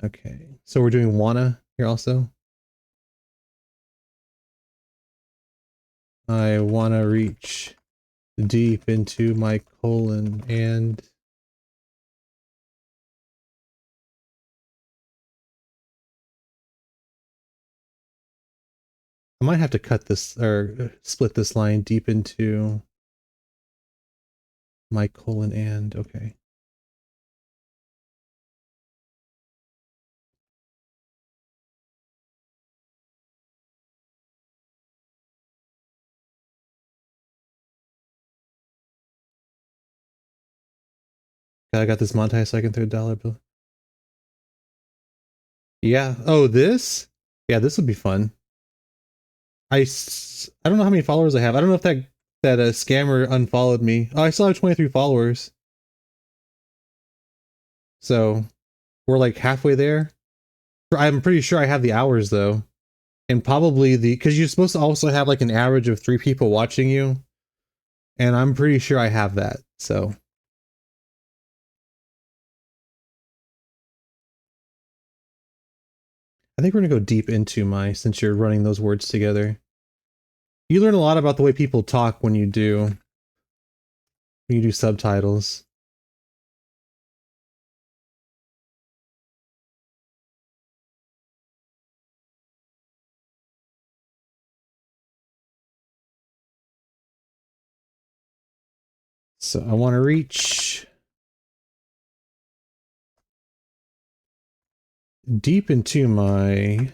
Okay, so we're doing wanna here also. I want to reach deep into my colon and I might have to cut this or split this line deep into my colon and okay. I got this montage so I can throw $1 bill. Yeah. Oh, this? Yeah, this would be fun. I don't know how many followers I have. I don't know if that scammer unfollowed me. Oh, I still have 23 followers. So we're like halfway there. I'm pretty sure I have the hours though. And probably because you're supposed to also have like an average of 3 people watching you. And I'm pretty sure I have that. So I think we're gonna go deep into since you're running those words together. You learn a lot about the way people talk when you do subtitles. So I want to reach deep into my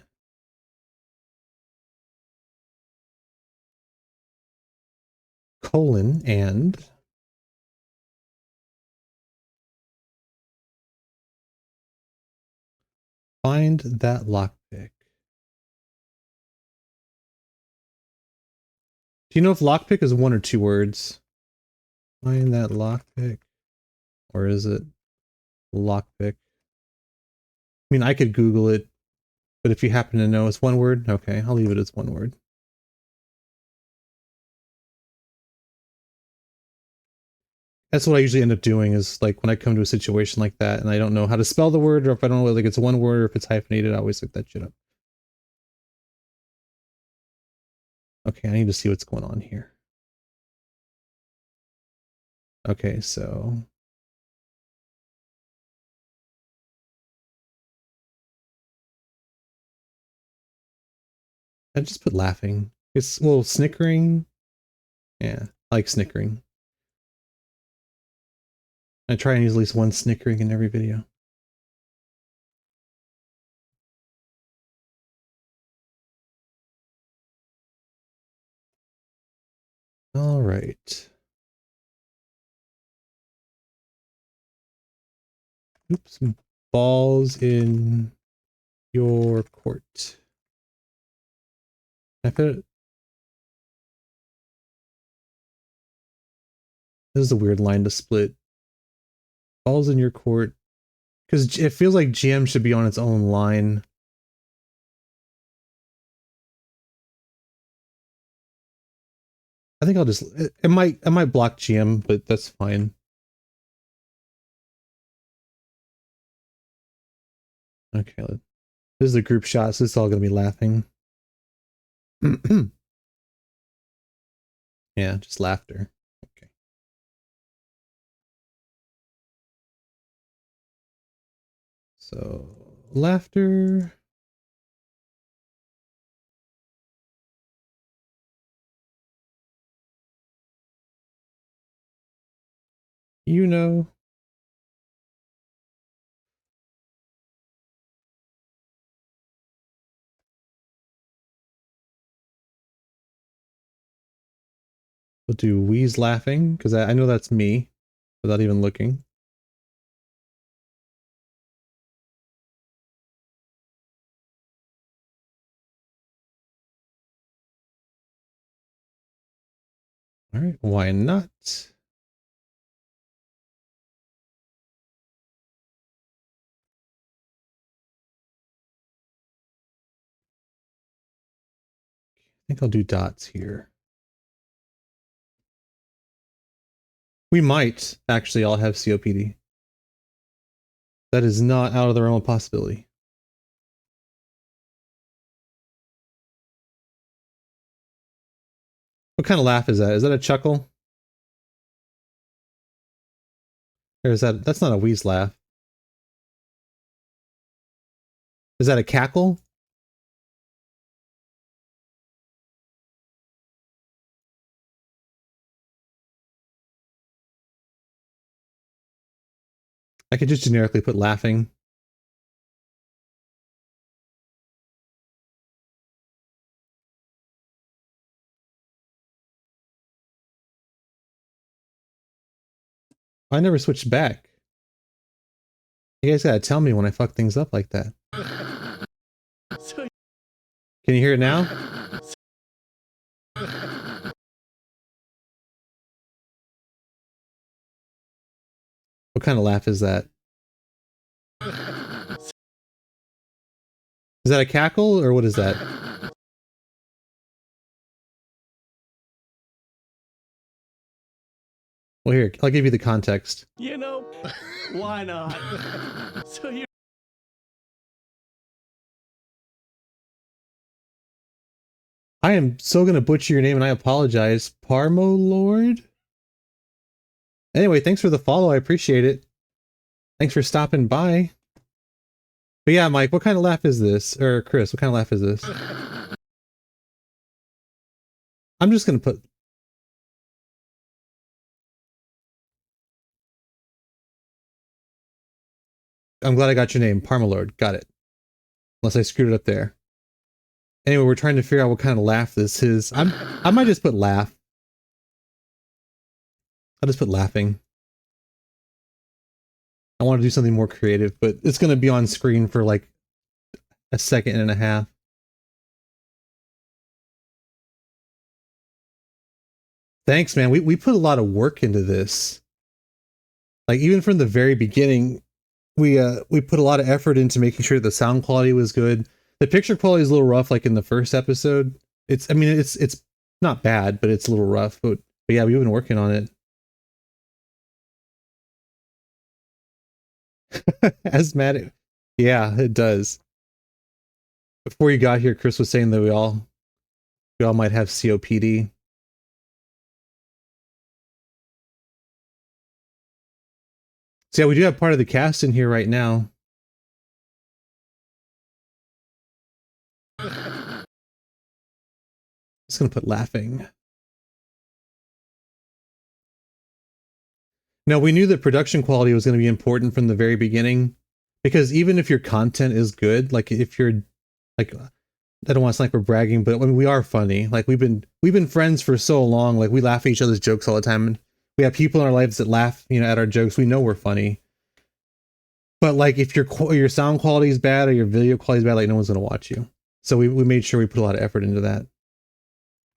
colon and find that lockpick. Do you know if lockpick is 1 or 2 words? Find that lockpick. Or is it lockpick? I mean, I could Google it, but if you happen to know it's 1 word, okay, I'll leave it as 1 word. That's what I usually end up doing is like when I come to a situation like that and I don't know how to spell the word or if I don't know whether it's 1 word or if it's hyphenated, I always look that shit up. Okay, I need to see what's going on here. Okay, so I just put laughing. It's well, snickering. Yeah, I like snickering. I try and use at least 1 snickering in every video. All right. Oops. Balls in your court. I put it. This is a weird line to split. Balls in your court. Because it feels like GM should be on its own line. I think I'll just I might block GM, but that's fine. Okay, this is a group shot, so it's all gonna be laughing. Yeah, just laughter. Okay. So laughter. You know. We'll do Wheeze laughing, because I know that's me, without even looking. Alright, why not? I think I'll do dots here. We might actually all have COPD. That is not out of the realm of possibility. What kind of laugh is that? Is that a chuckle? Or is that's not a wheeze laugh. Is that a cackle? I could just generically put laughing. I never switched back. You guys gotta tell me when I fuck things up like that. Can you hear it now? What kind of laugh is that? Is that a cackle or what is that? Well, here, I'll give you the context. You know, why not? So you I am so gonna butcher your name and I apologize. Parmo Lord? Anyway, thanks for the follow. I appreciate it. Thanks for stopping by. But yeah, Mike, what kind of laugh is this? Or Chris, what kind of laugh is this? I'm just gonna put... I'm glad I got your name. Parmalord. Got it. Unless I screwed it up there. Anyway, we're trying to figure out what kind of laugh this is. I might just put laugh. I'll just put laughing. I want to do something more creative, but it's going to be on screen for like a second and a half. Thanks, man. We put a lot of work into this. Like even from the very beginning, we put a lot of effort into making sure the sound quality was good. The picture quality is a little rough, like in the first episode. I mean, it's not bad, but it's a little rough. But yeah, we've been working on it. Asthmatic. Yeah, it does. Before you got here, Chris was saying that we all might have COPD. So yeah, we do have part of the cast in here right now. Just gonna put laughing. No, we knew that production quality was going to be important from the very beginning, because even if your content is good, like if you're like, I don't want to sound like we're bragging, but I mean, we are funny. Like we've been friends for so long. Like we laugh at each other's jokes all the time, and we have people in our lives that laugh, at our jokes. We know we're funny. But like if your sound quality is bad or your video quality is bad, like no one's going to watch you. So we made sure we put a lot of effort into that.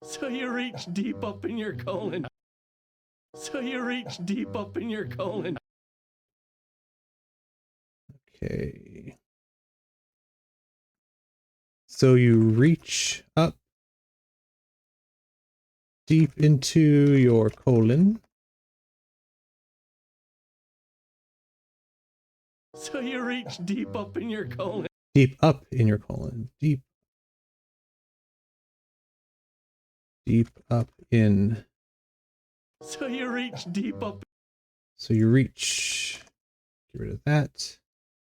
So you reach deep up in your colon. So you reach deep up in your colon. Okay. So you reach up deep into your colon. So you reach deep up in your colon. Deep up in your colon. Deep up in. So you reach deep up. So you reach. Get rid of that.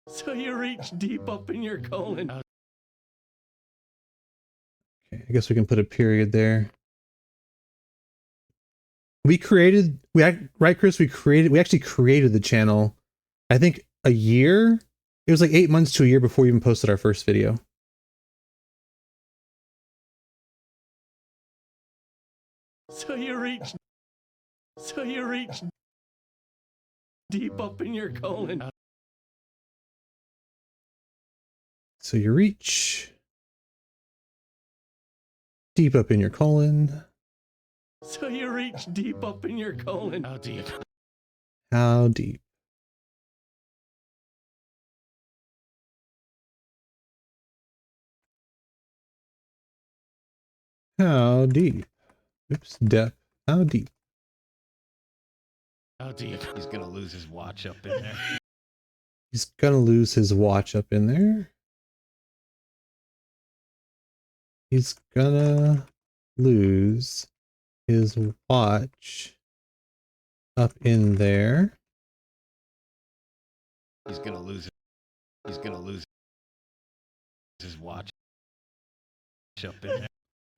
So you reach deep up in your colon. Okay, I guess we can put a period there. Right, Chris? We actually created the channel, I think a year? It was like 8 months to a year before we even posted our first video. So you reach deep up in your colon. So you reach deep up in your colon. So you reach deep up in your colon. How deep? How deep? How deep? Oops, depth. How deep? How deep? He's gonna lose his watch up in there. He's gonna lose his watch up in there. He's gonna lose his watch up in there. He's gonna lose it. He's gonna lose his watch up in there.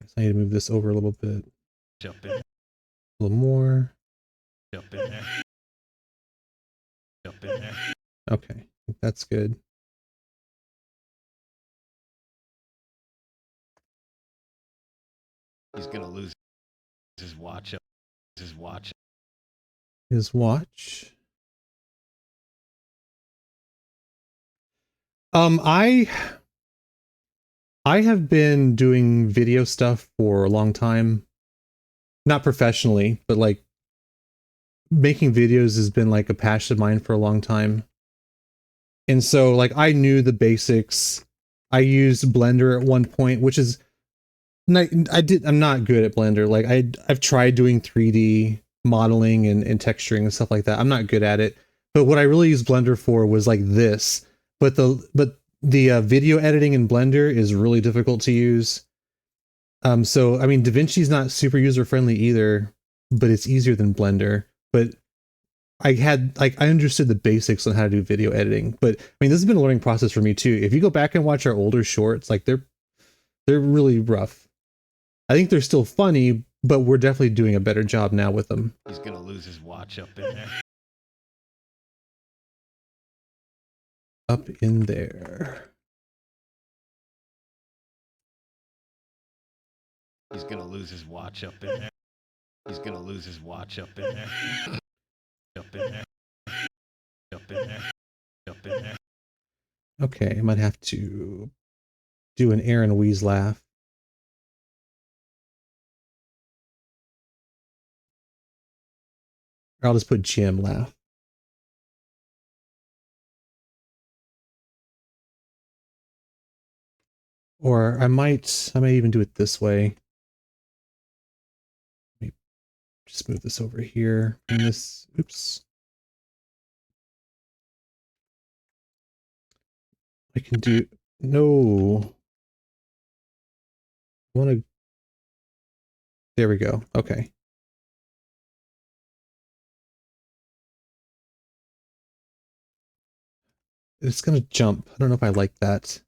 So I need to move this over a little bit. Up in there. A little more. Up in there. Up in there. Okay, that's good. He's gonna lose his watch up. His watch. His watch. I have been doing video stuff for a long time. Not professionally, but like making videos has been like a passion of mine for a long time. And so like I knew the basics. I used Blender at one point, which is I'm not good at Blender. Like I've tried doing 3D modeling and texturing and stuff like that. I'm not good at it. But what I really used Blender for was like this. But the video editing in Blender is really difficult to use. So I mean, DaVinci's not super user friendly either, but it's easier than Blender. But I understood the basics on how to do video editing. But I mean, this has been a learning process for me too. If you go back and watch our older shorts, like they're really rough. I think they're still funny, but we're definitely doing a better job now with them. He's gonna lose his watch up in there. Up in there. He's gonna lose his watch up in there. He's gonna lose his watch up in there. Up in there. Up in there. Up in there. Okay, I might have to do an Aaron Weeze laugh. Or I'll just put Jim laugh. Or I might even do it this way. Let me just move this over here. And this, oops. I can do, no. I want to, there we go. Okay. It's going to jump. I don't know if I like that.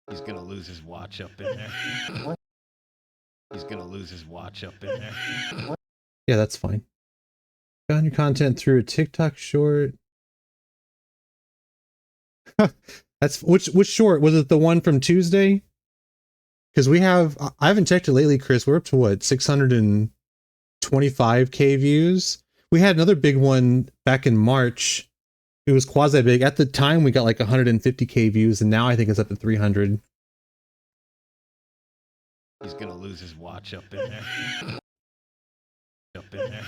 He's gonna lose his watch up in there. He's gonna lose his watch up in there. Yeah, that's fine. Found your content through a TikTok short. That's which short was it? The one from Tuesday? Because I haven't checked it lately, Chris. We're up to what, 625k views. We had another big one back in March. It was quasi big. At the time, we got like 150k views, and now I think it's up to 300. He's gonna lose his watch up in there. Up in there.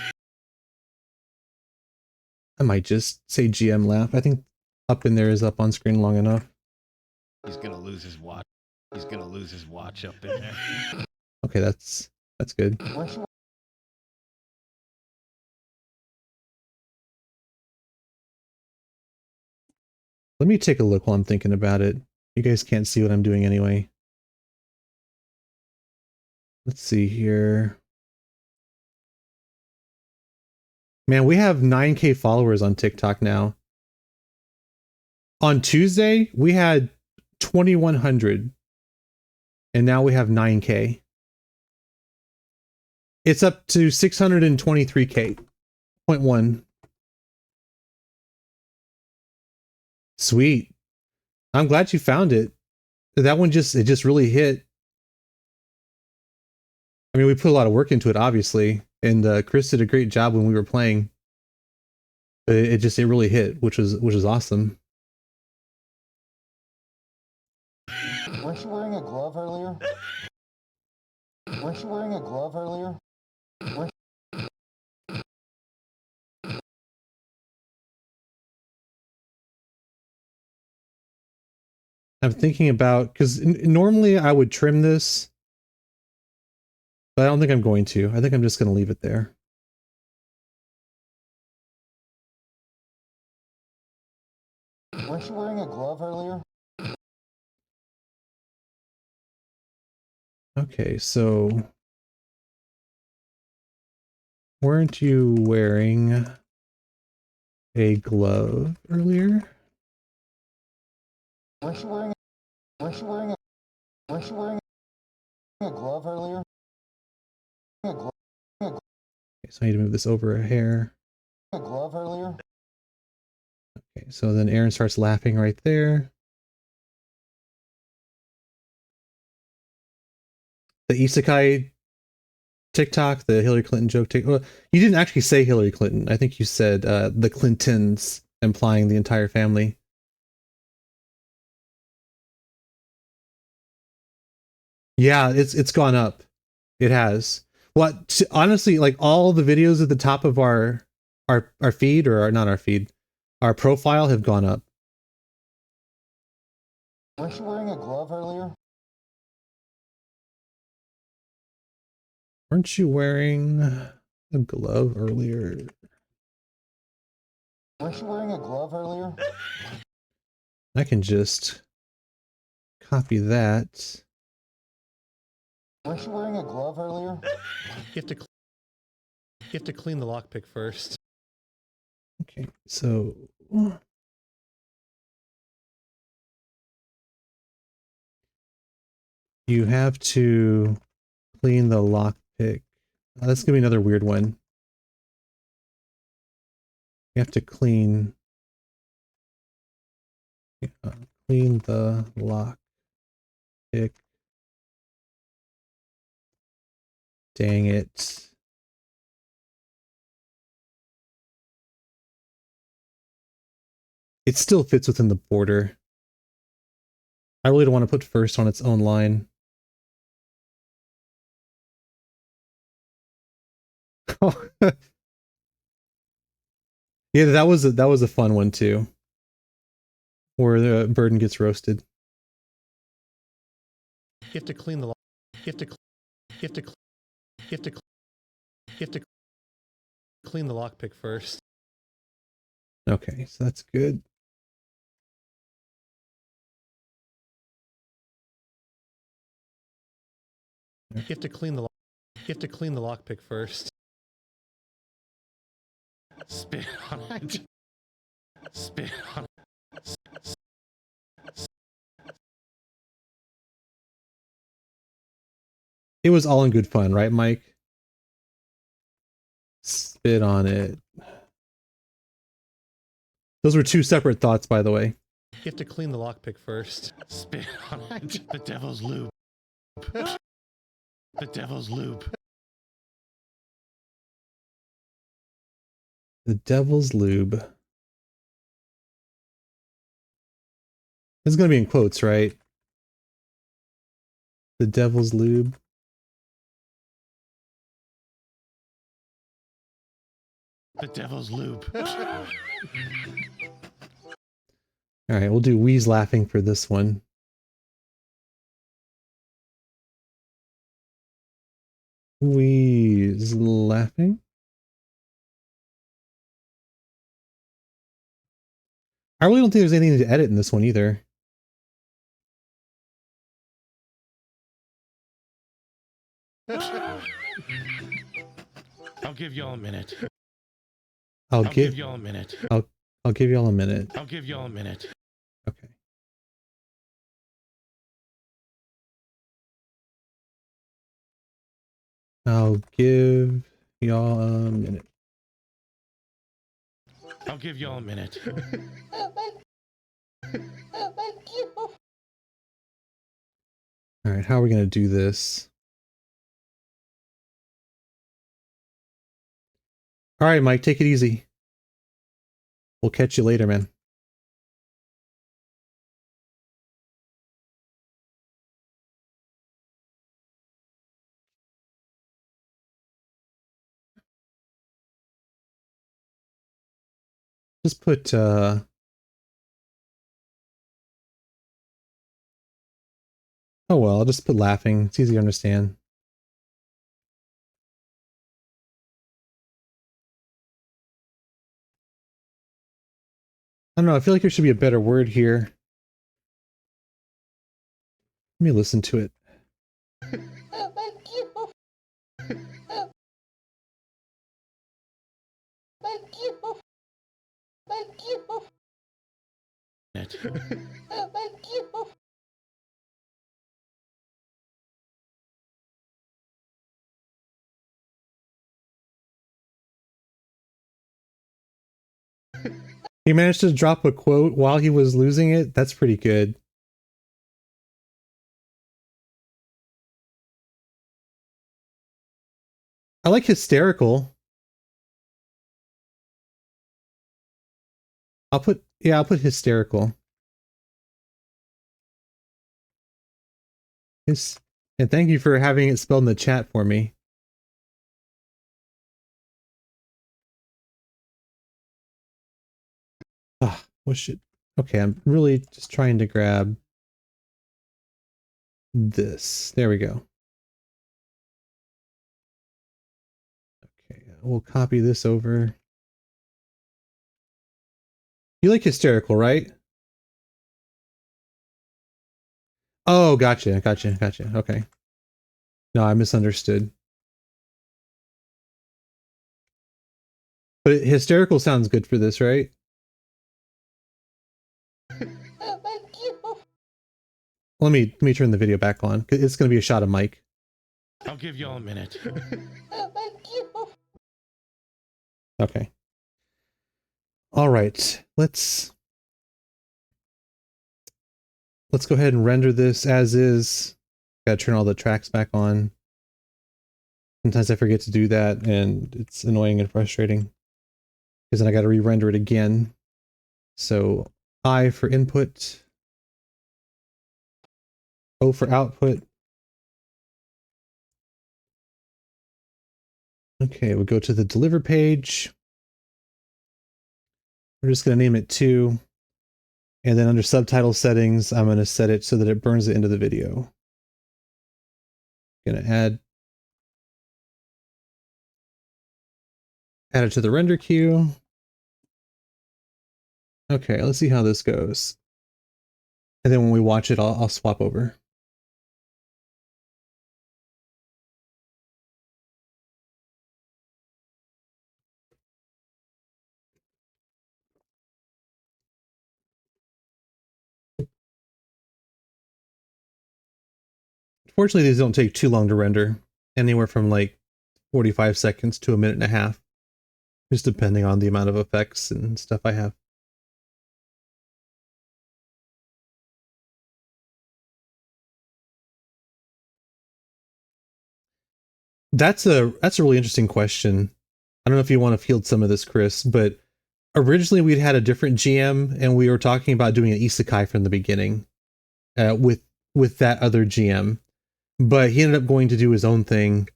I might just say GM laugh. I think up in there is up on screen long enough. He's gonna lose his watch. He's gonna lose his watch up in there. Okay, that's good. Let me take a look while I'm thinking about it. You guys can't see what I'm doing anyway. Let's see here. Man, we have 9k followers on TikTok now. On Tuesday, we had 2,100. And now we have 9k. It's up to 623k. 0.1. Sweet. I'm glad you found it. That one just really hit. I mean, we put a lot of work into it, obviously, and Chris did a great job when we were playing. But it really hit, which was awesome. Weren't you wearing a glove earlier? Weren't you wearing a glove earlier? I'm thinking about, because normally I would trim this, but I don't think I'm going to. I think I'm just going to leave it there. Weren't you wearing a glove earlier? Okay, so weren't you wearing a glove earlier? Weren't you wearing a glove earlier? Okay, so I need to move this over a hair. A glove earlier? Okay, so then Aaron starts laughing right there. The isekai TikTok, the Hillary Clinton joke. Well, you didn't actually say Hillary Clinton. I think you said the Clintons, implying the entire family. Yeah, it's gone up. It has. What honestly, like all the videos at the top of our feed, or not our feed, our profile have gone up. Weren't you wearing a glove earlier? Weren't you wearing a glove earlier? Weren't you wearing a glove earlier? I can just copy that. Weren't you wearing a glove earlier? You have to clean the lockpick first. Okay, so you have to clean the lockpick. That's gonna be another weird one. You have to clean clean the lockpick. Dang it. It still fits within the border. I really don't want to put first on its own line. Yeah, that was a fun one too, where the burden gets roasted. You have to clean the clean the lockpick first. Okay, so that's good. You have to clean the lockpick first. Spit on it. Spit on it. It was all in good fun, right, Mike? Spit on it. Those were two separate thoughts, by the way. You have to clean the lockpick first. Spit on it. The devil's lube. The devil's lube. The devil's lube. It's gonna be in quotes, right? The devil's lube. The devil's lube. Alright, we'll do Wheeze laughing for this one. Wheeze laughing. I really don't think there's anything to edit in this one either. I'll give y'all a minute. I'll give give y'all a minute. I'll give y'all a minute. I'll give y'all a minute. Okay. I'll give y'all a minute. I'll give y'all a minute. Alright, how are we gonna do this? Alright, Mike, take it easy. We'll catch you later, man. Just put oh well, I'll just put laughing. It's easy to understand. I don't know, I feel like there should be a better word here. Let me listen to it. Thank you. Thank you. Thank you. It. Thank you. He managed to drop a quote while he was losing it. That's pretty good. I like hysterical. I'll put hysterical. And thank you for having it spelled in the chat for me. Ah, what should... Okay, I'm really just trying to grab this. There we go. Okay, we'll copy this over. You like hysterical, right? Oh, gotcha. Okay. No, I misunderstood. But hysterical sounds good for this, right? Thank you. Let me turn the video back on. It's going to be a shot of Mike. I'll give y'all a minute. Thank you. Okay. All right. Let's go ahead and render this as is. Got to turn all the tracks back on. Sometimes I forget to do that, and it's annoying and frustrating because then I got to re-render it again. So I for input, O for output. Okay, we'll go to the deliver page. We're just going to name it 2. And then under subtitle settings, I'm going to set it so that it burns it into the video. Going to add it to the render queue. Okay, let's see how this goes. And then when we watch it, I'll swap over. Fortunately, these don't take too long to render. Anywhere from like 45 seconds to a minute and a half. Just depending on the amount of effects and stuff I have. That's a really interesting question. I don't know if you want to field some of this, Chris, but originally we'd had a different GM and we were talking about doing an isekai from the beginning with that other GM. But he ended up going to do his own thing.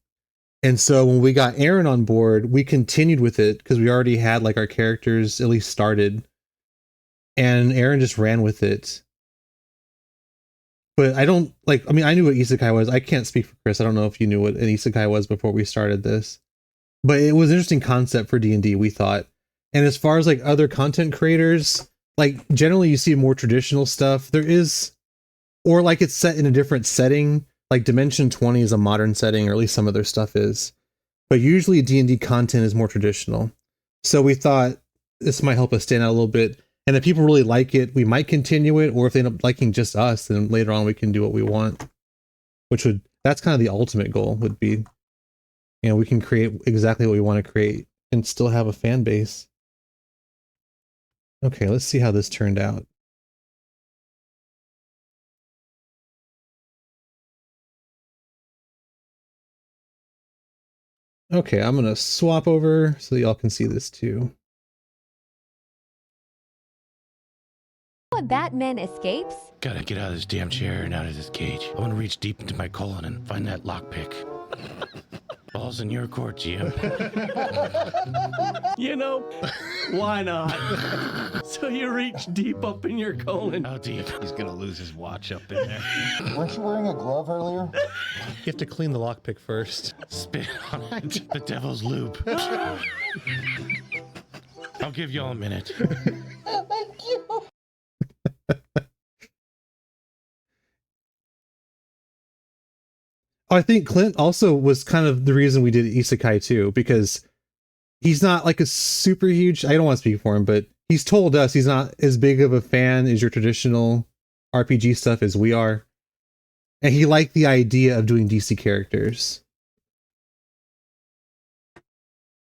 And so when we got Aaron on board, we continued with it because we already had like our characters at least started. And Aaron just ran with it. But I don't like, I mean, I knew what isekai was. I can't speak for Chris. I don't know if you knew what an isekai was before we started this. But it was an interesting concept for D&D, we thought. And as far as like other content creators, like generally you see more traditional stuff. There is, or like it's set in a different setting. Like Dimension 20 is a modern setting, or at least some of their stuff is. But usually D&D content is more traditional. So we thought this might help us stand out a little bit. And if people really like it, we might continue it. Or if they end up liking just us, then later on we can do what we want. That's kind of the ultimate goal would be, you know, we can create exactly what we want to create and still have a fan base. Okay, let's see how this turned out. Okay, I'm going to swap over so that y'all can see this too. How a Batman escapes? Gotta get out of this damn chair and out of this cage. I want to reach deep into my colon and find that lockpick. Ball's in your court, GM. You know, why not? So you reach deep up in your colon. How deep? He's gonna lose his watch up in there. Weren't you wearing a glove earlier? You have to clean the lockpick first. Spit on it. The devil's lube. I'll give y'all a minute. Thank you. I think Clint also was kind of the reason we did Isekai too, because he's not like a super huge, I don't want to speak for him, but he's told us he's not as big of a fan as your traditional RPG stuff as we are. And he liked the idea of doing DC characters.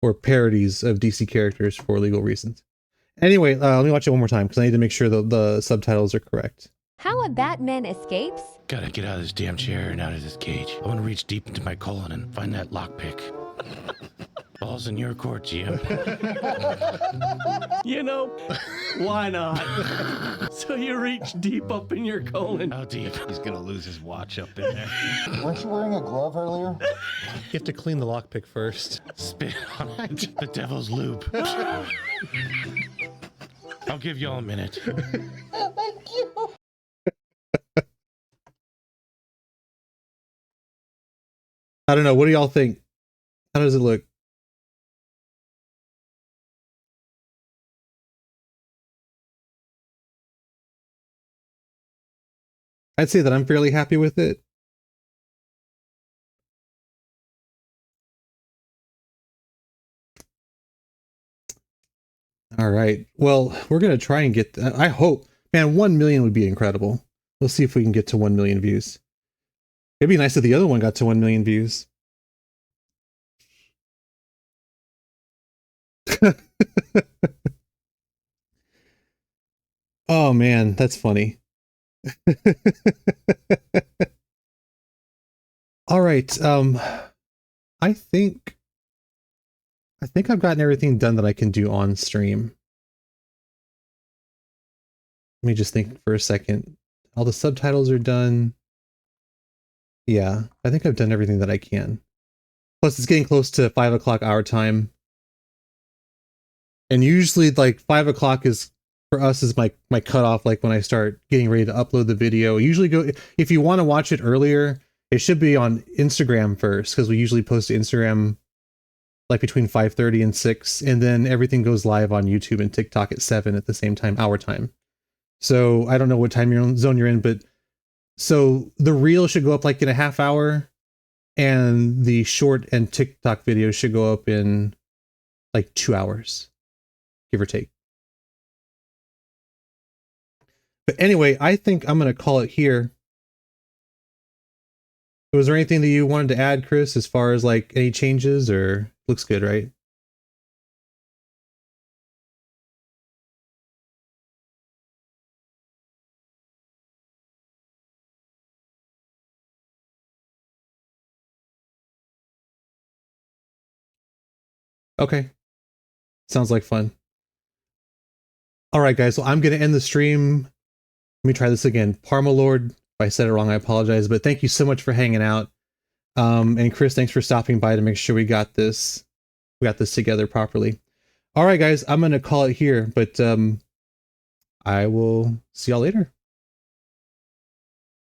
Or parodies of DC characters for legal reasons. Anyway, let me watch it one more time because I need to make sure the subtitles are correct. How a Batman escapes? Gotta get out of this damn chair and out of this cage. I want to reach deep into my colon and find that lockpick. Ball's in your court, GM. You know, why not? So you reach deep up in your colon. How deep? He's gonna lose his watch up in there. Weren't you wearing a glove earlier? You have to clean the lockpick first. Spit on it. The devil's lube. I'll give y'all a minute. Thank you. I don't know. What do y'all think? How does it look? I'd say that I'm fairly happy with it. All right. Well, we're going to try and get, I hope, man, 1 million would be incredible. We'll see if we can get to 1 million views. It'd be nice if the other one got to 1 million views. Oh man, that's funny. All right. I think I've gotten everything done that I can do on stream. Let me just think for a second. All the subtitles are done. Yeah, I think I've done everything that I can. Plus, it's getting close to 5 o'clock our time. And usually, like, 5 o'clock is, for us, is my cutoff, like, when I start getting ready to upload the video. Usually go, if you want to watch it earlier, it should be on Instagram first, because we usually post to Instagram, like, between 5:30 and 6, and then everything goes live on YouTube and TikTok at 7 at the same time, our time. So, I don't know what time zone you're in, but so the reel should go up like in a half hour, and the short and TikTok videos should go up in like 2 hours, give or take. But anyway, I think I'm going to call it here. Was there anything that you wanted to add, Chris, as far as like any changes, or looks good, right? Okay. Sounds like fun. All right, guys. So I'm going to end the stream. Let me try this again. Parmalord. If I said it wrong, I apologize. But thank you so much for hanging out. And Chris, thanks for stopping by to make sure we got this together properly. All right, guys. I'm going to call it here, but I will see y'all later.